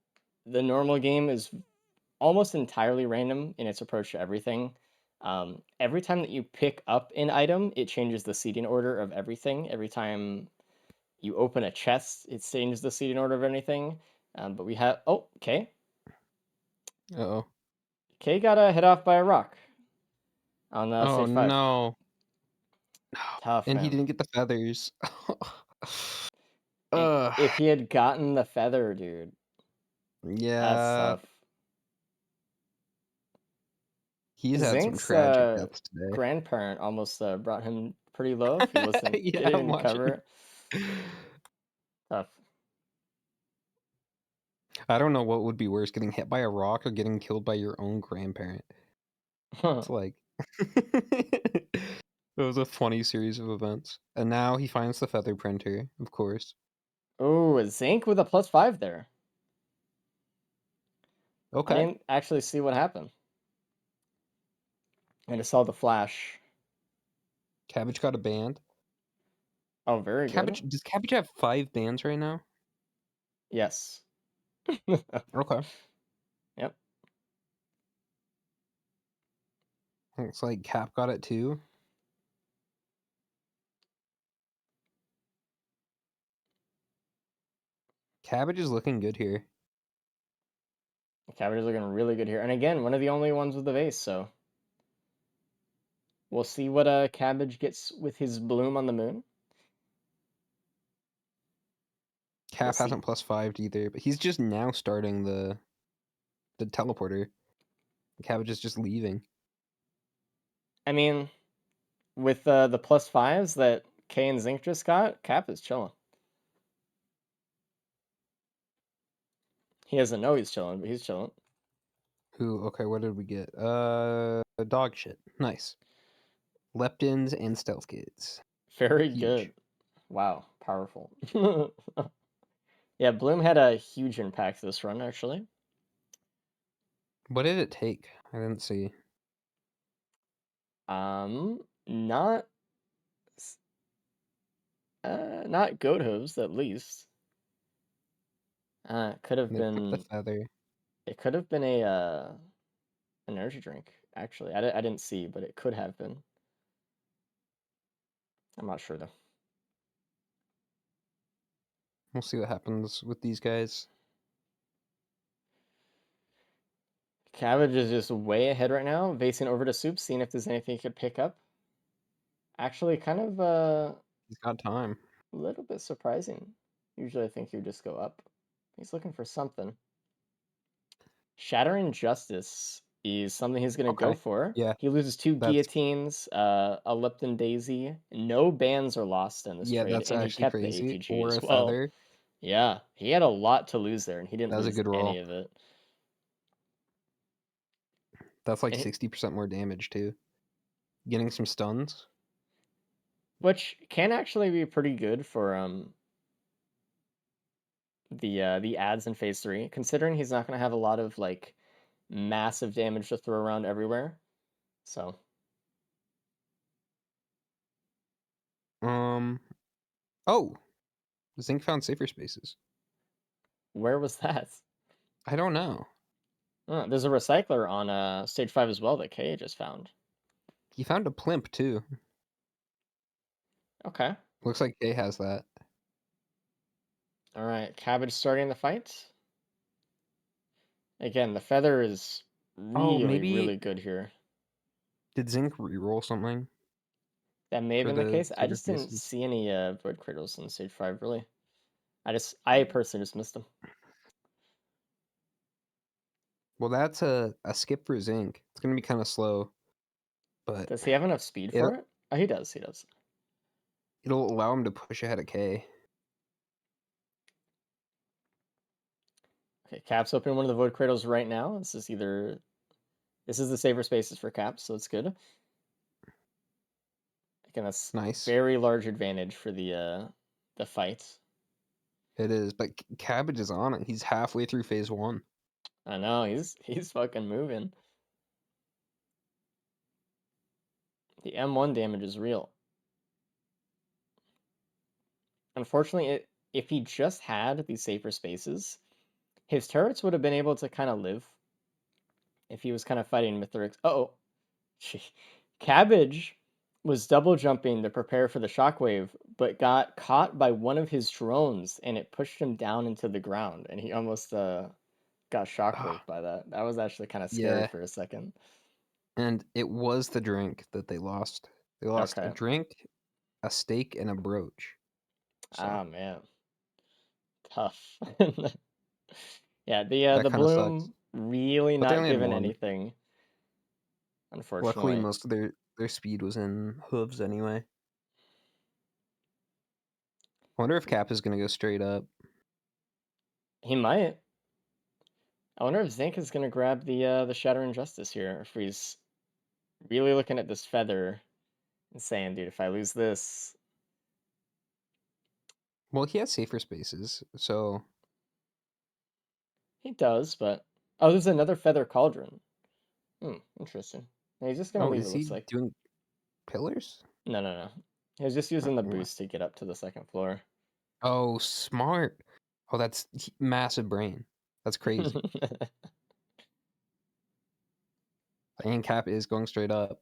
the normal game is almost entirely random in its approach to everything. Every time that you pick up an item, it changes the seeding order of everything. Every time you open a chest, it changes the seeding order of anything. But we have okay. Uh-oh. Kay got hit off by a rock on Oh, stage 5. no. Tough, And he man. didn't get the feathers. If he had gotten the feather, dude, that's Yeah, tough. he's had some Zink's tragic deaths today. grandparent almost brought him pretty low if he wasn't Yeah, getting I'm into cover. watching. Tough. I don't know what would be worse, getting hit by a rock or getting killed by your own grandparent. It's like it was a funny series of events. And now he finds the feather printer, of course. Oh, Zink with a +5 there. I Okay. didn't actually see what happened. I just saw the flash. Cabbage got a band. Oh, very good. Does Cabbage have 5 bands right now? Yes. Okay. Yep. Looks like Cap got it too. Cabbage is looking good here. Cabbage is looking really good here. And again, one of the only ones with the vase, so we'll see what Cabbage gets with his bloom on the moon. Cap hasn't +5'd either, but he's just now starting the teleporter. Cabbage is just leaving. I mean, with the +5s that K and Zink just got, Cap is chilling. He doesn't know he's chilling, but he's chilling. Okay, what did we get? Dog shit. Nice. Leptins and stealth kits. Very Huge. good. Wow, powerful. Yeah, Bloom had a huge impact this run, actually. What did it take? I didn't see. Not goat hooves, at least. Could have They put the been. feather. It could have been a energy drink. Actually, I didn't see, but it could have been. I'm not sure though. We'll see what happens with these guys. Cabbage is just way ahead right now, vasing over to Soup, seeing if there's anything he could pick up. Actually, kind of He's got time. a little bit surprising. Usually I think he would just go up. He's looking for something. Shattering Justice is something he's going to go Okay. for. Yeah. He loses 2 That's- guillotines, a Lipton Daisy. No bans are lost in this Yeah, trade, that's and he actually kept crazy. the ATG Or as a well. feather. Yeah, he had a lot to lose there, and he didn't That was a lose good roll. any of it. That's like And 60% more damage too. Getting some stuns. which can actually be pretty good for the ads in phase 3, considering he's not going to have a lot of like massive damage to throw around everywhere. So Oh, Zinc found safer spaces. Where was that? I don't know. There's a recycler on stage 5 as well that Kay just found. He found a plimp too. Okay. Looks like Kay has that. All right. Cabbage starting the fight. Again, the feather is Oh, really, maybe really good here. did Zinc reroll something That may have for been the the case. I safer just didn't spaces? see any void cradles in stage 5, really. I personally just missed them. Well, that's a skip for Zinc. It's gonna be kind of slow, but Does he have enough speed for it? Oh, he does. He does. it'll allow him to push ahead of K. Okay, Cap's opening one of the void cradles right now. This is the safer spaces for Cap, so it's good. Again, that's Nice. very large advantage for the fight. It is, but Cabbage is on it. He's halfway through phase 1. I know he's fucking moving. The M1 damage is real. Unfortunately, if he just had these safer spaces, his turrets would have been able to kind of live if he was kind of fighting Mithrix. Oh, Cabbage was double jumping to prepare for the shockwave, but got caught by one of his drones and it pushed him down into the ground, and he almost got shockwaved by that. That was actually kind of scary Yeah, for a second. and it was the drink that they lost. They lost a Okay. drink, a steak, and a brooch. So Ah man, tough. Yeah, that the kind of sucks. bloom really But they not only had given one. anything, Luckily, unfortunately. most of their speed was in hooves anyway. I wonder if Cap is gonna go straight up. He might. I wonder if Zinc is gonna grab the Shatter Injustice here, if he's really looking at this feather and saying, dude, if I lose this. Well, he has safer spaces, so He does, but oh, there's another feather cauldron. Interesting. No, he's just gonna oh, leave, it is looks he like. doing pillars? No, no, no. He was just using the boost to get up to the second floor. Oh, smart. Oh, that's massive brain. That's crazy. And Cap is going straight up.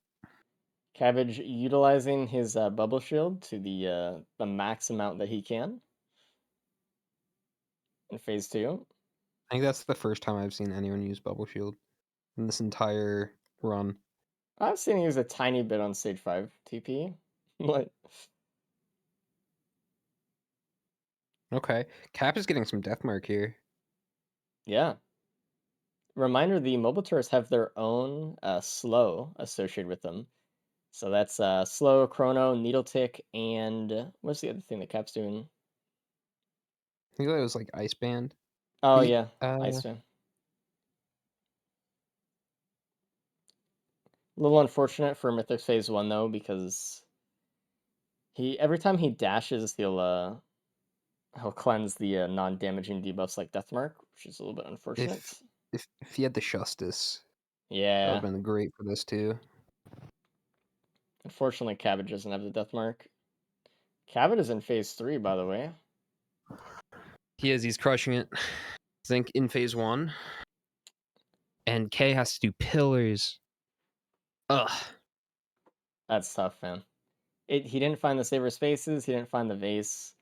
Cabbage utilizing his bubble shield to the max amount that he can in phase 2. I think that's the first time I've seen anyone use bubble shield in this entire run. I've seen him use a tiny bit on stage 5 TP. What? Okay, Cap is getting some death mark here. Yeah. Reminder: the mobile turrets have their own slow associated with them. So that's slow, chrono, needle tick, and what's the other thing that Cap's doing? I think that was like Ice Band. Oh He, yeah, Ice Fan. A little unfortunate for Mythic Phase 1 though, because every time he dashes, he'll cleanse the non-damaging debuffs like Death Mark, which is a little bit unfortunate. if he had the Justice, that would Yeah. have been great for this too. Unfortunately, Cabbage doesn't have the Death Mark. Cabbage is in phase 3, by the way. He is. He's crushing it. Zinc in phase 1, and K has to do pillars. Ugh. That's tough, man. He didn't find the saber spaces. He didn't find the vase,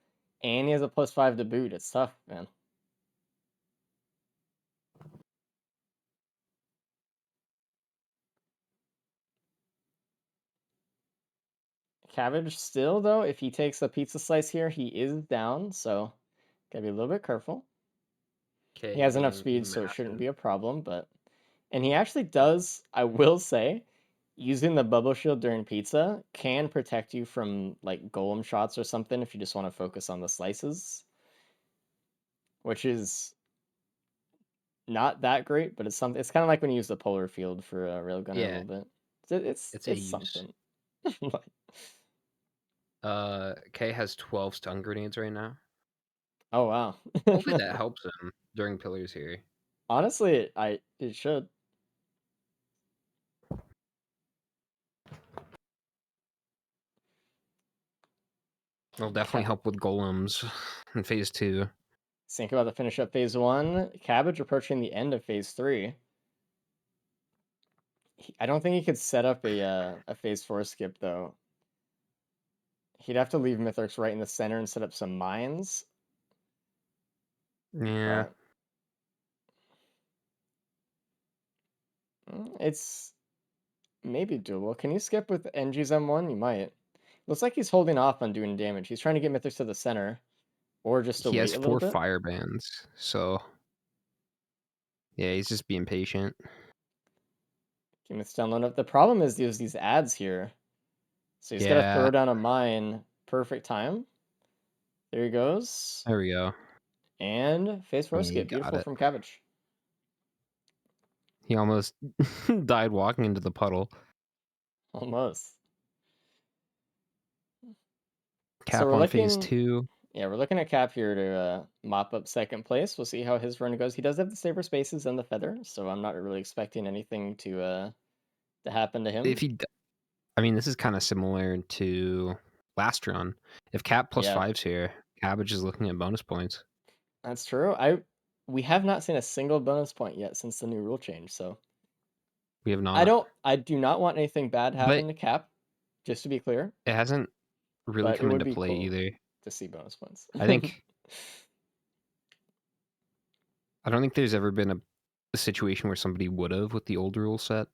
and he has a +5 to boot. It's tough, man. Cabbage still though, if he takes a pizza slice here, he is down. So gotta be a little bit careful. He has enough speed, so it shouldn't be a problem. And he actually does. I will say, using the bubble shield during pizza can protect you from like golem shots or something if you just want to focus on the slices, which is not that great, but it's something. It's kind of like when you use the polar field for a railgunner a Yeah, little bit. it's a It's use. something. K has 12 stun grenades right now. Oh wow. Hopefully that helps him during pillars here. Honestly, it should. It'll definitely help with golems in phase 2. Think about to finish up phase 1. Cabbage approaching the end of phase 3. I don't think he could set up a phase 4 skip though. He'd have to leave Mythrix right in the center and set up some mines. Yeah. But it's maybe doable. Can you skip with NG's M1? You might. Looks like he's holding off on doing damage. He's trying to get Mythrix to the center. Or just to He wait has a little 4 bit. fire bands, so yeah, he's just being patient. Game is download up. The problem is there's these ads here. So he's got to throw down a mine. Perfect time. There he goes. There we go. And phase 4 Yeah, skip. got Beautiful it. from Cabbage. He almost died walking into the puddle. Almost. Cap we're on looking, phase 2. Yeah, we're looking at Cap here to mop up second place. We'll see how his run goes. He does have the saber spaces and the feather, so I'm not really expecting anything to happen to him. If he, I mean, this is kind of similar to last run. If Cap plus 5's here, Cabbage is looking at bonus points. That's true. We have not seen a single bonus point yet since the new rule change, so we have not. I do not want anything bad happen to Cap, just to be clear. It hasn't really come into play either. To see bonus points. I don't think there's ever been a situation where somebody would have with the old rule set.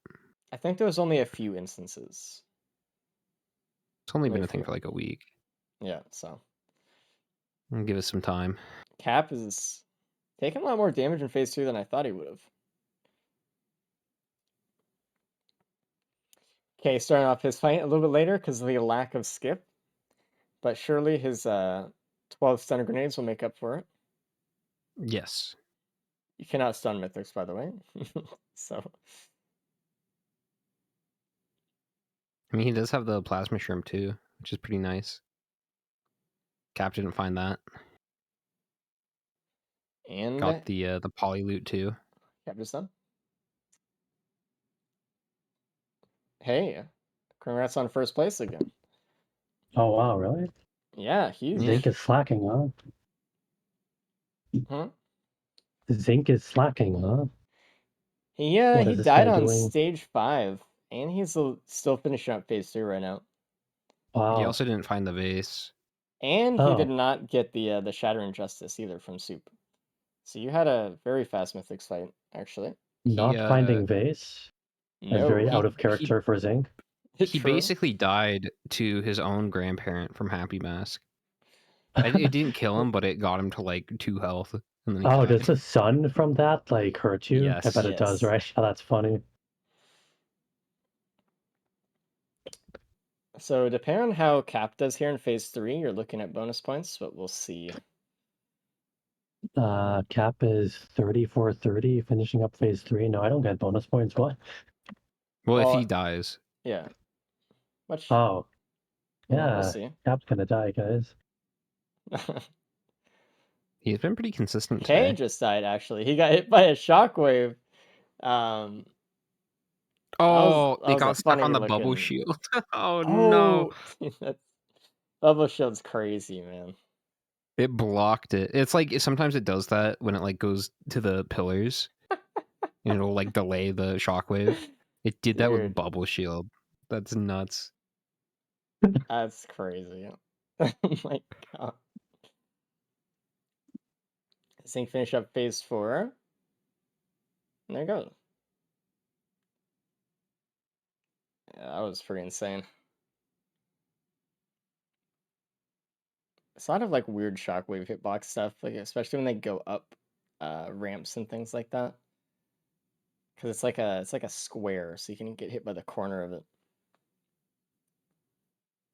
I think there was only a few instances. It's only been a thing for like a week. Yeah, so give us some time. Cap is taking a lot more damage in phase 2 than I thought he would have. Okay, starting off his fight a little bit later because of the lack of skip. But surely his 12 stun grenades will make up for it. Yes. You cannot stun Mythrix, by the way. So. I mean, he does have the plasma shrimp too, which is pretty nice. Cap didn't find that. And got the poly loot too. Cap just done. Hey, congrats on first place again. Oh wow, really? Yeah, Zinc is slacking, huh? Huh? Zinc is slacking, huh? He died on stage 5, and he's still finishing up phase 3 right now. Wow. He also didn't find the vase. And he did not get the Shattering Justice either from Soup. So you had a very fast Mythics fight, actually. Not finding vase? No, is very out of character for Zinc. He basically died to his own grandparent from Happy Mask. It didn't kill him, but it got him to like 2 health. And then he died. Does the sun from that like hurt you? Yes. I bet it does, right? Oh, that's funny. So depending on how Cap does here in phase 3, you're looking at bonus points, but we'll see. Cap is 34-30, finishing up phase 3. No, I don't get bonus points. What? Well, if he dies. Yeah. Which, yeah, we'll see. Cap's gonna die, guys. He's been pretty consistent Kay just died, actually. He got hit by a shockwave. It got stuck on the bubble shield. Oh no. Bubble shield's crazy, man. It blocked it. It's like sometimes it does that when it like goes to the pillars. And it'll like delay the shockwave. It did that with bubble shield. That's nuts. That's crazy. Oh my god. Zinc finish up phase 4. And there you go. Yeah, that was pretty insane. It's a lot of like weird shockwave hitbox stuff, like especially when they go up ramps and things like that. Because it's like a square, so you can get hit by the corner of it.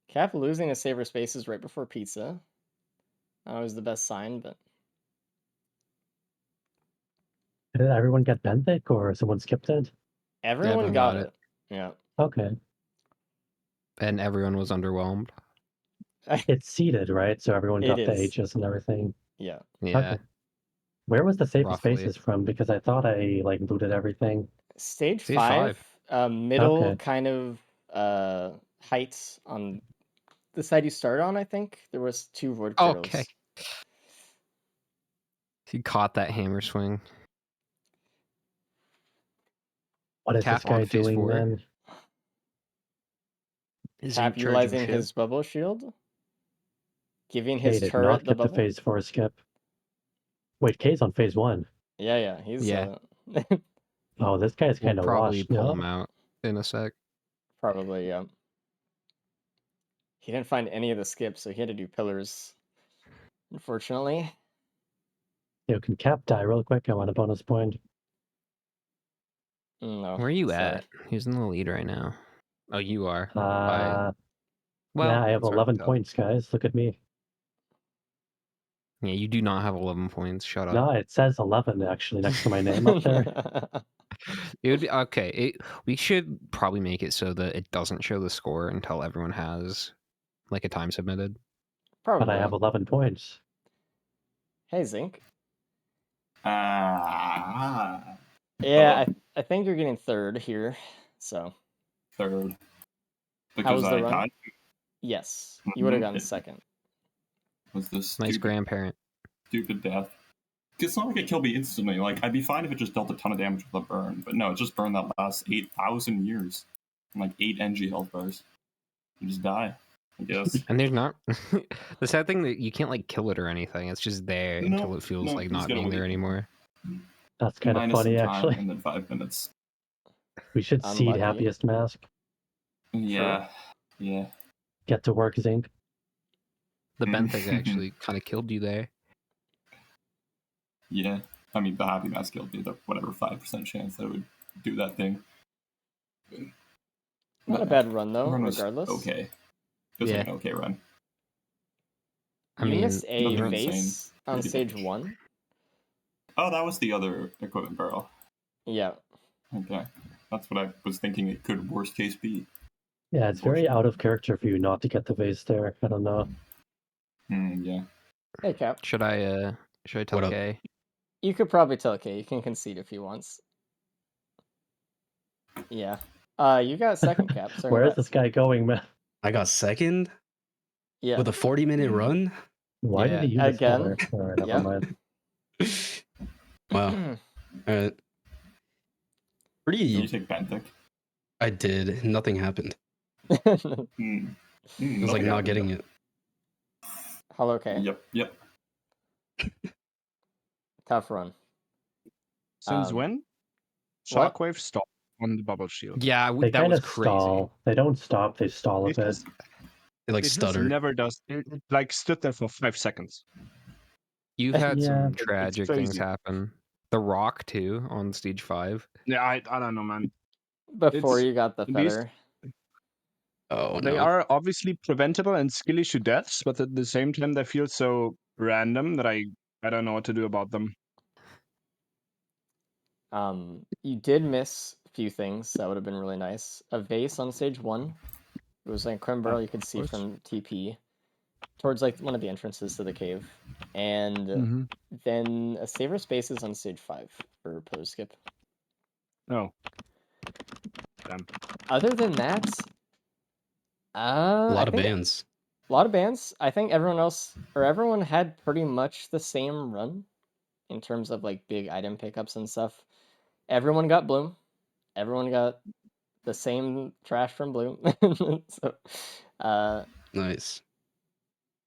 Cap losing his saver spaces right before pizza. Not always the best sign, but. Did everyone get Benthic or someone skipped it? Everyone got it. Yeah. Okay. And everyone was underwhelmed. It's seeded, right? So everyone got the H's and everything. Yeah. Okay. Where was the safe spaces from? Because I thought I like looted everything. Stage 5. Middle kind of heights on the side you start on, I think. There was 2 Void Cradles. Okay. He caught that hammer swing. What is this Cap on guy phase doing 4. then? Zinc Cap charging utilizing ship. his bubble shield. Giving K his did turret not the get the bubble. phase 4 skip. Wait, K's on phase 1. Yeah, he's Yeah. Oh, this guy's We'll kind of probably washed. pull No? him out in a sec. probably, yeah. He didn't find any of the skips, so he had to do pillars. Unfortunately. Yo, can Cap die real quick? I want a bonus point. No. Where are you sorry. at? Who's in the lead right now? Oh, you are. Yeah, I have it's hard to 11 tell. points, guys. Look at me. Yeah, you do not have 11 points. Shut up. No, it says 11 actually next to my name up there. It would be okay. We should probably make it so that it doesn't show the score until everyone has like a time submitted. Probably. But I have 11 points. Hey, Zinc. Ah. Yeah, I think you're getting 3rd here. So. 3rd. How Because was the I run? died. Yes. You would have gotten It 2nd. was this Nice grandparent. stupid death. It's not like it killed me instantly. Like, I'd be fine if it just dealt a ton of damage with a burn. But no, it just burned that last 8,000 years. And like 8 NG health bars. You just die, I guess. And there's not the sad thing that you can't like kill it or anything. It's just there until it feels like he's not gonna being there leave. anymore. That's kind of Minus funny, some time, actually. and then 5 minutes. We should seed Unlucky. happiest mask. Yeah. Yeah. Get to work, Zinc. The Benthic actually kind of killed you there. Yeah. I mean, the Happy Mask killed me. The whatever 5% chance that it would do that thing. Not a bad run, though, Run was regardless. okay. It was like an okay run. I You mean, missed a nothing vase insane. on Pretty stage damage. 1. Oh, that was the other equipment barrel. Yeah. Okay. That's what I was thinking it could worst case be. Yeah, it's very out of character for you not to get the vase there. I don't know. Yeah. Hey, Cap. should I tell What up? Kay? You could probably tell Kay. You can concede if he wants. Yeah. You got 2nd, Cap. So Where is congrats. this guy going, man? I got 2nd Yeah. with a 40-minute run. Why did he use his Again? feather? Alright, never Yep. mind. Wow. Did you Pretty. take Benthic? I did. Nothing happened. It It was like not getting it. Hello, Kay. Yep. Tough run. Since when? What? Shockwave stopped on the bubble shield. Yeah, They that kind was of crazy. stall. They don't stop, they stall a It bit. just, It like it just stutter. never does. It like stood there for 5 seconds. You've had Yeah. some It's tragic things crazy. happen. The Rock too on stage 5. Yeah, I don't know, man. Before It's- you got the these- feather. Oh They no. are obviously preventable and skill issue deaths, but at the same time, they feel so random that I don't know what to do about them. You did miss a few things that would have been really nice. A vase on stage 1. It was like a creme barrel you could see course. from TP towards like one of the entrances to the cave, and Mm-hmm. then a saver spaces on stage 5 for pillar skip. Oh. Damn. Other than that, A lot of think bands. A lot of bands. I think everyone had pretty much the same run in terms of like big item pickups and stuff. Everyone got Bloom. Everyone got the same trash from Bloom. So, Nice.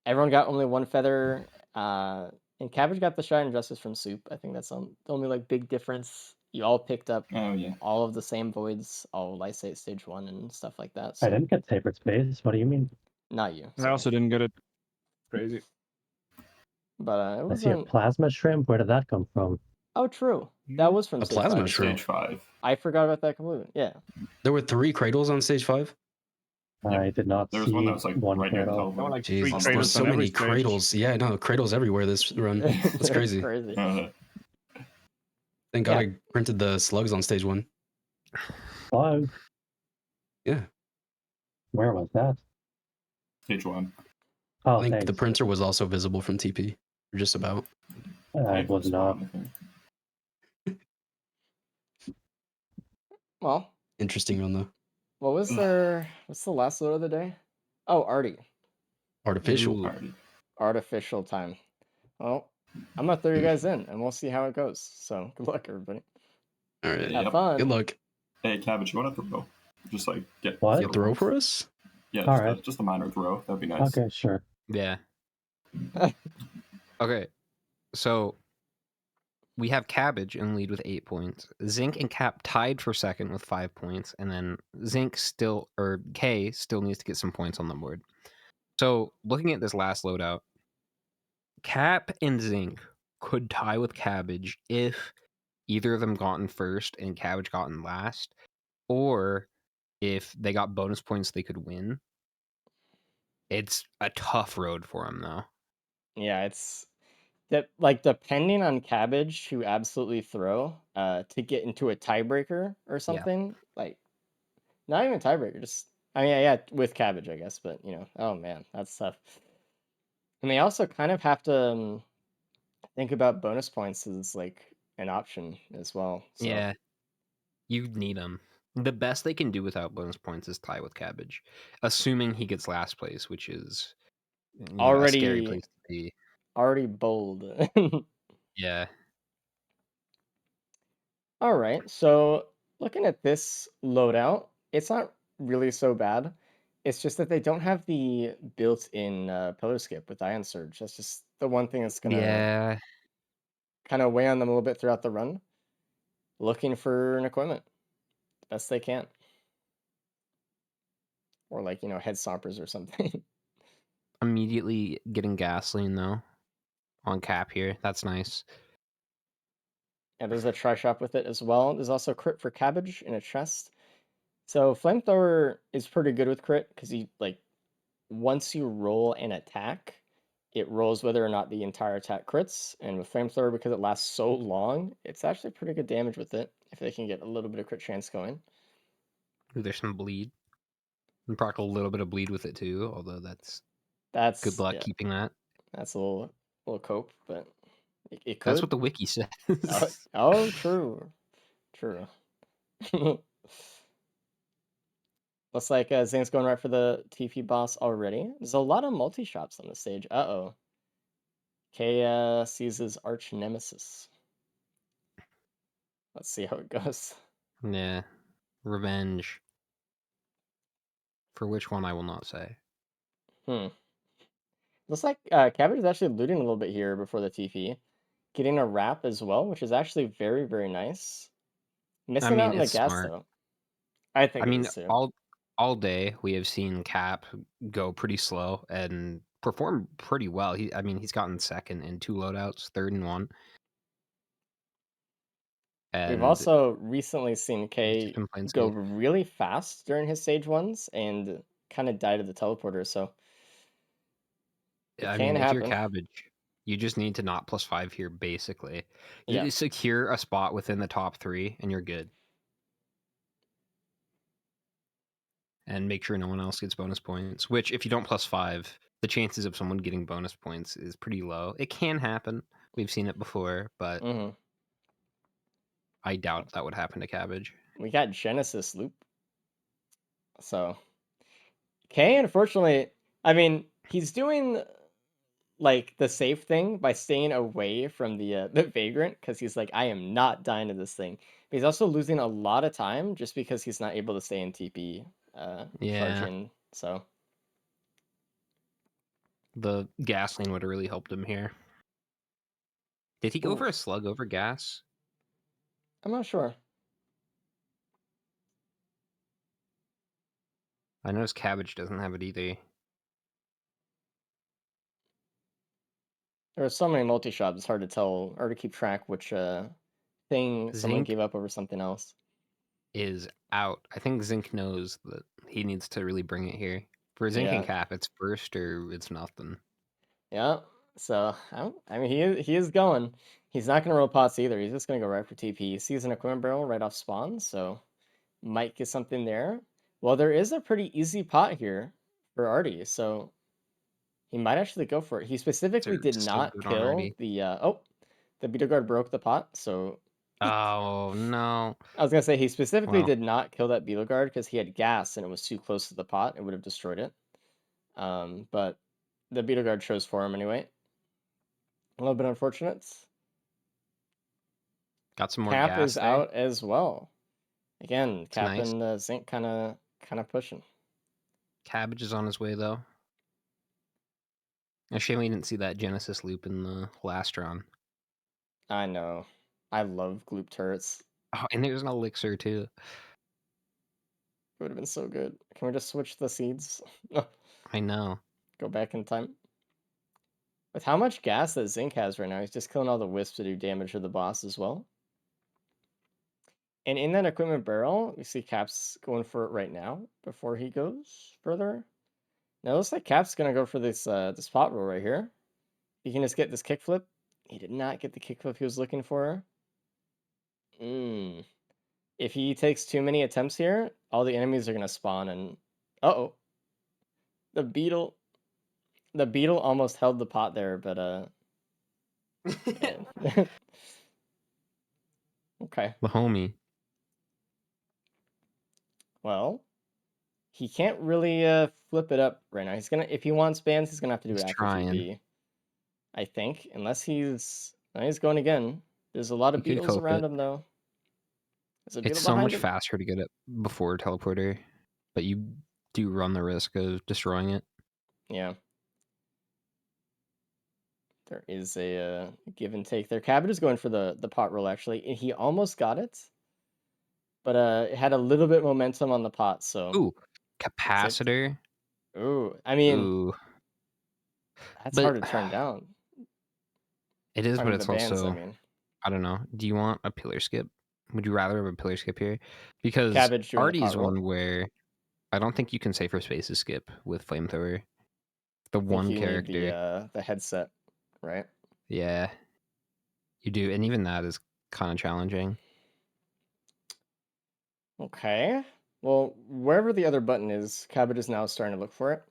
everyone got only 1 feather. And Cabbage got the Shine Justice from Soup. I think that's the only like big difference. You all picked up Oh yeah. all of the same voids, all Lysate stage 1 and stuff like that. I So didn't get Sacred Space. What do you mean? not you. I sorry. also didn't get it. Crazy. But it I see a wasn't. plasma shrimp. Where did that come from? Oh, true. That was from A stage plasma 5. shrimp. Stage 5. I forgot about that completely. Yeah. There were 3 cradles on stage 5. Yep. I did not There was see one that was like one right near the cradle. teleporter. There were like Jesus, 3 there's cradles so on every many stage. cradles. Yeah, no, cradles everywhere this run. That's crazy. Crazy. Thank God Yeah. I printed the slugs on stage 1. Slug. Yeah. Where was that? Stage 1. Oh, I think thanks. the printer was also visible from TP. Or just about. I Cave was not. spawn, I think. Well, Interesting run though. what's the last load of the day? Oh, Artie. Artificial. Ooh. Alrighty. Artificial time. Well, I'm gonna throw you guys in, and we'll see how it goes. So good luck, everybody. All right. Have Yep. fun. Good luck. Hey, Cabbage, you want to throw? Just like get What? You throw for us? Yeah, All just, right. just a minor throw. That'd be nice. Okay, sure. Yeah. Okay. So we have Cabbage in lead with 8 points. Zinc and Cap tied for second with 5 points, and then K still needs to get some points on the board. So looking at this last loadout, Cap and Zinc could tie with Cabbage if either of them gotten first and Cabbage gotten last, or if they got bonus points they could win. It's a tough road for them though. Yeah, it's that like depending on Cabbage to absolutely throw to get into a tiebreaker or something. Like not even tiebreaker, just I mean yeah, with Cabbage I guess, but oh man, that's tough. And they also kind of have to think about bonus points as like an option as well. So Yeah, you need them. The best they can do without bonus points is tie with Cabbage, assuming he gets last place, which is a scary already place to be. already bold. Yeah. All right, so looking at this loadout, it's not really so bad. It's just that they don't have the built-in pillar skip with Ion Surge. That's just the one thing that's gonna Yeah. kind of weigh on them a little bit throughout the run. Looking for an equipment the best they can, or like head stompers or something. Immediately getting gasoline though on Cap here. That's nice. And there's a try shop with it as well. There's also crit for Cabbage in a chest. So Flamethrower is pretty good with crit because you like once you roll an attack, it rolls whether or not the entire attack crits. And with Flamethrower, because it lasts so long, it's actually pretty good damage with it if they can get a little bit of crit chance going. Ooh, there's some bleed. And proc a little bit of bleed with it too, although that's good That's luck yeah, keeping that. that's a little cope, but it That's could. what the wiki says. Oh, true. Looks like Zane's going right for the TP boss already. There's a lot of multi-shops on the stage. Uh-oh. K sees his arch nemesis. Let's see how it goes. Yeah. Revenge. For which one I will not say. Looks like Cabbage is actually looting a little bit here before the TP. Getting a wrap as well, which is actually very, very nice. I Missing mean, out on the it's gas, smart. though. I I think it mean, is, too. all day we have seen Cap go pretty slow and perform pretty well. He's gotten second in 2 loadouts, third in 1. We've And also recently seen he's just K been playing go safe. really fast during his stage ones and kind of die to the teleporter, so it I can mean, if you're happen. Cabbage, you just need to not +5 here, basically. You Yeah. just secure a spot within the top 3, and you're good. And make sure no one else gets bonus points, which if you don't +5, the chances of someone getting bonus points is pretty low. It can happen. We've seen it before, but I doubt that would happen to Cabbage. We got Genesis loop. So K, unfortunately, I mean, he's doing like the safe thing by staying away from the vagrant because he's like, I am not dying to this thing. But he's also losing a lot of time just because he's not able to stay in TP charge Yeah. in. So The gasoline would have really helped him here. Did he go Ooh. for a slug over gas? I'm not sure. I noticed Cabbage doesn't have it either. There are so many multi-shops, it's hard to tell or to keep track which thing someone Zinc gave up over something else. is out. I think Zinc knows that he needs to really bring it here. For Zinc and Yeah. Cap, it's first or it's nothing. Yeah. So I mean, he is going. He's not gonna roll pots either. He's just gonna go right for TP. He sees an equipment barrel right off spawn, so might get something there. Well, there is a pretty easy pot here for Artie, so he might actually go for it. He specifically They're did so not good kill already. the beetle guard broke the pot, so Oh no. I was gonna say he specifically Well, did not kill that beetle guard because he had gas and it was too close to the pot. It would have destroyed it. But the beetle guard chose for him anyway. A little bit unfortunate. Got some more Cap gas is there. out as well. Again, Cap nice. and Zinc kind of pushing. Cabbage is on his way though. A shame we didn't see that Genesis loop in the last round. I know. I love gloop turrets. Oh, and there's an elixir too. It would have been so good. Can we just switch the seeds? I know. Go back in time. With how much gas that Zinc has right now, he's just killing all the wisps to do damage to the boss as well. And in that equipment barrel, we see Cap's going for it right now before he goes further. Now it looks like Cap's gonna go for this this pot roll right here. He can just get this kickflip. He did not get the kickflip he was looking for. If he takes too many attempts here, all the enemies are gonna spawn and uh-oh. The beetle almost held the pot there, but yeah. Okay. The homie. Well, he can't really flip it up right now. He's gonna, if he wants bans, he's gonna have to do He's it after trying. TP. I think, unless he's going again. There's a lot of He could beetles cope around it. him though. There's a beetle It's so behind much him. faster to get it before teleporter, but you do run the risk of destroying it. Yeah. There is a give and take there. Cabot is going for the pot roll actually, and he almost got it, but it had a little bit momentum on the pot. So Ooh, capacitor. ooh, I mean, Ooh, that's but hard to turn down. it is, I but mean, it's the bans. I also mean, I don't know. Do you want a pillar skip? Would you rather have a pillar skip here? Because Cabbage doing the pot Artie's roll. one where I don't think you can say for spaces skip with flamethrower. The I think one you need character. the headset, right? Yeah, you do, and even that is kind of challenging. Okay. Well, wherever the other button is, Cabot is now starting to look for it.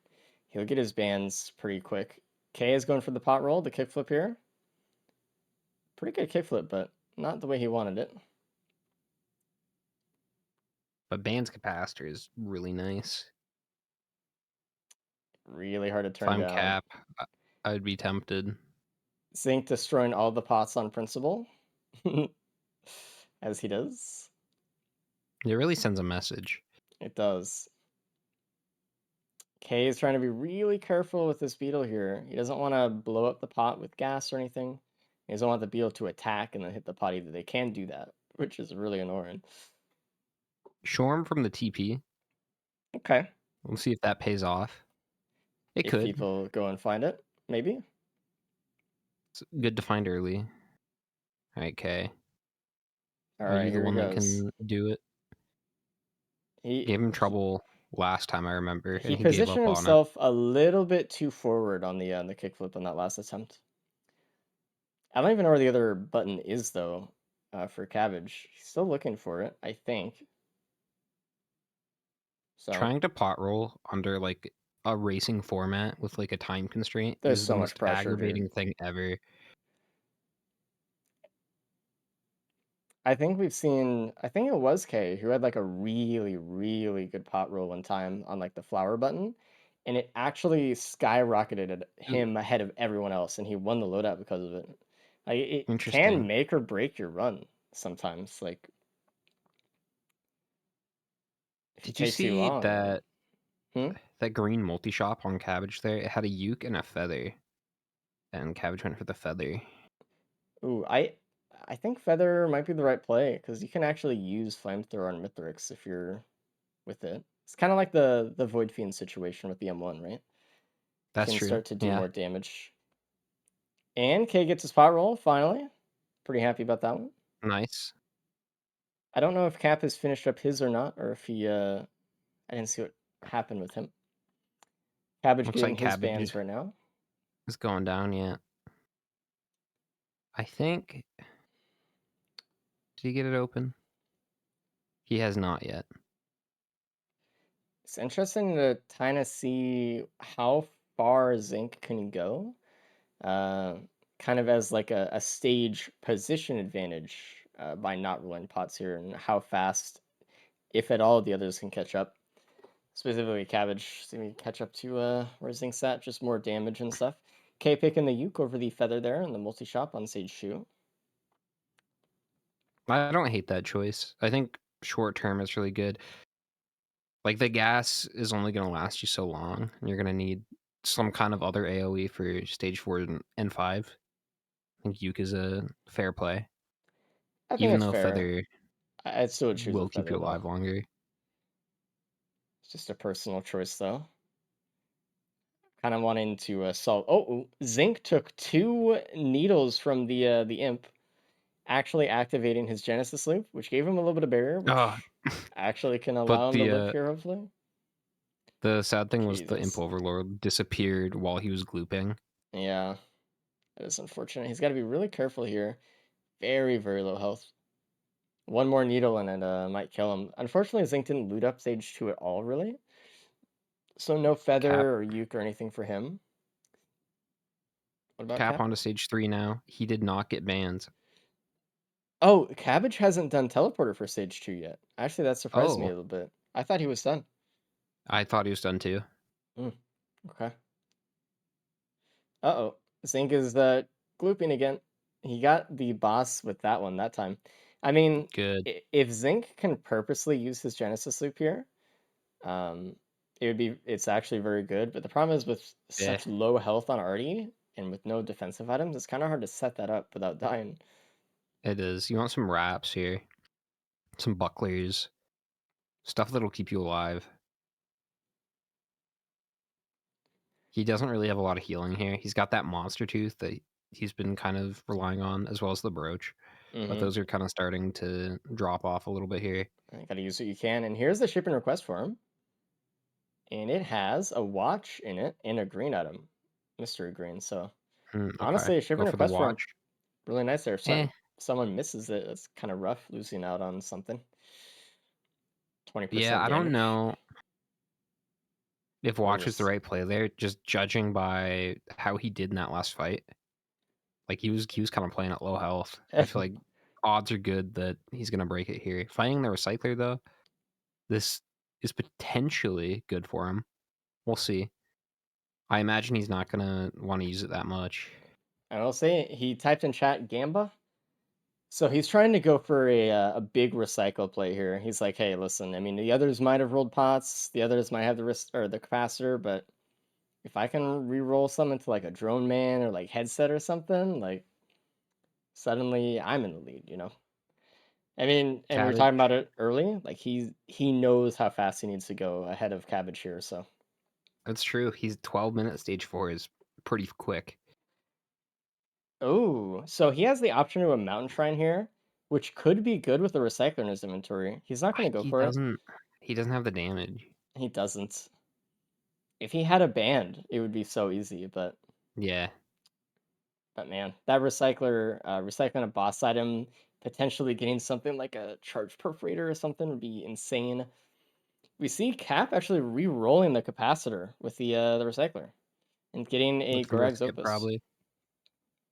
He'll get his bans pretty quick. K is going for the pot roll, the kickflip here. Pretty good kickflip, but not the way he wanted it. But Band's capacitor is really nice. Really hard to If turn I'm down. Cap, I would be tempted. Zinc destroying all the pots on principle. As he does. It really sends a message. It does. K is trying to be really careful with this beetle here. He doesn't want to blow up the pot with gas or anything. He doesn't want the beetle to attack and then hit the pot either. They can do that, which is really annoying. Shorm from the TP. Okay. We'll see if that pays off. It If could. people go and find it, maybe. It's good to find early. All right, K. All Are right, you the here he one that goes. can do it? Gave him trouble last time, I remember, He and he gave up positioned on it. himself a little bit too forward on the kickflip on that last attempt. I don't even know where the other button is though. For Cabbage, he's still looking for it, I think. So Trying to pot roll under like a racing format with like a time constraint there's is so the much most pressure, aggravating dude. thing ever. I think we've seen. I think it was K who had like a really, really good pot roll one time on like the flower button, and it actually skyrocketed him ahead of everyone else, and he won the loadout because of it. Like it can Interesting. make or break your run sometimes. Like if you Did you take too see long. that Hmm? that green multi shop on Cabbage there? It had a uke and a feather, and Cabbage went for the feather. Ooh, I think Feather might be the right play because you can actually use Flamethrower on Mithrix if you're with it. It's kind of like the Void Fiend situation with the M1, right? That's Can true. start to do Yeah. more damage. And K gets his pot roll finally. Pretty happy about that one. Nice. I don't know if Cap has finished up his or not, or if he I didn't see what happened with him. Cabbage Looks getting like his Cabbage bans right now. is going down yet. I think. Did he get it open? He has not yet. It's interesting to kind of see how far Zinc can go. Kind of as like a stage position advantage by not rolling pots here, and how fast, if at all, the others can catch up. Specifically Cabbage. See me catch up to where Zinc's at, just more damage and stuff. K picking the Uke over the Feather there and the multi-shop on Sage 2. I don't hate that choice. I think short term it's really good. Like the gas is only going to last you so long, and you're going to need some kind of other AoE for stage 4 and 5. I think Uke is a fair play, I think even it's though fair. Feather I'd still choose a will keep Feather you though. alive longer. It's just a personal choice though. Kind of wanting to solve. Oh, Zinc took 2 needles from the imp, actually activating his Genesis loop, which gave him a little bit of barrier, which Oh, actually can but allow him to live here hopefully. the sad thing was the Imp Jesus. Overlord disappeared while he was glooping. Yeah, that is unfortunate. He's got to be really careful here. Very, very low health. One more needle and it might kill him. Unfortunately, Zinc didn't loot up stage 2 at all, really. So no Cap Feather or Uke or anything for him. What about Cap Cap? onto stage 3 now. He did not get banned. Oh, Cabbage hasn't done Teleporter for stage 2 yet. Actually, that surprised me a Oh, little bit. I thought he was done. I thought he was done too. Okay. Uh-oh. Zinc is glooping again. He got the boss with that one that time. I mean, Good. if Zinc can purposely use his Genesis loop here, um, it's actually very good. But the problem is with Yeah, such low health on Artie and with no defensive items, it's kind of hard to set that up without dying. it is. You want some wraps here, some bucklers, stuff that'll keep you alive. He doesn't really have a lot of healing here. He's got that monster tooth that he's been kind of relying on, as well as the brooch. But those are kind of starting to drop off a little bit here. Gotta use what you can. And here's the shipping request for him. And it has a watch in it and a green item. Mystery green. So Okay, honestly, a go shipping for the request for him. watch. Really nice there. Eh, Someone misses it. It's kind of rough losing out on something. 20% yeah, I don't damage. know if Or watch was the just right play there. Just judging by how he did in that last fight, like he was kind of playing at low health. I feel like odds are good that he's gonna break it here. Finding the recycler though, this is potentially good for him. We'll see. I imagine he's not gonna want to use it that much. I will say he typed in chat Gamba. So he's trying to go for a big recycle play here. He's like, hey, listen, I mean, the others might have rolled pots, the others might have the wrist or the capacitor, but if I can re-roll some into like a drone man or like headset or something, like suddenly I'm in the lead, you know? I mean, and we were Cabbage. talking about it early. Like he knows how fast he needs to go ahead of Cabbage here. So That's true. He's 12-minute stage 4 is pretty quick. oh, so he has the option to a mountain shrine here, which could be good with the recycler in his inventory. He's not going to go He for it. doesn't. He doesn't have the damage. He doesn't. If he had a band, it would be so easy. Yeah. But man, that recycler, recycling a boss item, potentially getting something like a charge perforator or something would be insane. We see Cap actually re-rolling the capacitor with the recycler and getting a Looking to Gorag's skip Opus. probably.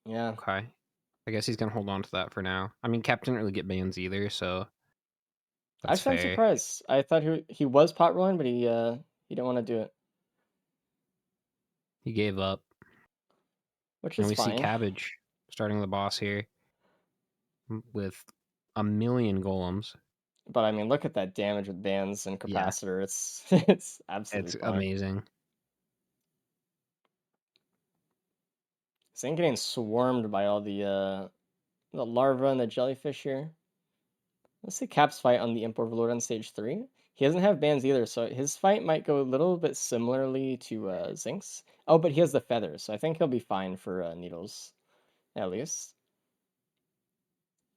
Yeah. Okay. I guess he's gonna hold on to that for now. I mean, Cap didn't really get bans either, so that's Actually, I'm fair. surprised. I thought he was pot rolling, but he didn't want to do it, He gave up. which And is we see fine. Cabbage starting the boss here with a million golems. But I mean, look at that damage with bands and Yeah. capacitor. It's absolutely It's fine. amazing. Zinc getting swarmed by all the larva and the jellyfish here. Let's see Cap's fight on the Imp Overlord on stage 3. He doesn't have bans either, so his fight might go a little bit similarly to Zinc's. Oh, but he has the feathers, so I think he'll be fine for needles, at least.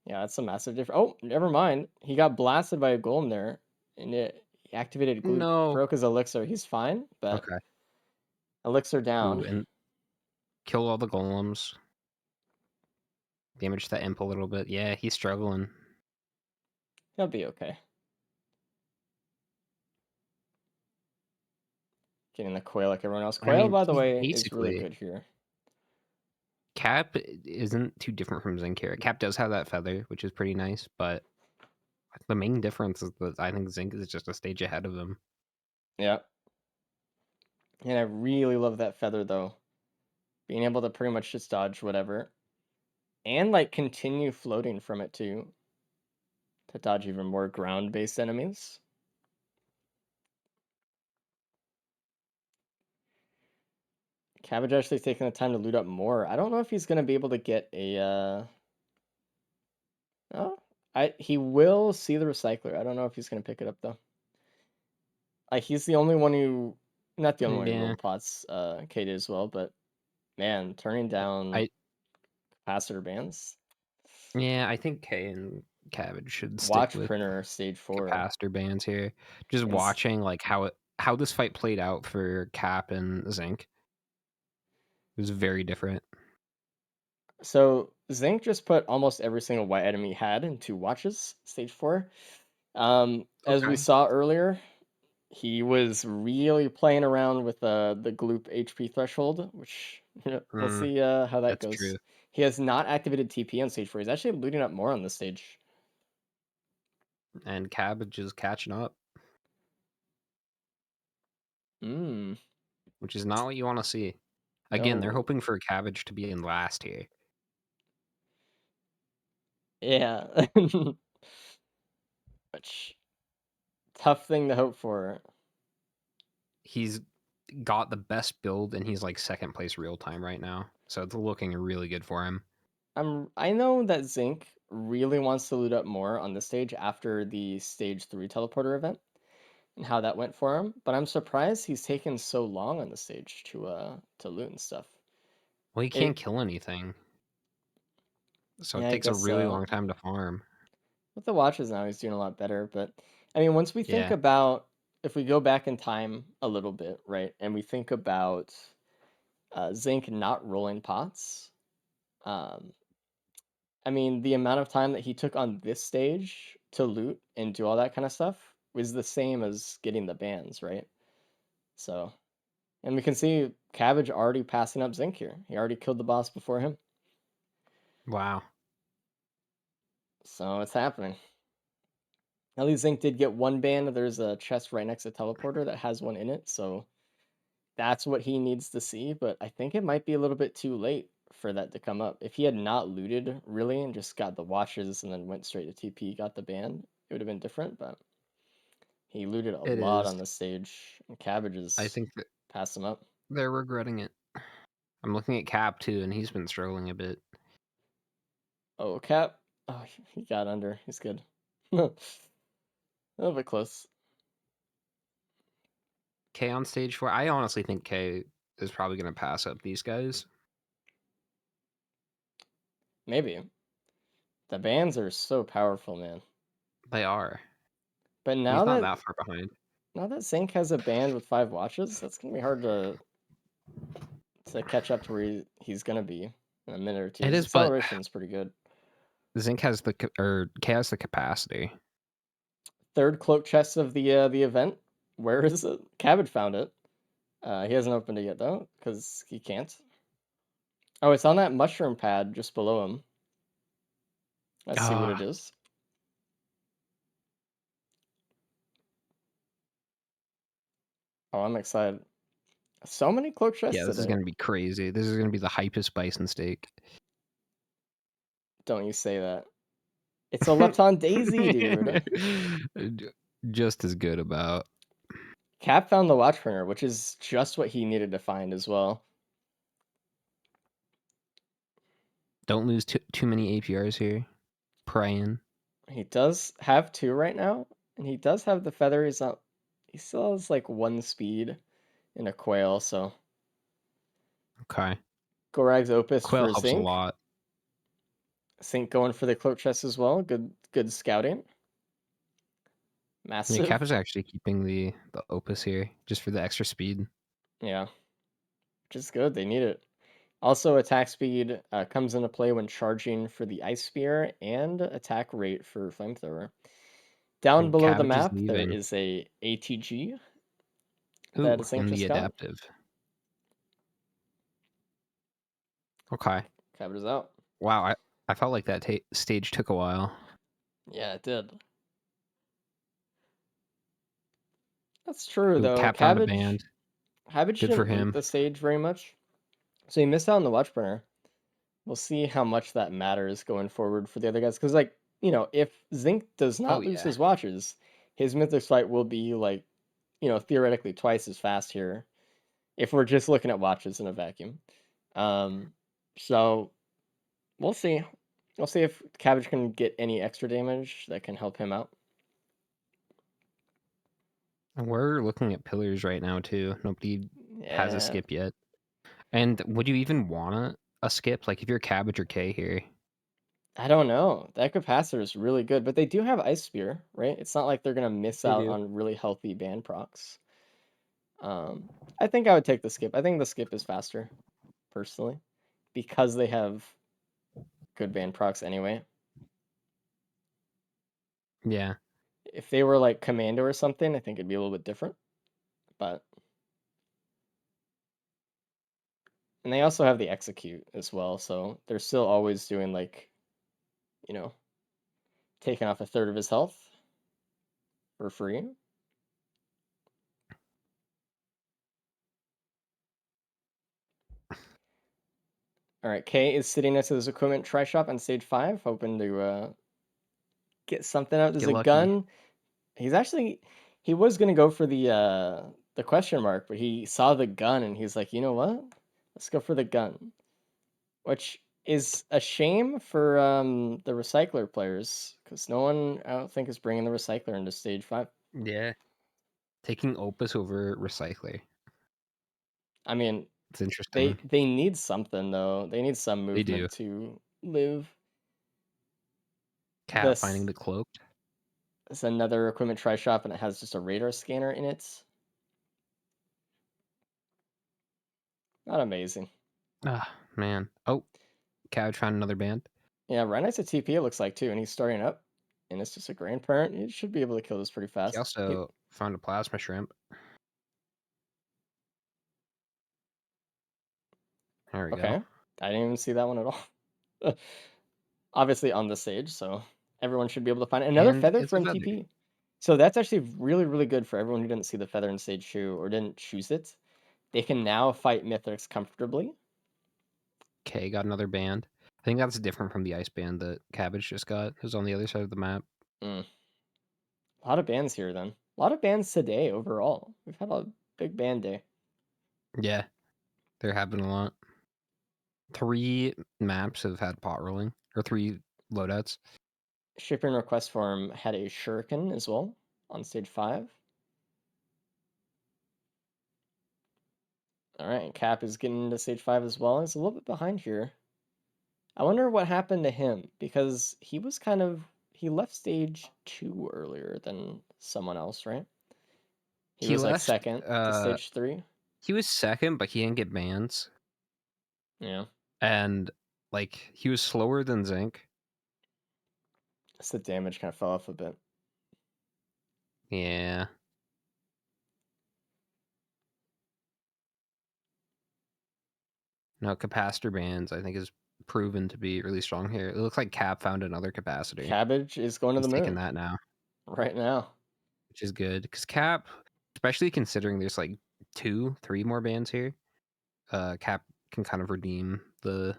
Yeah, that's a massive difference. Oh, never mind. He got blasted by a golem there, and he activated Gloop. No. Broke his elixir. He's fine, but Okay. elixir down. Ooh, and kill all the golems. Damage that imp a little bit. Yeah, he's struggling. He'll be okay. Getting the quail like everyone else. I Quail, mean, by the he's way, is really basically good here. Cap isn't too different from Zinc here. Cap does have that feather, which is pretty nice, but the main difference is that I think Zinc is just a stage ahead of him. Yeah. And I really love that feather though. Being able to pretty much just dodge whatever. And like continue floating from it too. To dodge even more ground-based enemies. Cabbage actually taking the time to loot up more. I don't know if he's gonna be able to get a oh, he will see the recycler. I don't know if he's gonna pick it up though. He's the only one who, not the only one who Yeah. rolled pots. Kate as well, but man, turning down capacitor bans. Yeah, I think K and Cabbage should stick Watch with printer stage 4. capacitor bands here. Just And watching like how this fight played out for Cap and Zinc. It was very different. So Zinc just put almost every single white item he had into watches stage 4. As we Okay. saw earlier, he was really playing around with the gloop HP threshold, which we'll see how that That's goes. true. He has not activated TP on stage 4. He's actually looting up more on this stage. And Cabbage is catching up, which is not what you want to see. Again, they're No. hoping for Cabbage to be in last here. Yeah. Which, tough thing to hope for. He's got the best build, and he's like second place real time right now, so it's looking really good for him. I know that Zinc really wants to loot up more on this stage after the stage 3 teleporter event and how that went for him, but I'm surprised he's taken so long on the stage to loot and stuff. Well, he can't kill anything, so Yeah, it I takes a guess really so. long time to farm. With the watches now, he's doing a lot better, but I mean, once we think Yeah. about, if we go back in time a little bit, right, and we think about Zinc not rolling pots, I mean, the amount of time that he took on this stage to loot and do all that kind of stuff was the same as getting the bans, right? So, and we can see Cabbage already passing up Zinc here. He already killed the boss before him. Wow. So it's happening. At least Zinc did get one ban. There's a chest right next to Teleporter that has one in it, so that's what he needs to see, but I think it might be a little bit too late for that to come up. If he had not looted really and just got the watches and then went straight to TP, got the ban, it would have been different, but he looted a It lot is. on the stage, and Cabbages I think that passed him up. they're regretting it. I'm looking at Cap too, and he's been struggling a bit. Oh, Cap. Oh, he got under. He's good. A little bit close. K on stage 4. I honestly think K is probably going to pass up these guys. Maybe. The bans are so powerful, man. They are. But He's now not that that far behind. now that Zinc has a band with 5 watches, that's gonna be hard to catch up to where he's gonna be in a minute or two. It His is, but acceleration's pretty good. Zinc has K has the capacity. Third cloak chest of the event. Where is it? Cabbage found it. He hasn't opened it yet though, because he can't. Oh, it's on that mushroom pad just below him. Let's see what it is. Oh, I'm excited. So many cloak chests Yeah, this is today. going to be crazy. This is going to be the hypest bison steak. Don't you say that. It's a Lepton Daisy, dude. Just as good about. Cap found the watch printer, which is just what he needed to find as well. Don't lose too many APRs here. Praying. He does have 2 right now, and he does have the feather. He still has like 1 speed and a quail, so Okay. Gorag's Opus Quail for helps a Zinc. lot. Zinc going for the cloak chest as well. Good scouting. Yeah, Massive. Cap is actually keeping the Opus here just for the extra speed. Yeah. Which is good. They need it. Also, attack speed comes into play when charging for the Ice Spear and attack rate for Flamethrower. Down And below the Cabbage is map, there leaving. is a ATG Ooh, that Zinc in just the got. adaptive. Okay. Cabbage is out. Wow, I felt like that stage took a while. Yeah, it did. That's true Ooh, though. Cap found a band. Cabbage Good for didn't loot him. the sage very much, so he missed out on the watch burner. We'll see how much that matters going forward for the other guys. Because, like, you know, if Zinc does Oh not lose yeah. his watches, his Mythic fight will be, like, you know, theoretically twice as fast here if we're just looking at watches in a vacuum. So we'll see. We'll see if Cabbage can get any extra damage that can help him out. And we're looking at pillars right now too. Nobody has a Yeah, skip yet. And would you even want a skip? Like if you're Cabbage or K here? I don't know. That capacitor is really good, but they do have Ice Spear, right? It's not like they're gonna miss They out do. on really healthy band procs. I think I would take the skip. I think the skip is faster, personally, because they have good band procs anyway. Yeah. If they were like Commando or something, I think it'd be a little bit different. But and they also have the execute as well, so they're still always doing like, you know, taking off a third of his health for free. All right, K is sitting next to his equipment try shop on stage 5, hoping to get something out. There's Get a lucky. gun. He was gonna go for the question mark, but he saw the gun and he's like, you know what? Let's go for the gun. Which is a shame for the recycler players, because no one I don't think is bringing the recycler into stage 5. Yeah. Taking Opus over Recycler. I mean, It's interesting. they need something though. They need some They do. movement to live. Cat finding the cloaked. It's another equipment try shop and it has just a radar scanner in it. Not amazing. Ah, man. Oh, Cabbage found another band. Yeah, right next to TP it looks like too, and he's starting up. And it's just a grandparent. He should be able to kill this pretty He fast. also found a plasma shrimp. There we Okay. go. I didn't even see that one at all. Obviously on the stage, so everyone should be able to find it. Another And feather it's for a feather. MTP. So that's actually really, really good for everyone who didn't see the feather in stage 2 or didn't choose it. They can now fight Mythics comfortably. K got another band. I think that's different from the ice band that Cabbage just got. It was on the other side of the map. A lot of bands here then. A lot of bands today overall. We've had a big band day. Yeah, there have been a lot. 3 maps have had pot rolling, or 3 loadouts. Shipping request form had a shuriken as well on stage 5. All right, Cap is getting into stage 5 as well. He's a little bit behind here. I wonder what happened to him, because he was he left stage 2 earlier than someone else, right? He He was like left. second to stage 3. He was second, but he didn't get bans, Yeah, and like he was slower than Zinc. so the damage kind of fell off a bit. Yeah. No, capacitor bans I think is proven to be really strong here. It looks like Cap found another capacitor. Cabbage is going to He's the moon taking that now, right now. which is good because Cap, especially considering there's like 2, 3 more bands here, Cap can kind of redeem the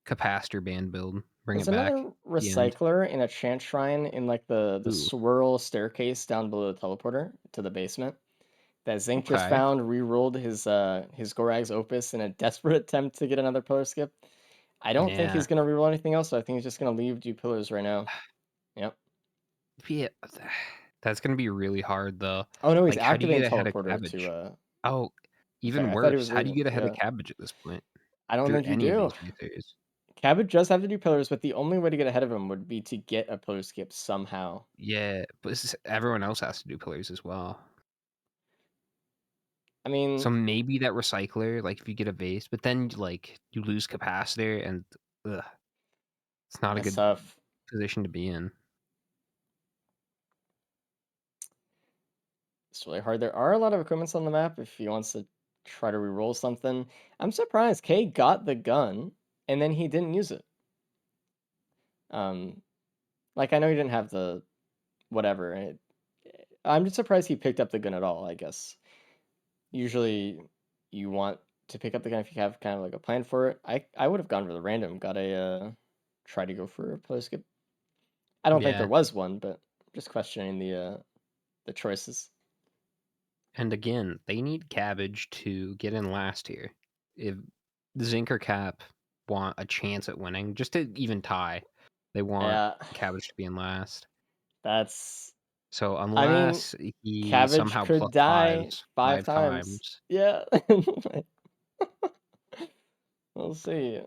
capacitor band build, bring There's it back another at the end. recycler in a chant shrine in like the Ooh, swirl staircase down below the teleporter to the basement that Zinc just okay. found, re-rolled his Gorag's Opus in a desperate attempt to get another pillar skip. I don't think Yeah. he's gonna reroll anything else, so I think he's just gonna leave do pillars right now. Yep. Yeah, that's gonna be really hard though. Oh no, he's Like, how do you activating get ahead of teleporter Cabbage? to Oh, okay, even I thought he worse, was how do you leaving. get ahead of Yeah. Cabbage at this point? I don't If you're think you any of do. these racers. Cabbage does have to do pillars, but the only way to get ahead of him would be to get a pillar skip somehow. Yeah, but everyone else has to do pillars as well. I mean, So maybe that recycler, like if you get a vase, but then like you lose capacitor and ugh, it's not a that's good tough. position to be in. It's really hard. There are a lot of equipments on the map if he wants to try to re-roll something. I'm surprised K got the gun and then he didn't use it. Like I know he didn't have the whatever. I'm just surprised he picked up the gun at all, I guess. Usually you want to pick up the gun if you have kind of like a plan for it. I would have gone for the random, got a try to go for a play skip. I don't think there Yeah. was one, but just questioning the choices. And again, they need Cabbage to get in last here. If Zinc or Cap want a chance at winning, just to even tie, they want Yeah, Cabbage to be in last. that's. So I mean, unless he Cabbage somehow could pluck die five five times. times, Yeah. We'll see.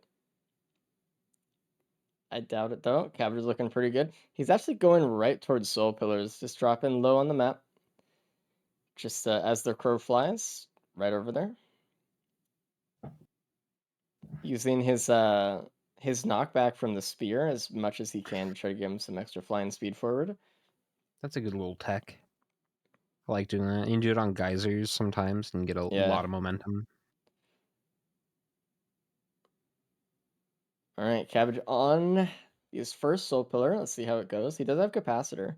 I doubt it though. Cabbage is looking pretty good. He's actually going right towards Soul Pillars, just dropping low on the map. Just as the crow flies, right over there. Using his knockback from the spear as much as he can to try to give him some extra flying speed forward. that's a good little tech. I like doing that. You can do it on geysers sometimes and get a Yeah. lot of momentum. All right, Cabbage on his first Soul Pillar. Let's see how it goes. He does have Capacitor,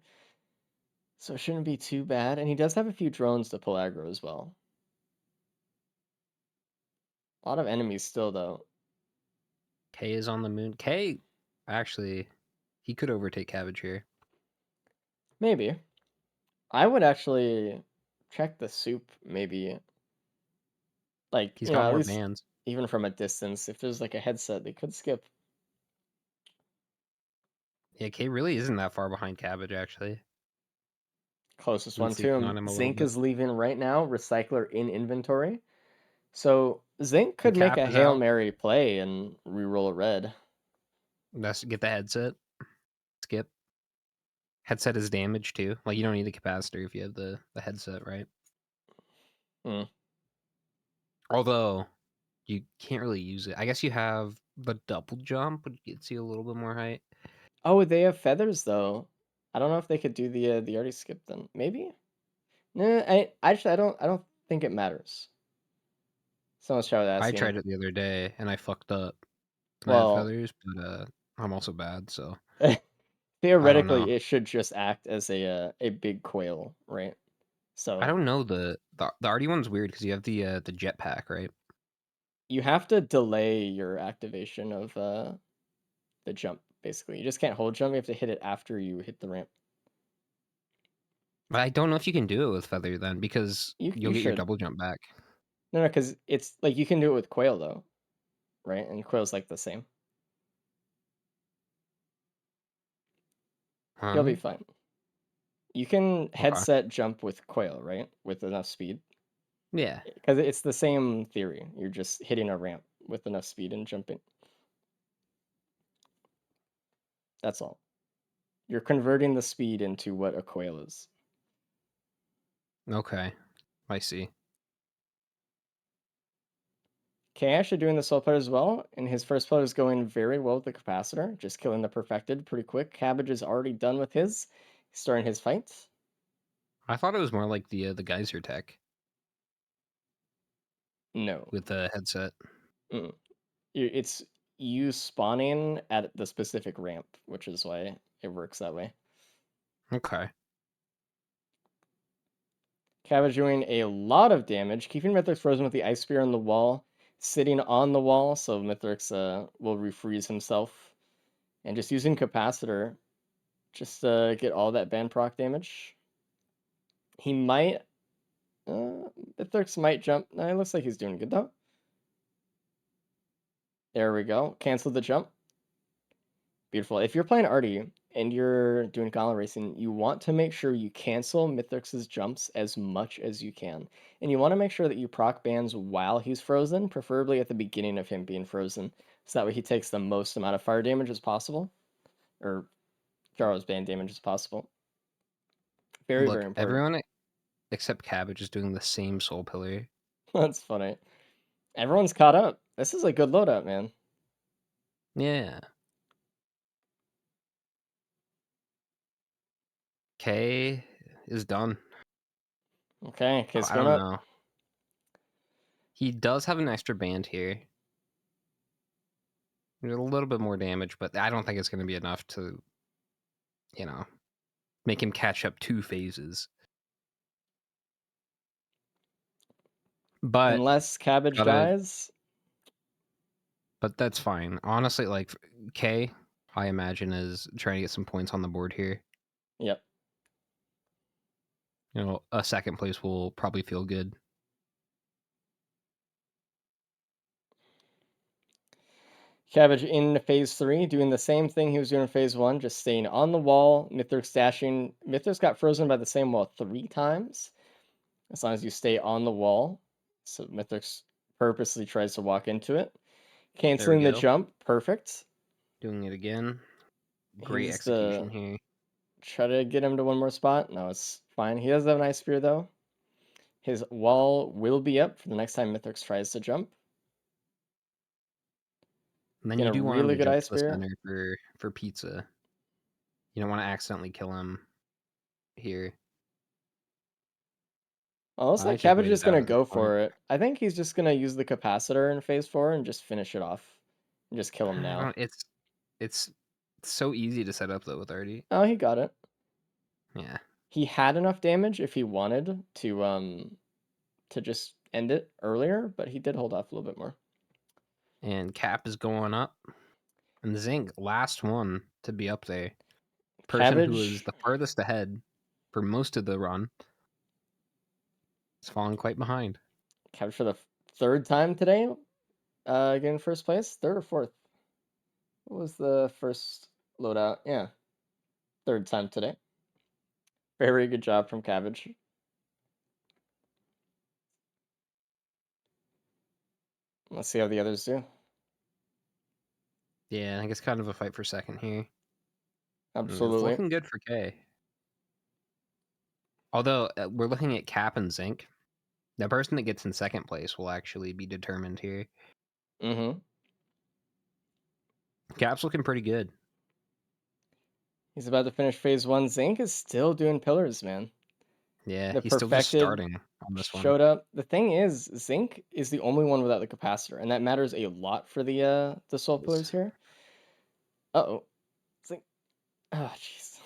so it shouldn't be too bad. And he does have a few drones to pull aggro as well. A lot of enemies still, though. K is on the moon. K, actually, he could overtake Cabbage here. Maybe. I would actually check the soup, maybe. Like, He's you know, got at more least bands. even from a distance, if there's like a headset, they could skip. Yeah, K really isn't that far behind Cabbage, actually. Closest Been one to sleeping him. on him a little Zinc bit. is leaving right now. Recycler in inventory. So Zinc And could make Cap a is Hail out. Mary play and reroll a red. Let's get the headset. Skip. Headset is damaged too. Like you don't need a capacitor if you have the headset, right? Hmm. Although you can't really use it. I guess you have the double jump, which gets you a little bit more height. Oh, they have feathers though. I don't know if they could do the already skip then. Maybe. No, I actually I don't think it matters. Someone's trying I asking. tried it the other day and I fucked up. I have Well, feathers, but I'm also bad, so I don't know. theoretically, it should just act as a big quail, right? I So don't know the arty one's weird because you have the jetpack, right? you have to delay your activation of the jump. Basically, you just can't hold jump. You have to hit it after you hit the ramp. But I don't know if you can do it with feather then because You you'll you get your should. double jump back. No, because it's like you can do it with quail though, right? And quail's like the same. You'll be Huh? fine. You can Okay. headset jump with quail, right? With enough speed. Yeah. Because it's the same theory. You're just hitting a ramp with enough speed and jumping. That's all. You're converting the speed into what a quail is. Okay. I see. Okay, actually doing the soul player as well, and his first play is going very well with the capacitor, just killing the perfected pretty quick. Cabbage is already done with his, starting his fight. I thought it was more like the geyser tech No, with the headset. it's you spawning at the specific ramp, which is why it works that way. Okay. Cabbage doing a lot of damage, keeping Mithrix frozen with the ice spear on the wall, sitting on the wall, so Mithrix will refreeze himself, and just using capacitor, just get all that band proc damage. He might, Mithrix might jump. No, it looks like he's doing good though. There we go. Cancel the jump. Beautiful. If you're playing Artie and you're doing Gala Racing, you want to make sure you cancel Mithrix's jumps as much as you can. And you want to make sure that you proc bans while he's frozen, preferably at the beginning of him being frozen. So that way he takes the most amount of fire damage as possible. Or Jaro's band damage as possible. Very, very Look, important. everyone except Cabbage is doing the same soul pillar. That's funny. Everyone's caught up. This is a good loadout, man. Yeah. K is done. Okay, Oh, K's I going don't up. know. He does have an extra band here. There's a little bit more damage, but I don't think it's going to be enough to, make him catch up 2 phases. But Unless Cabbage gotta- dies. but that's fine. Honestly, like K, I imagine is trying to get some points on the board here. Yep. You know, a second place will probably feel good. Cabbage in phase 3, doing the same thing he was doing in phase 1, just staying on the wall. Mithrix dashing. Mithrix got frozen by the same wall 3 times. As long as you stay on the wall. So Mithrix purposely tries to walk into it. Canceling the go. jump. Perfect. Doing it again. Great He's execution here. Try to get him to one more spot. No, it's fine. He does have an ice spear, though. His wall will be up for the next time Mithrix tries to jump. And then Get you a do want him really to good jump ice to the spear. center for pizza. You don't want to accidentally kill him here. Oh, looks I like take Cabbage away is the doubt going at to this go point. for it. I think he's just going to use the capacitor in phase 4 and just finish it off. And just kill him now. It's so easy to set up though with Artie. Oh, he got it. Yeah. He had enough damage if he wanted to just end it earlier, but he did hold off a little bit more. And Cap is going up. And Zinc, last one to be up there. Person who was Cabbage, the farthest ahead for most of the run is falling quite behind. Cabbage for the 3rd time today, getting first place. 3rd or 4th? What was the first loadout? Yeah, 3rd time today. Very good job from Cabbage. Let's see how the others do. Yeah, I think it's kind of a fight for second here. It's Absolutely. looking good for K. Although we're looking at Cap and Zinc. The person that gets in second place will actually be determined here. Mm-hmm. Cap's looking pretty good. He's about to finish phase 1. Zinc is still doing pillars, man. Yeah, The he's still just perfected starting on this one. showed up. The thing is, Zinc is the only one without the capacitor, and that matters a lot for the soul pillars here. Uh-oh. Zinc. Oh, jeez.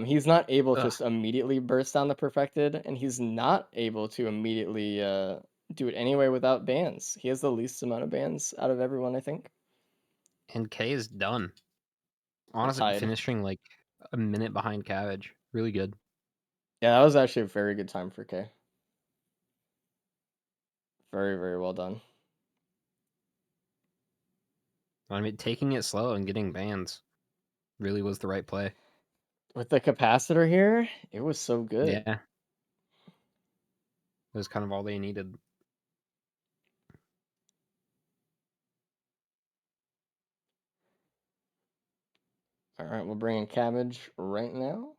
He's not able to just immediately burst down the perfected, and he's not able to immediately do it anyway without bans. He has the least amount of bans out of everyone, I think. And K is done. Honestly, Tied. finishing like a minute behind Cabbage. Really good. Yeah, that was actually a very good time for K. Very, very well done. I mean, taking it slow and getting bans really was the right play. With the capacitor here, it was so good. Yeah. It was kind of all they needed. All right, we'll bring in Cabbage right now.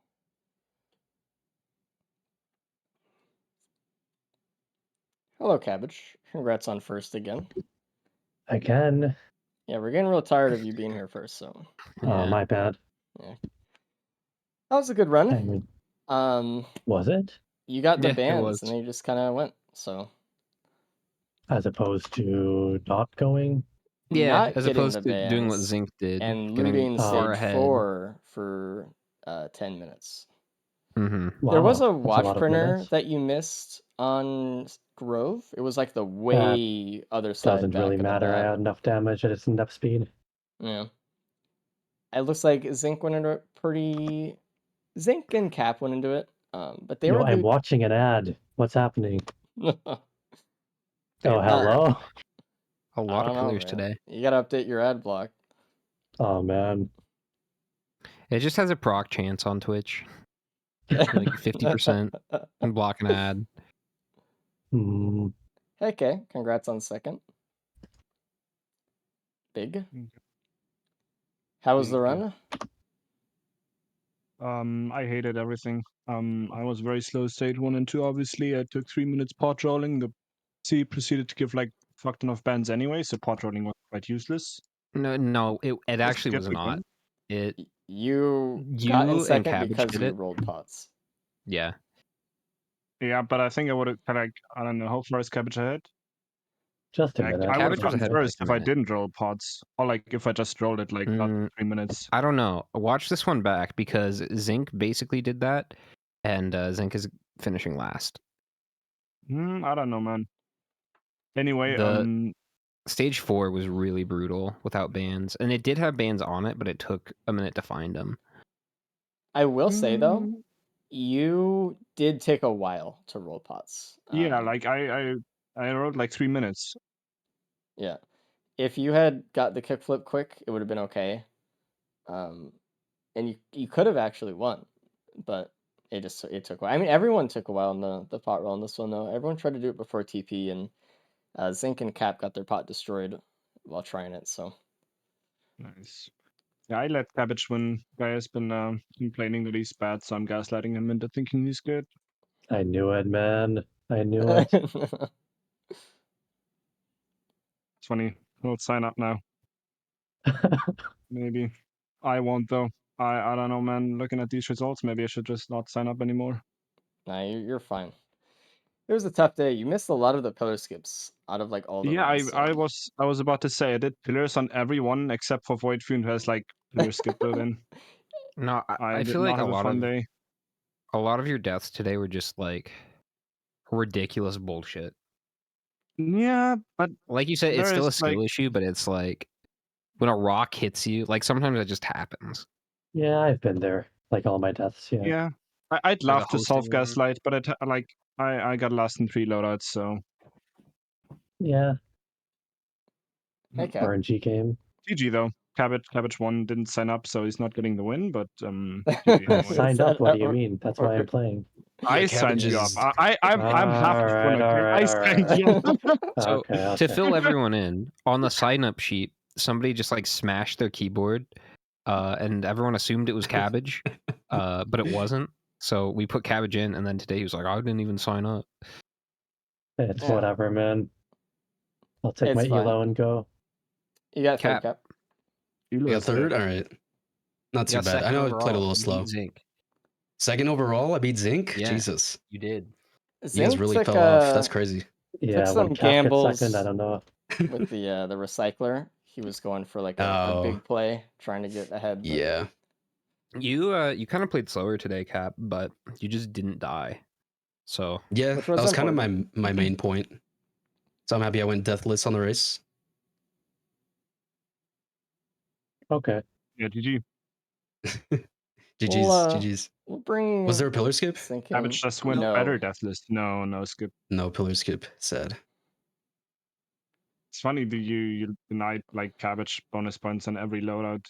Hello, Cabbage. Congrats on first again. Again. Yeah, we're getting real tired of you being here first, so Yeah. My bad. that was a good run. I mean, was it? You got the Yeah, it bans, was. and then you just kind of went. So As opposed to not going? Yeah, not as getting opposed the to doing what bans Zinc did, and getting looting far stage ahead. 4 for 10 minutes. Mm-hmm. Wow, There was a that's watch lot of printer minutes. that you missed on Grove. It was like the way other side Doesn't back really of the matter. I map. had enough damage at its step speed. Yeah. It looks like Zinc went into it pretty. Zinc and Cap went into it, but they Yo, were. I'm watching an ad. What's happening? I Oh, hello? A lot don't of know, pillars man. today. You gotta update your ad block. Oh, man. It just has a proc chance on Twitch. Like 50% and block an ad. Hmm. Hey, Kay, congrats on second. Big. How was the run? I hated everything. I was very slow stage 1 and 2, obviously. I took 3 minutes pot rolling. The C proceeded to give like fucked enough bans anyway, so pot rolling was quite useless. No, it actually get was the not. game? You got in and second Cabbage because did you it. rolled pots. Yeah. Yeah, but I think I would have like, I don't know, how far is Cabbage ahead? Just a Like, minute. I would have Cabbage was gotten ahead by first like if a I minute. didn't roll pots, or like if I just rolled it like not 3 minutes. I don't know. Watch this one back because Zinc basically did that, and Zinc is finishing last. I don't know, man. Anyway, The stage 4 was really brutal without bans, and it did have bans on it, but it took a minute to find them. I will say though, mm, you did take a while to roll pots. yeah, like I wrote like 3 minutes. Yeah. If you had got the kickflip quick, it would have been okay. And you could have actually won, but it took a while. I mean, everyone took a while in the pot roll on this one though. Everyone tried to do it before TP, and Zinc and Cap got their pot destroyed while trying it. So Nice. Yeah, I let Cabbage win. Guy has been complaining that he's bad, so I'm gaslighting him into thinking he's good. I knew it, man. I knew it. It's funny. We'll sign up now. Maybe. I won't though. I don't know, man. Looking at these results, maybe I should just not sign up anymore. Nah, you're fine. It was a tough day. You missed a lot of the pillar skips out of like all the Yeah, runs, I so. was about to say I did pillars on every one except for Void Fiend, who has like pillar skip built in. No, I I did feel not like have a fun day. a lot of your deaths today were just like ridiculous bullshit. Yeah, but Like you said, it's there still is a skill like issue, but it's like when a rock hits you, like sometimes it just happens. Yeah, I've been there. Like all my deaths, yeah. yeah. I'd Or the love to solve hosting one. Gaslight, but I got lost in 3 loadouts, so Yeah, Hey, Cap. RNG game. GG though. Cabbage 1 didn't sign up, so he's not getting the win, but GG I anyway. signed up. What do you mean? That's why I'm playing. I Yeah, signed Cabbage you up. is I'm half of one, okay? I signed you up. So Okay. to fill everyone in, on the sign up sheet, somebody just like smashed their keyboard, and everyone assumed it was Cabbage, but it wasn't. So we put Cabbage in, and then today he was like, "I didn't even sign up." It's Yeah. whatever, man. I'll take It's my fine. elo and go. You got third, Cap. Cap. You got lose third. good. All right, not You too got bad. I second know I overall. played a little You slow. beat Zinc. Second overall, I beat Zinc. Yeah. Jesus, You did. you guys Zinc really took fell off. That's crazy. Yeah, some when Cap gets second, gambles I don't know. with the recycler. He was going for like a Oh, big play, trying to get ahead. But yeah. You kind of played slower today, Cap, but you just didn't die. So Yeah, which that was was kind of important. my main point. So I'm happy I went deathless on the race. Okay. Yeah, GG. GG's. We'll bring. Was there a pillar skip? Zinc in. Cabbage just went No. better deathless. No skip. No pillar skip. Sad. It's funny that you denied like Cabbage bonus points on every loadout.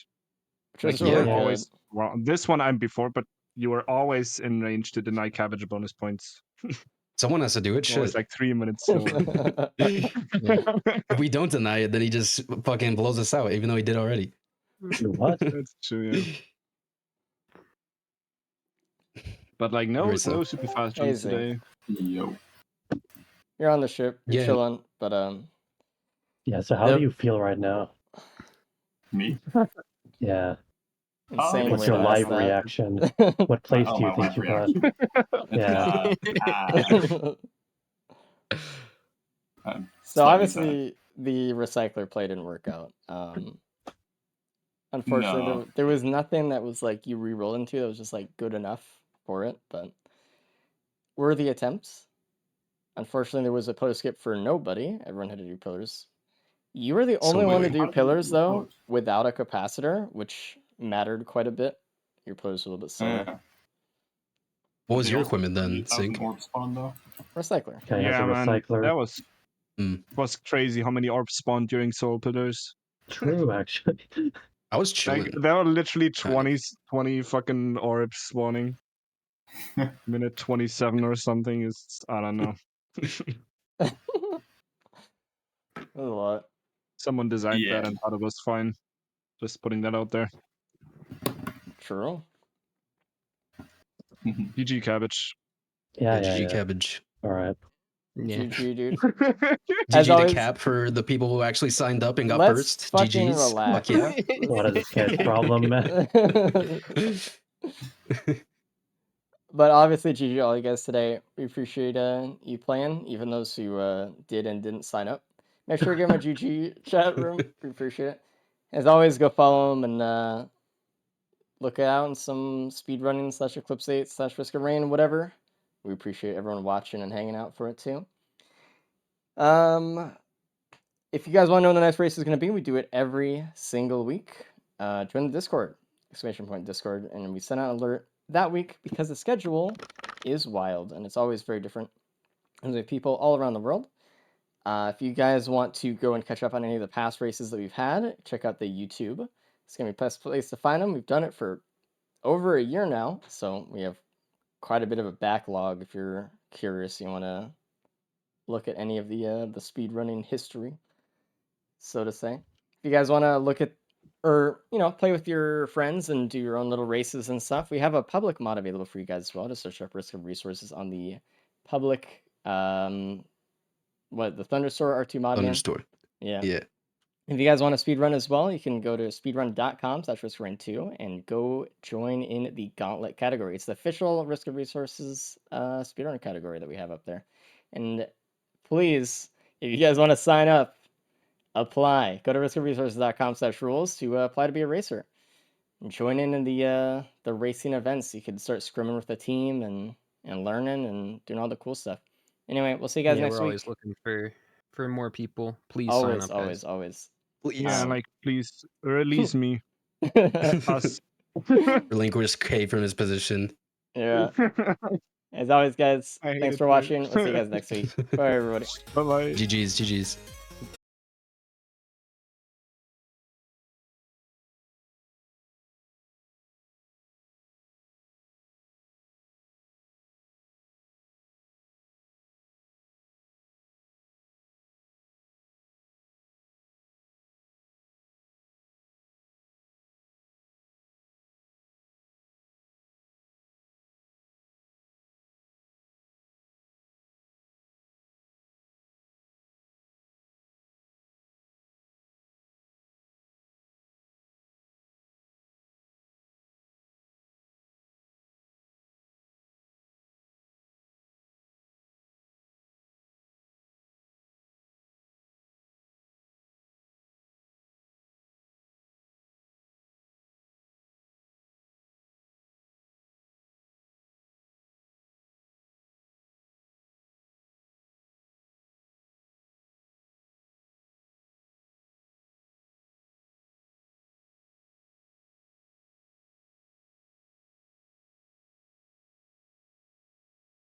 Which Like was you really were good. always well. This one I'm before, but you were always in range to deny Cabbage bonus points. Someone has to do it. Always Shit. like 3 minutes slower. If we don't deny it, then he just fucking blows us out, even though he did already. What? That's true, yeah. But like no Very so. super fast Hey, runs Zink. today. Yo. You're on the ship. You're Yeah. chilling. But Yeah, so how do you feel right now? Me? Yeah. insane What's way your to live ask that. reaction? What place do you my think live you got? reaction. Yeah. So obviously the recycler play didn't work out. Unfortunately, No. there was nothing that was like you re-rolled into that was just like good enough for it, but worthy attempts. Unfortunately, there was a pillar skip for nobody. Everyone had to do pillars. You were the only one to do pillars though without a capacitor, which mattered quite a bit. Your pillars were a little bit slower. Yeah. What was your equipment then, Zink? Orb spawn though. Recycler. Okay, has a man, recycler. that was crazy how many orbs spawned during soul pillars. True, actually. I was chilling. Like there were literally Kind 20 fucking orbs spawning. Minute 27 or something is I don't know. That was a lot. Someone designed Yeah. that and thought it was fine. Just putting that out there. True. GG Cabbage. Yeah, GG Cabbage. All right. yeah. GG, dude. GG to always- Cap for the people who actually signed up and got Let's first. fucking GG's. relax. Fuck yeah. What is this guy's problem, man? But obviously, GG all you guys today. We appreciate you playing, even those who did and didn't sign up. Make sure to get my GG chat room. We appreciate it. As always, go follow them and look out on some speedrunning / Eclipse 8 / Risk of Rain, whatever We appreciate everyone watching and hanging out for it too. If you guys want to know when the next race is going to be, we do it every single week. Join the Discord, Discord, and we send out an alert that week because the schedule is wild and it's always very different. And we have people all around the world. If you guys want to go and catch up on any of the past races that we've had, check out the YouTube. It's going to be the best place to find them. We've done it for over a year now, so we have quite a bit of a backlog. If you're curious, you want to look at any of the speedrunning history, so to say. If you guys want to look at or play with your friends and do your own little races and stuff, we have a public mod available for you guys as well. Just search up Risk of Resources on the public the Thunderstore R2 mod name. Thunderstore. Yeah. Yeah. If you guys want to speedrun as well, you can go to speedrun.com/riskrun2 and go join in the Gauntlet category. It's the official Risk of Resources speedrun category that we have up there. And please, if you guys want to sign up, apply. Go to riskofresources.com/rules to apply to be a racer. And join in the racing events. You can start scrimming with the team and learning and doing all the cool stuff. Anyway, we'll see you guys next we're week. always looking for more people. Please sign up, guys. Always. Please. Yeah, please release me. Us. Relinquish K from his position. Yeah. As always, guys, I hate thanks it, for man. watching. We'll see you guys next week. Bye, everybody. Bye bye. GG's.